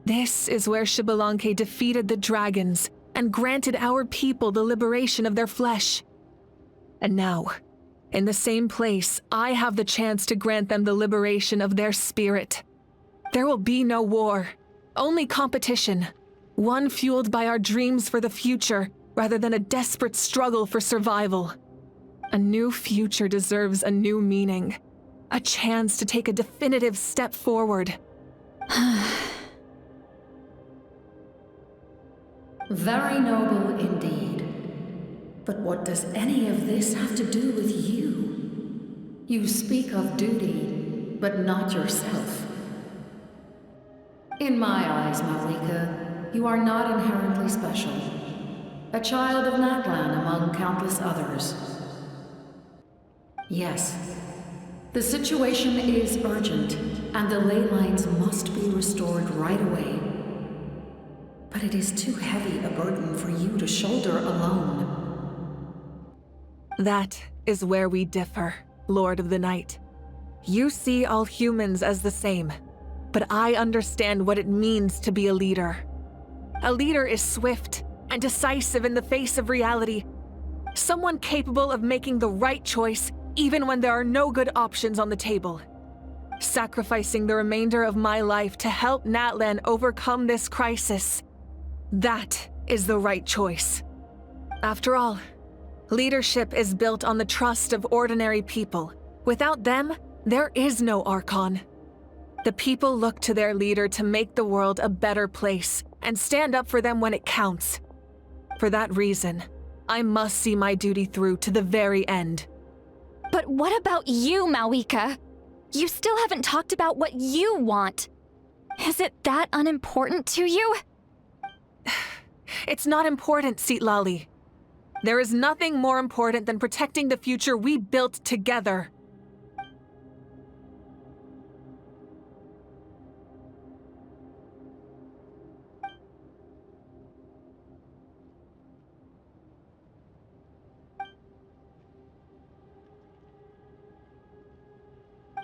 This is where Xbalanque defeated the dragons and granted our people the liberation of their flesh. And now, In the same place, I have the chance to grant them the liberation of their spirit. There will be no war, only competition. One fueled by our dreams for the future, rather than a desperate struggle for survival. A new future deserves a new meaning. A chance to take a definitive step forward. Very noble indeed. But what does any of this have to do with you? You speak of duty, but not yourself. In my eyes, Malika, you are not inherently special. A child of Natlan among countless others. Yes, the situation is urgent, and the ley lines must be restored right away. But it is too heavy a burden for you to shoulder alone. That is where we differ, Lord of the Night. You see all humans as the same, but I understand what it means to be a leader. A leader is swift and decisive in the face of reality. Someone capable of making the right choice even when there are no good options on the table. Sacrificing the remainder of my life to help Natlan overcome this crisis. That is the right choice. After all, leadership is built on the trust of ordinary people. Without them, there is no Archon. The people look to their leader to make the world a better place and stand up for them when it counts. For that reason, I must see my duty through to the very end. But what about you, Malika? You still haven't talked about what you want. Is it that unimportant to you? It's not important, Citlali. There is nothing more important than protecting the future we built together.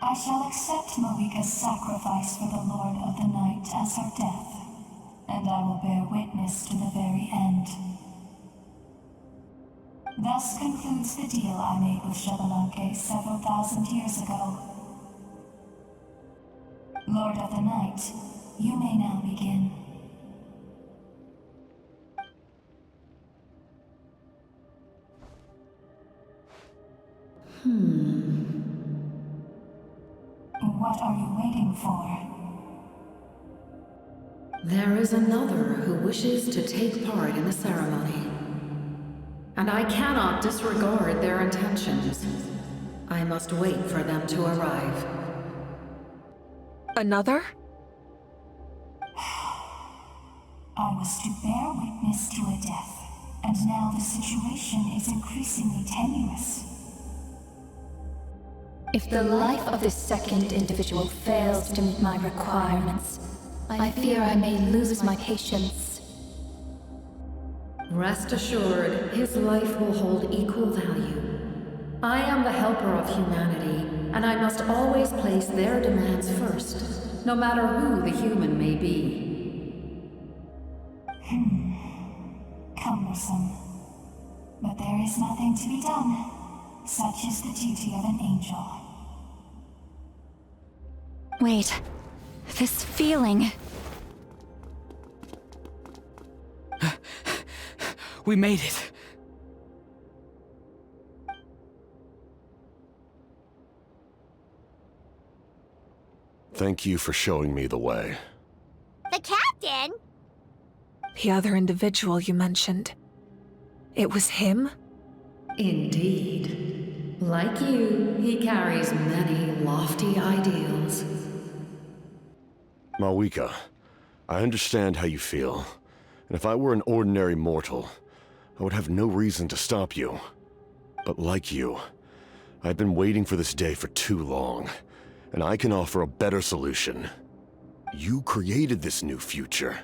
I shall accept Malika's sacrifice for the Lord of the Night as her death, and I will bear witness to the very end. Thus concludes the deal I made with Xbalanque several thousand years ago. Lord of the Night, you may now begin. What are you waiting for? There is another who wishes to take part in the ceremony. And I cannot disregard their intentions. I must wait for them to arrive. Another? I was to bear witness to a death, and now the situation is increasingly tenuous. If the life of this second individual fails to meet my requirements, I fear I may lose my patience. Rest assured, his life will hold equal value. I am the helper of humanity, and I must always place their demands first, no matter who the human may be. Cumbersome. But there is nothing to be done. Such is the duty of an angel. Wait, this feeling... We made it. Thank you for showing me the way. The captain? The other individual you mentioned. It was him? Indeed. Like you, he carries many lofty ideals. Malika, I understand how you feel. And if I were an ordinary mortal, I would have no reason to stop you. But like you, I've been waiting for this day for too long, and I can offer a better solution. You created this new future,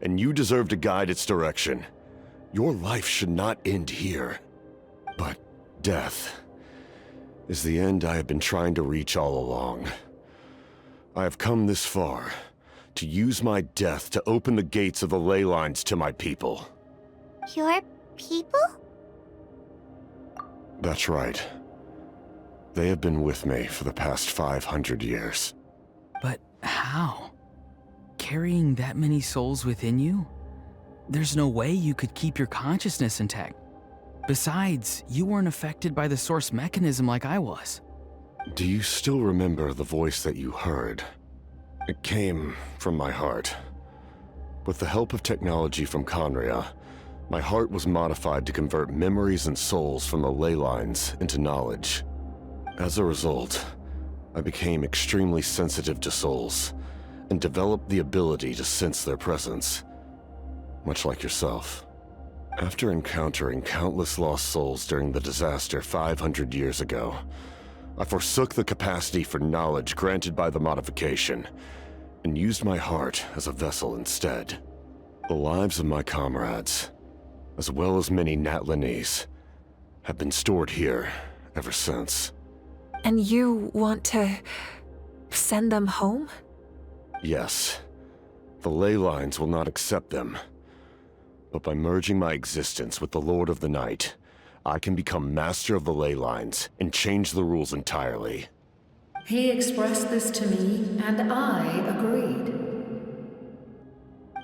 and you deserve to guide its direction. Your life should not end here. But death is the end I have been trying to reach all along. I have come this far to use my death to open the gates of the ley lines to my people. Your people? That's right. They have been with me for the past 500 years. But how? Carrying that many souls within you? There's no way you could keep your consciousness intact. Besides, you weren't affected by the source mechanism like I was. Do you still remember the voice that you heard? It came from my heart. With the help of technology from Khaenri'ah, my heart was modified to convert memories and souls from the ley lines into knowledge. As a result, I became extremely sensitive to souls, and developed the ability to sense their presence, much like yourself. After encountering countless lost souls during the disaster 500 years ago, I forsook the capacity for knowledge granted by the modification, and used my heart as a vessel instead. The lives of my comrades, as well as many Natlanese, have been stored here ever since. And you want to send them home? Yes. The ley lines will not accept them. But by merging my existence with the Lord of the Night, I can become master of the ley lines and change the rules entirely. He expressed this to me, and I agreed.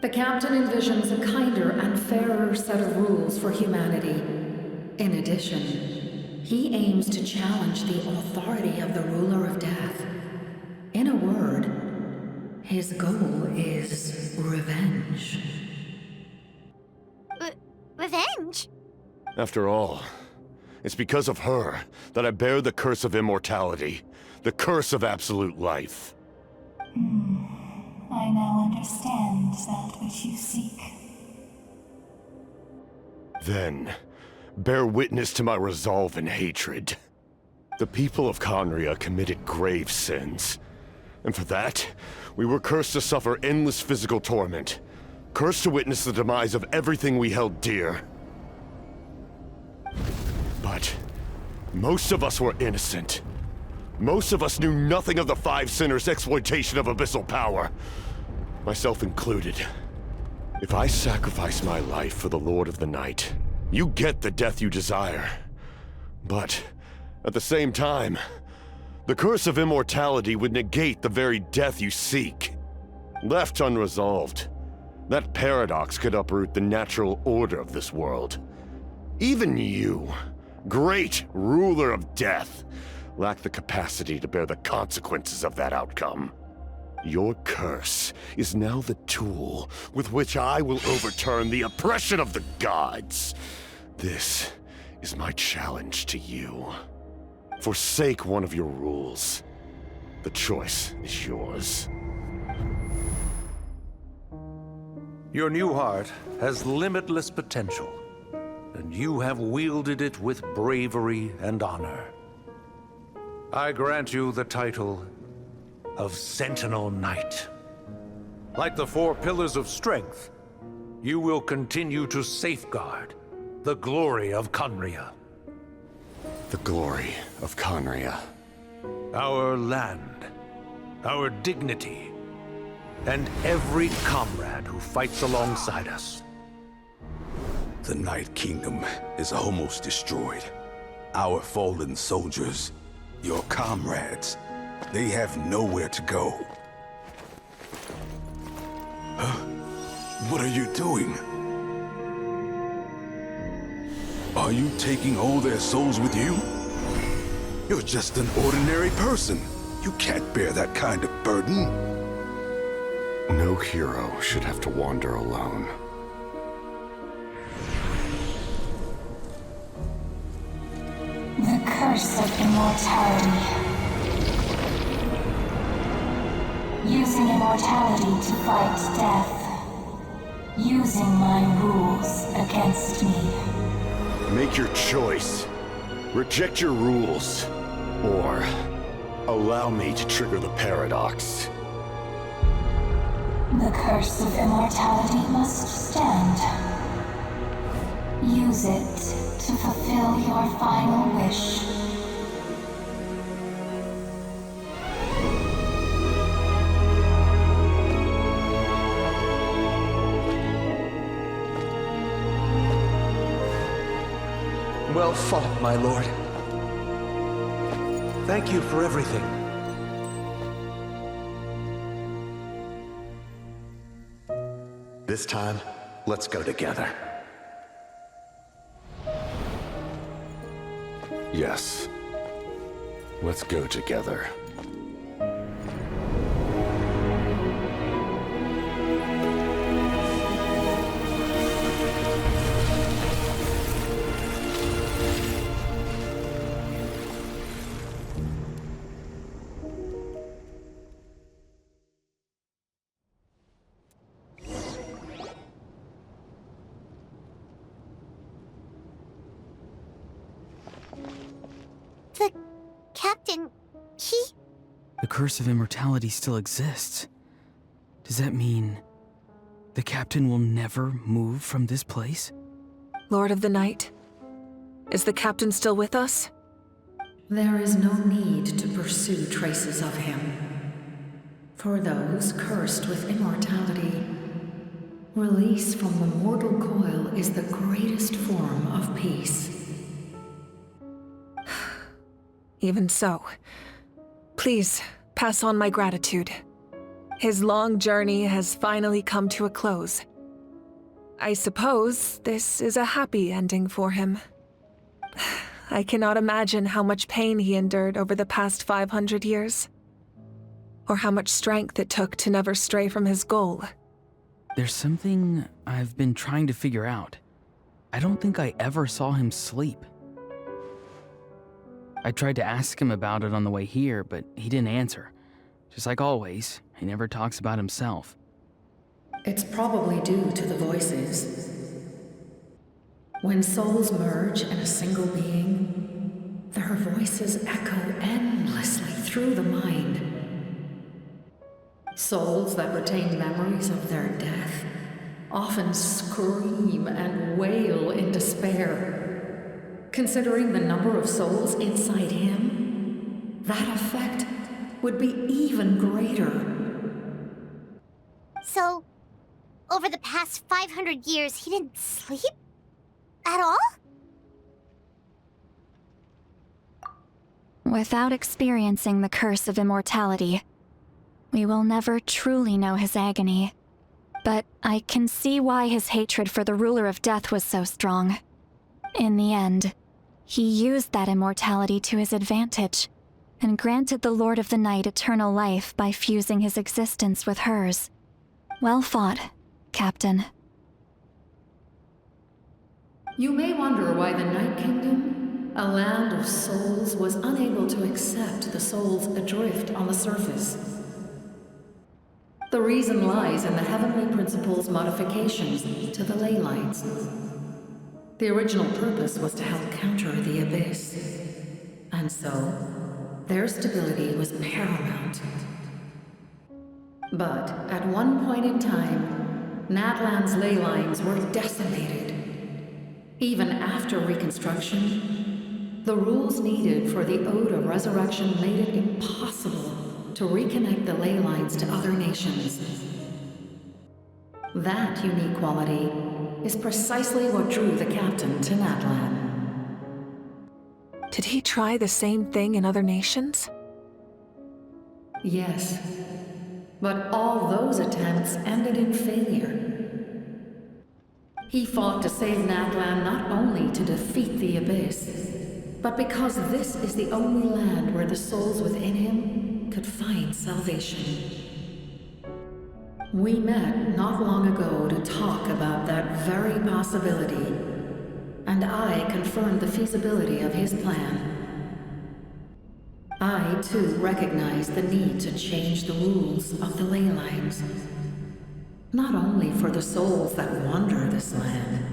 The captain envisions a kinder and fairer set of rules for humanity. In addition, he aims to challenge the authority of the ruler of death. In a word, his goal is revenge. Revenge? After all, it's because of her that I bear the curse of immortality, the curse of absolute life. I now understand that which you seek. Then, bear witness to my resolve and hatred. The people of Khaenri'ah committed grave sins, and for that, we were cursed to suffer endless physical torment, cursed to witness the demise of everything we held dear. But most of us were innocent. Most of us knew nothing of the Five Sinners' exploitation of abyssal power, myself included. If I sacrifice my life for the Lord of the Night, you get the death you desire. But at the same time, the curse of immortality would negate the very death you seek. Left unresolved, that paradox could uproot the natural order of this world. Even you, great ruler of death, lack the capacity to bear the consequences of that outcome. Your curse is now the tool with which I will overturn the oppression of the gods. This is my challenge to you. Forsake one of your rules. The choice is yours. Your new heart has limitless potential, and you have wielded it with bravery and honor. I grant you the title of Sentinel Knight. Like the four pillars of strength, you will continue to safeguard the glory of Khaenri'ah. The glory of Khaenri'ah. Our land, our dignity, and every comrade who fights alongside us. The Night Kingdom is almost destroyed. Our fallen soldiers, your comrades, they have nowhere to go. Huh? What are you doing? Are you taking all their souls with you? You're just an ordinary person. You can't bear that kind of burden. No hero should have to wander alone. The curse of immortality. Using immortality to fight death. Using my rules against me. Make your choice. Reject your rules. Or allow me to trigger the paradox. The curse of immortality must stand. Use it to fulfill your final wish. Well fought, my lord. Thank you for everything. This time, let's go together. Yes. Let's go together. The captain, he... The curse of immortality still exists. Does that mean the captain will never move from this place? Lord of the Night, is the captain still with us? There is no need to pursue traces of him. For those cursed with immortality, release from the mortal coil is the greatest form of peace. Even so, please pass on my gratitude. His long journey has finally come to a close. I suppose this is a happy ending for him. I cannot imagine how much pain he endured over the past 500 years, or how much strength it took to never stray from his goal. There's something I've been trying to figure out. I don't think I ever saw him sleep. I tried to ask him about it on the way here, but he didn't answer. Just like always, he never talks about himself. It's probably due to the voices. When souls merge in a single being, their voices echo endlessly through the mind. Souls that retain memories of their death often scream and wail in despair. Considering the number of souls inside him, that effect would be even greater. So, over the past 500 years, he didn't sleep? At all? Without experiencing the curse of immortality, we will never truly know his agony. But I can see why his hatred for the ruler of death was so strong. In the end, he used that immortality to his advantage, and granted the Lord of the Night eternal life by fusing his existence with hers. Well fought, Captain. You may wonder why the Night Kingdom, a land of souls, was unable to accept the souls adrift on the surface. The reason lies in the Heavenly Principle's modifications to the ley lines. The original purpose was to help counter the Abyss, and so their stability was paramount. But at one point in time, Natlan's ley lines were decimated. Even after reconstruction, the rules needed for the Ode of Resurrection made it impossible to reconnect the ley lines to other nations. That unique quality is precisely what drew the captain to Natlan. Did he try the same thing in other nations? Yes, but all those attempts ended in failure. He fought to save Natlan not only to defeat the Abyss, but because this is the only land where the souls within him could find salvation. We met not long ago to talk about that very possibility, and I confirmed the feasibility of his plan. I, too, recognize the need to change the rules of the ley lines. Not only for the souls that wander this land,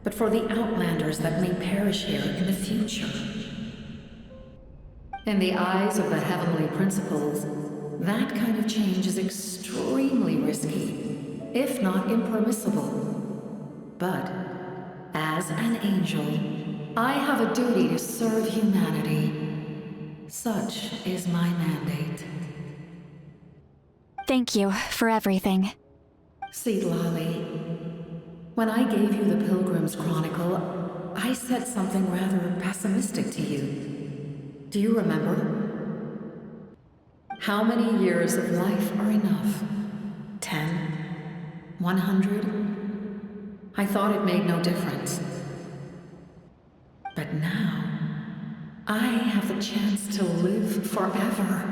but for the outlanders that may perish here in the future. In the eyes of the Heavenly Principles, that kind of change is extremely risky, if not impermissible. But, as an angel, I have a duty to serve humanity. Such is my mandate. Thank you for everything. See, Lolly, when I gave you the Pilgrim's Chronicle, I said something rather pessimistic to you. Do you remember? How many years of life are enough? 10? 100? I thought it made no difference. But now, I have the chance to live forever.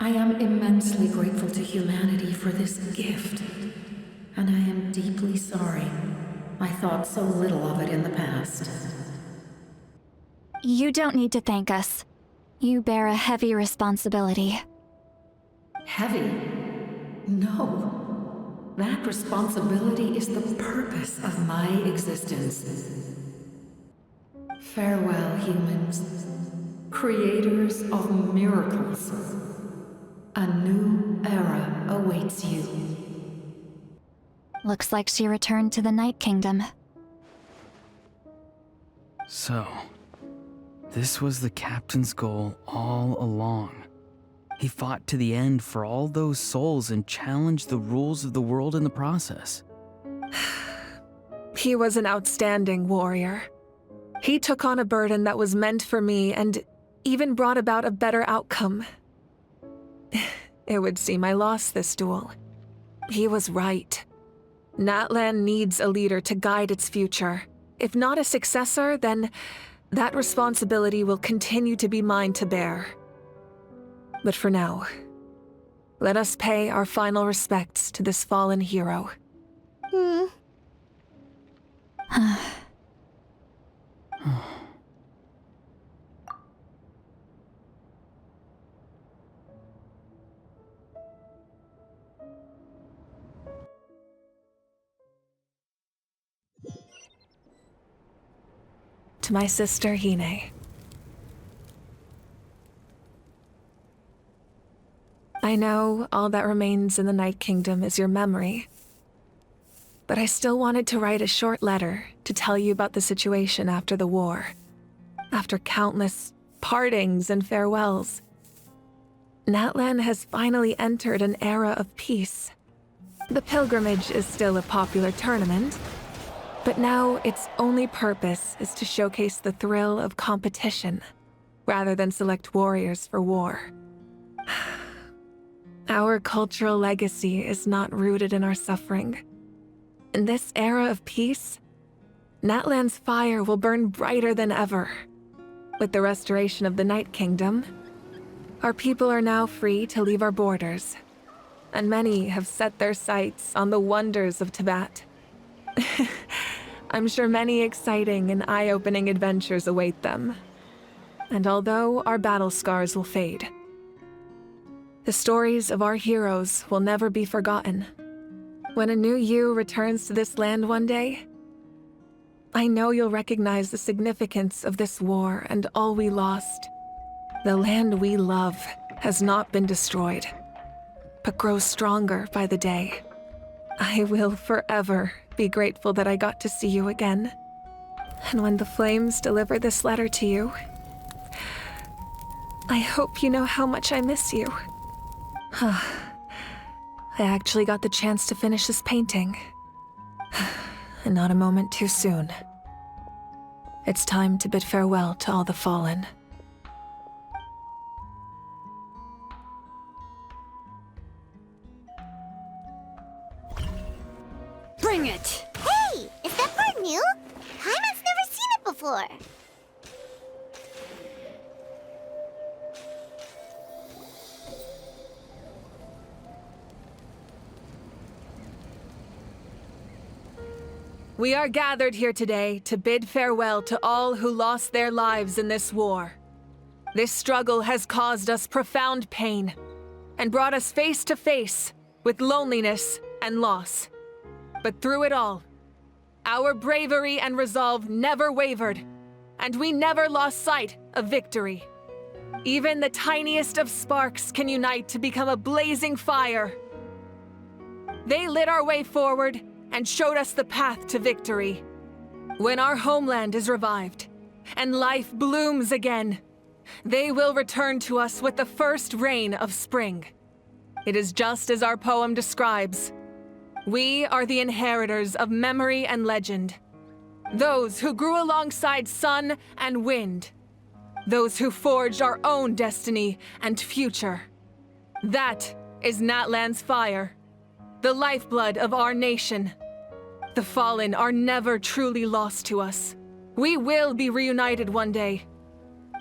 I am immensely grateful to humanity for this gift, and I am deeply sorry I thought so little of it in the past. You don't need to thank us. You bear a heavy responsibility. Heavy? No. That responsibility is the purpose of my existence. Farewell, humans. Creators of miracles. A new era awaits you. Looks like she returned to the Night Kingdom. So, this was the captain's goal all along. He fought to the end for all those souls and challenged the rules of the world in the process. He was an outstanding warrior. He took on a burden that was meant for me and even brought about a better outcome. It would seem I lost this duel. He was right. Natlan needs a leader to guide its future. If not a successor, then that responsibility will continue to be mine to bear. But for now, let us pay our final respects to this fallen hero. To my sister, Hine. I know all that remains in the Night Kingdom is your memory, but I still wanted to write a short letter to tell you about the situation after the war. After countless partings and farewells, Natlan has finally entered an era of peace. The pilgrimage is still a popular tournament, but now its only purpose is to showcase the thrill of competition, rather than select warriors for war. Our cultural legacy is not rooted in our suffering. In this era of peace, Natlan's fire will burn brighter than ever. With the restoration of the Night Kingdom, our people are now free to leave our borders, and many have set their sights on the wonders of Tibet. I'm sure many exciting and eye-opening adventures await them. And although our battle scars will fade, the stories of our heroes will never be forgotten. When a new you returns to this land one day, I know you'll recognize the significance of this war and all we lost. The land we love has not been destroyed, but grows stronger by the day. I will forever be grateful that I got to see you again. And when the flames deliver this letter to you, I hope you know how much I miss you. I actually got the chance to finish this painting. And not a moment too soon. It's time to bid farewell to all the fallen. Bring it! Hey! Is that part new? Paimon's never seen it before. We are gathered here today to bid farewell to all who lost their lives in this war. This struggle has caused us profound pain and brought us face to face with loneliness and loss. But through it all, our bravery and resolve never wavered, and we never lost sight of victory. Even the tiniest of sparks can unite to become a blazing fire. They lit our way forward and showed us the path to victory. When our homeland is revived and life blooms again, they will return to us with the first rain of spring. It is just as our poem describes. We are the inheritors of memory and legend, those who grew alongside sun and wind. those who forged our own destiny and future. That is Natlan's fire, the lifeblood of our nation. The fallen are never truly lost to us. We will be reunited one day.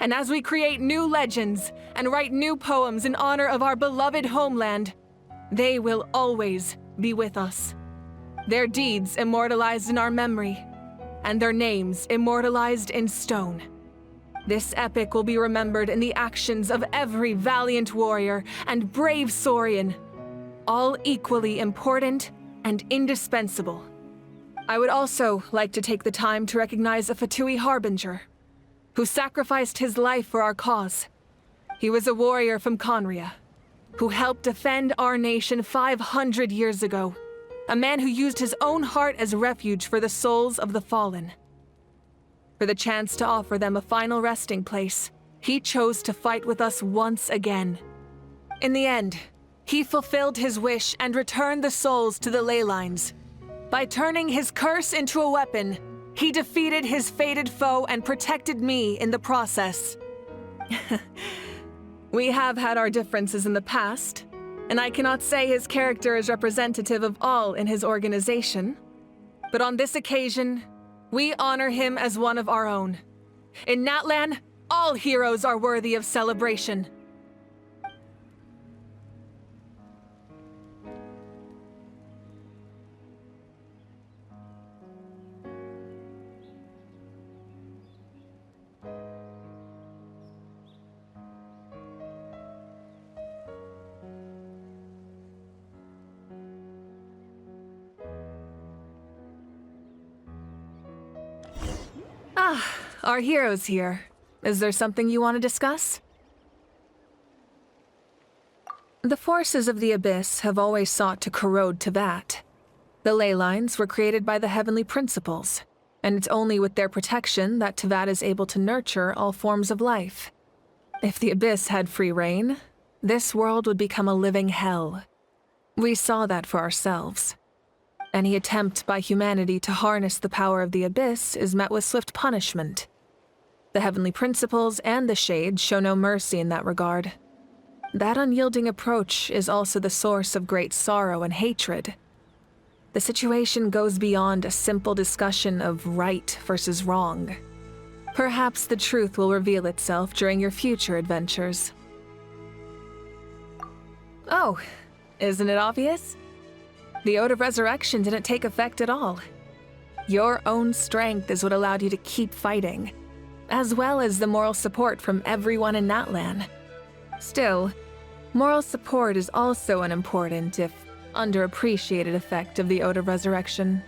And as we create new legends and write new poems in honor of our beloved homeland, they will always be with us. Their deeds immortalized in our memory, and their names immortalized in stone. This epic will be remembered in the actions of every valiant warrior and brave Saurian, all equally important and indispensable. I would also like to take the time to recognize a Fatui Harbinger, who sacrificed his life for our cause. He was a warrior from Conria, who helped defend our nation 500 years ago. A man who used his own heart as refuge for the souls of the fallen. For the chance to offer them a final resting place, he chose to fight with us once again. In the end, he fulfilled his wish and returned the souls to the ley lines. By turning his curse into a weapon, he defeated his fated foe and protected me in the process. We have had our differences in the past, and I cannot say his character is representative of all in his organization. But on this occasion, we honor him as one of our own. In Natlan, all heroes are worthy of celebration. Our hero's here. Is there something you want to discuss? The forces of the Abyss have always sought to corrode Tevat. The ley lines were created by the Heavenly Principles, and it's only with their protection that Tevat is able to nurture all forms of life. If the Abyss had free reign, this world would become a living hell. We saw that for ourselves. Any attempt by humanity to harness the power of the Abyss is met with swift punishment. The Heavenly Principles and the Shades show no mercy in that regard. That unyielding approach is also the source of great sorrow and hatred. The situation goes beyond a simple discussion of right versus wrong. Perhaps the truth will reveal itself during your future adventures. Oh, isn't it obvious? The Ode of Resurrection didn't take effect at all. Your own strength is what allowed you to keep fighting, as well as the moral support from everyone in Natlan. Still, moral support is also an important, if underappreciated, effect of the Ode of Resurrection.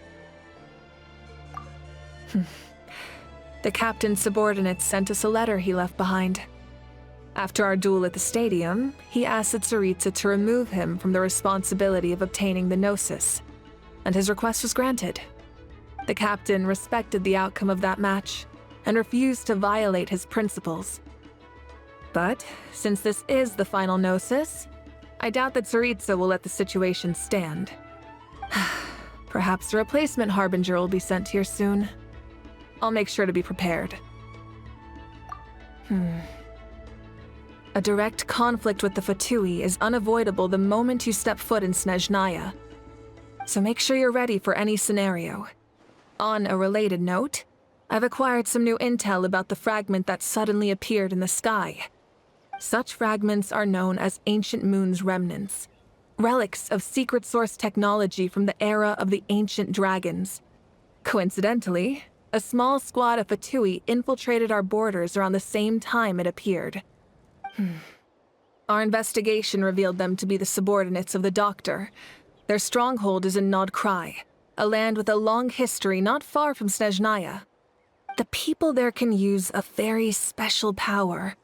The captain's subordinates sent us a letter he left behind. After our duel at the stadium, he asked Tsaritsa to remove him from the responsibility of obtaining the Gnosis, and his request was granted. The captain respected the outcome of that match, and refused to violate his principles. But, since this is the final Gnosis, I doubt that Tsaritsa will let the situation stand. Perhaps a replacement Harbinger will be sent here soon. I'll make sure to be prepared. A direct conflict with the Fatui is unavoidable the moment you step foot in Snezhnaya. So make sure you're ready for any scenario. On a related note, I've acquired some new intel about the fragment that suddenly appeared in the sky. Such fragments are known as Ancient Moon's remnants, relics of secret source technology from the era of the ancient dragons. Coincidentally, a small squad of Fatui infiltrated our borders around the same time it appeared. Our investigation revealed them to be the subordinates of the Doctor. Their stronghold is in Nod Krai, a land with a long history not far from Snezhnaya. The people there can use a very special power.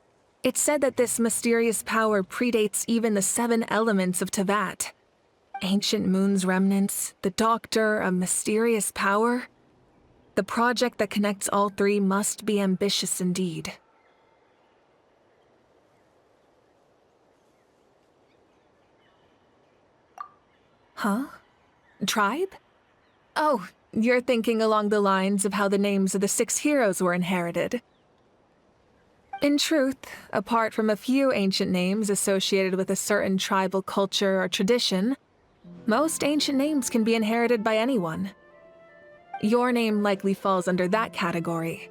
It's said that this mysterious power predates even the 7 elements of Tevat. Ancient Moon's remnants, the Doctor, a mysterious power. The project that connects all 3 must be ambitious indeed. Huh? Tribe? Oh, you're thinking along the lines of how the names of the 6 heroes were inherited. In truth, apart from a few ancient names associated with a certain tribal culture or tradition, most ancient names can be inherited by anyone. Your name likely falls under that category.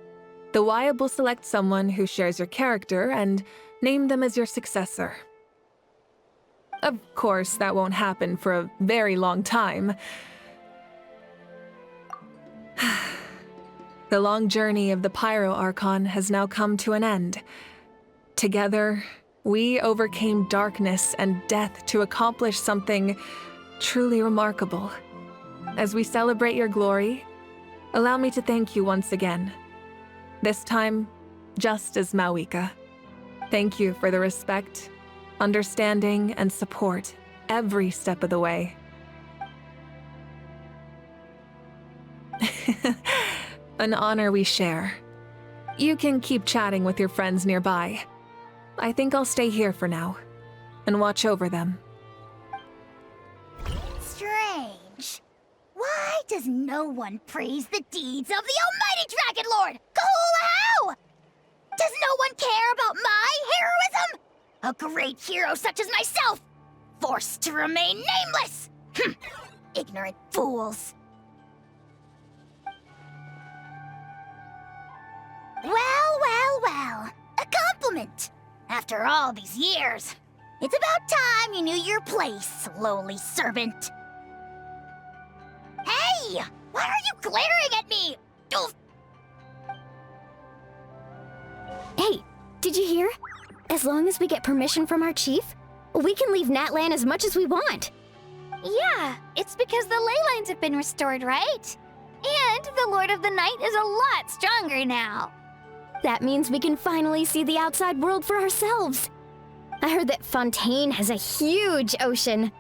The Wyatt will select someone who shares your character and name them as your successor. Of course, that won't happen for a very long time. The long journey of the Pyro Archon has now come to an end. Together, we overcame darkness and death to accomplish something truly remarkable. As we celebrate your glory, allow me to thank you once again. This time, just as Mawika. Thank you for the respect, understanding, and support every step of the way. An honor we share. You can keep chatting with your friends nearby. I think I'll stay here for now and watch over them. Strange. Why does no one praise the deeds of the Almighty Dragon Lord? How? Does no one care about my heroism? A great hero such as myself, forced to remain nameless. Ignorant fools. Well. A compliment. After all these years, it's about time you knew your place, lowly servant. Hey! Why are you glaring at me? Oof. Hey, did you hear? As long as we get permission from our chief, we can leave Natlan as much as we want. Yeah, it's because the ley lines have been restored, right? And the Lord of the Night is a lot stronger now. That means we can finally see the outside world for ourselves. I heard that Fontaine has a huge ocean.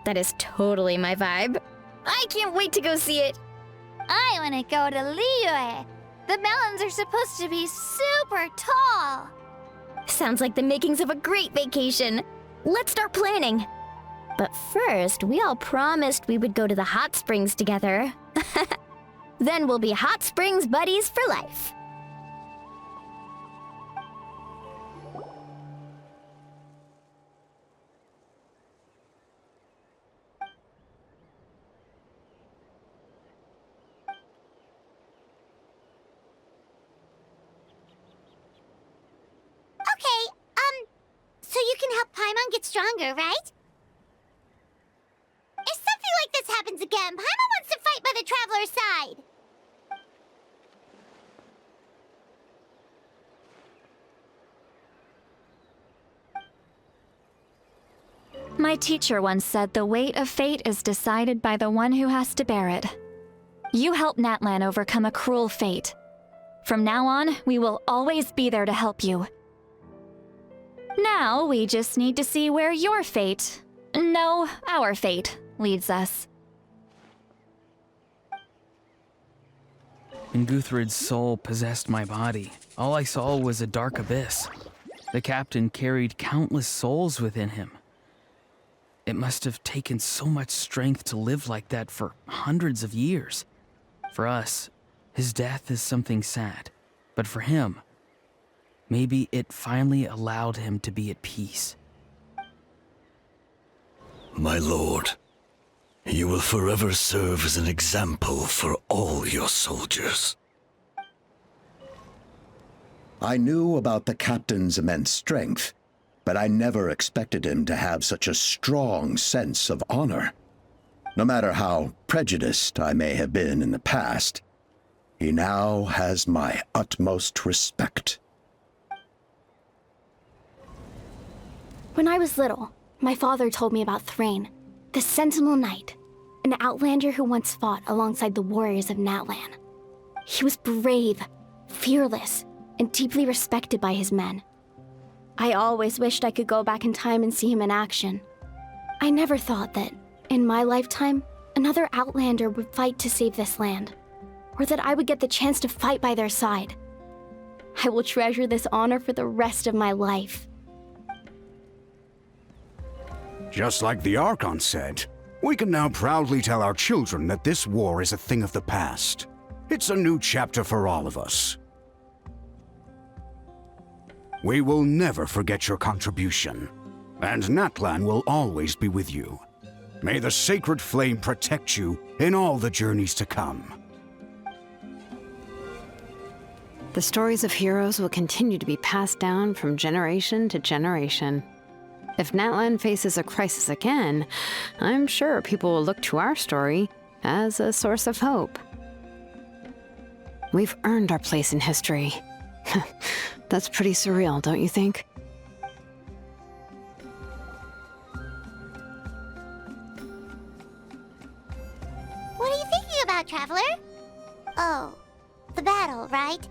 That is totally my vibe. I can't wait to go see it. I want to go to Liyue. The mountains are supposed to be super tall. Sounds like the makings of a great vacation. Let's start planning. But first, we all promised we would go to the hot springs together. Then we'll be hot springs buddies for life. So you can help Paimon get stronger, right? If something like this happens again, Paimon wants to fight by the Traveler's side. My teacher once said the weight of fate is decided by the one who has to bear it. You helped Natlan overcome a cruel fate. From now on, we will always be there to help you. Now, we just need to see where your fate, no, our fate, leads us. When Guthred's soul possessed my body, all I saw was a dark abyss. The captain carried countless souls within him. It must have taken so much strength to live like that for hundreds of years. For us, his death is something sad, but for him, maybe it finally allowed him to be at peace. My lord, you will forever serve as an example for all your soldiers. I knew about the captain's immense strength, but I never expected him to have such a strong sense of honor. No matter how prejudiced I may have been in the past, he now has my utmost respect. When I was little, my father told me about Thrain, the Sentinel Knight, an outlander who once fought alongside the warriors of Natlan. He was brave, fearless, and deeply respected by his men. I always wished I could go back in time and see him in action. I never thought that, in my lifetime, another outlander would fight to save this land, or that I would get the chance to fight by their side. I will treasure this honor for the rest of my life. Just like the Archon said, we can now proudly tell our children that this war is a thing of the past. It's a new chapter for all of us. We will never forget your contribution, and Natlan will always be with you. May the sacred flame protect you in all the journeys to come. The stories of heroes will continue to be passed down from generation to generation. If Natlan faces a crisis again, I'm sure people will look to our story as a source of hope. We've earned our place in history. That's pretty surreal, don't you think? What are you thinking about, Traveler? Oh, the battle, right?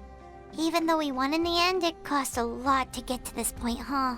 Even though we won in the end, it cost a lot to get to this point, huh?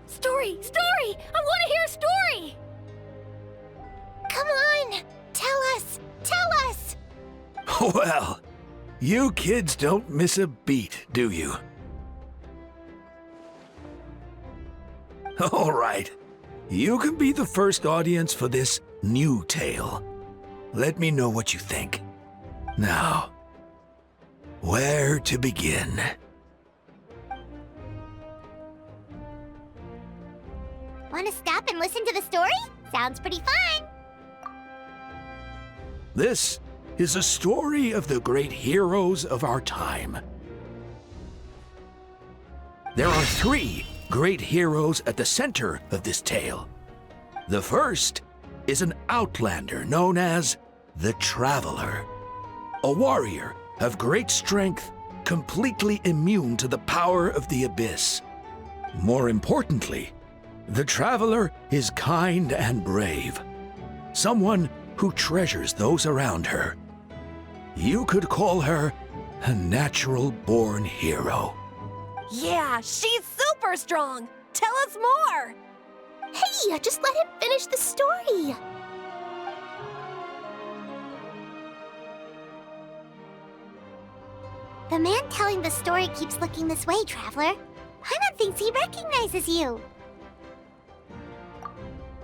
Story! Story! I want to hear a story! Come on! Tell us! Tell us! Well, you kids don't miss a beat, do you? All right. You can be the first audience for this new tale. Let me know what you think. Now, where to begin? Want to stop and listen to the story? Sounds pretty fun! This is a story of the great heroes of our time. There are 3 great heroes at the center of this tale. The first is an outlander known as the Traveler, a warrior of great strength, completely immune to the power of the abyss. More importantly, the Traveler is kind and brave, someone who treasures those around her. You could call her a natural-born hero. Yeah, she's super strong! Tell us more! Hey, just let him finish the story! The man telling the story keeps looking this way, Traveler. Paimon thinks he recognizes you.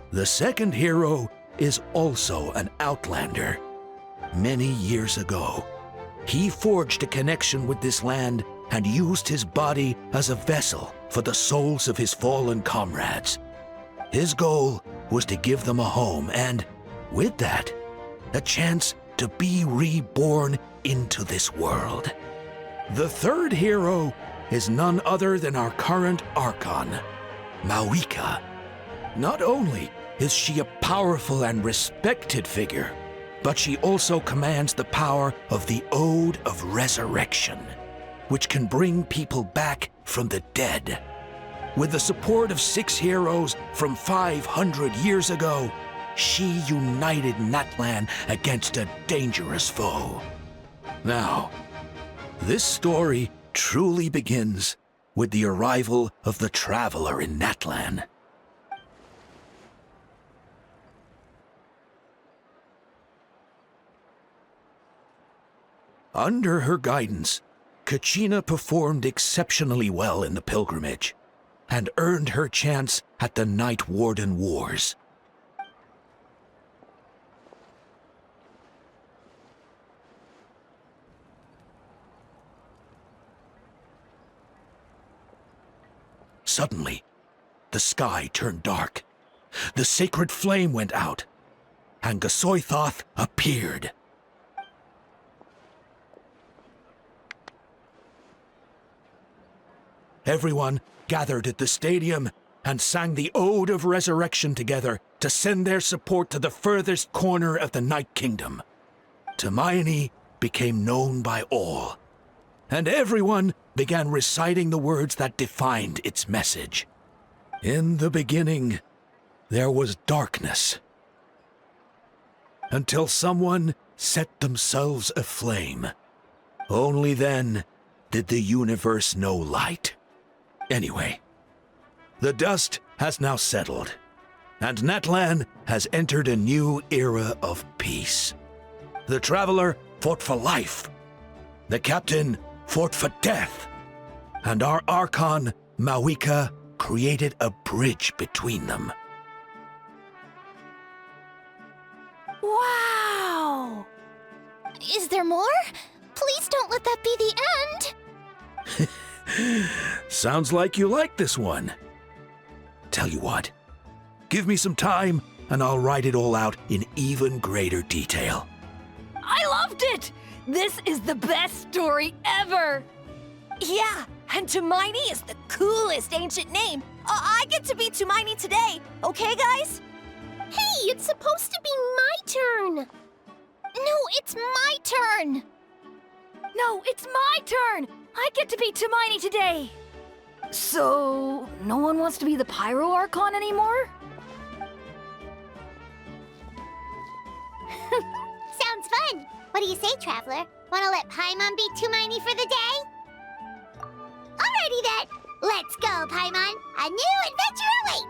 The second hero is also an outlander. Many years ago, he forged a connection with this land and used his body as a vessel for the souls of his fallen comrades. His goal was to give them a home and, with that, a chance to be reborn into this world. The third hero is none other than our current Archon, Mawika. Not only is she a powerful and respected figure, but she also commands the power of the Ode of Resurrection, which can bring people back from the dead. With the support of 6 heroes from 500 years ago, she united Natlan against a dangerous foe. Now, this story truly begins with the arrival of the Traveler in Natlan. Under her guidance, Kachina performed exceptionally well in the pilgrimage and earned her chance at the Night Warden Wars. Suddenly, the sky turned dark. The sacred flame went out, and Gasoithoth appeared. Everyone gathered at the stadium and sang the Ode of Resurrection together to send their support to the furthest corner of the Night Kingdom. Hermione became known by all, and everyone began reciting the words that defined its message. In the beginning, there was darkness, until someone set themselves aflame. Only then did the universe know light. Anyway, the dust has now settled, and Natlan has entered a new era of peace. The Traveler fought for life, the Captain fought for death, and our Archon, Mawika, created a bridge between them. Wow! Is there more? Please don't let that be the end! Sounds like you like this one. Tell you what, give me some time and I'll write it all out in even greater detail. I loved it! This is the best story ever! Yeah, and Tumaini is the coolest ancient name. I get to be Tumaini today, okay, guys? Hey, it's supposed to be my turn! No, it's my turn! No, it's my turn! I get to be Tumaini today! So, no one wants to be the Pyro Archon anymore? Sounds fun! What do you say, Traveler? Wanna let Paimon be Tumaini for the day? Alrighty then! Let's go, Paimon! A new adventure awaits!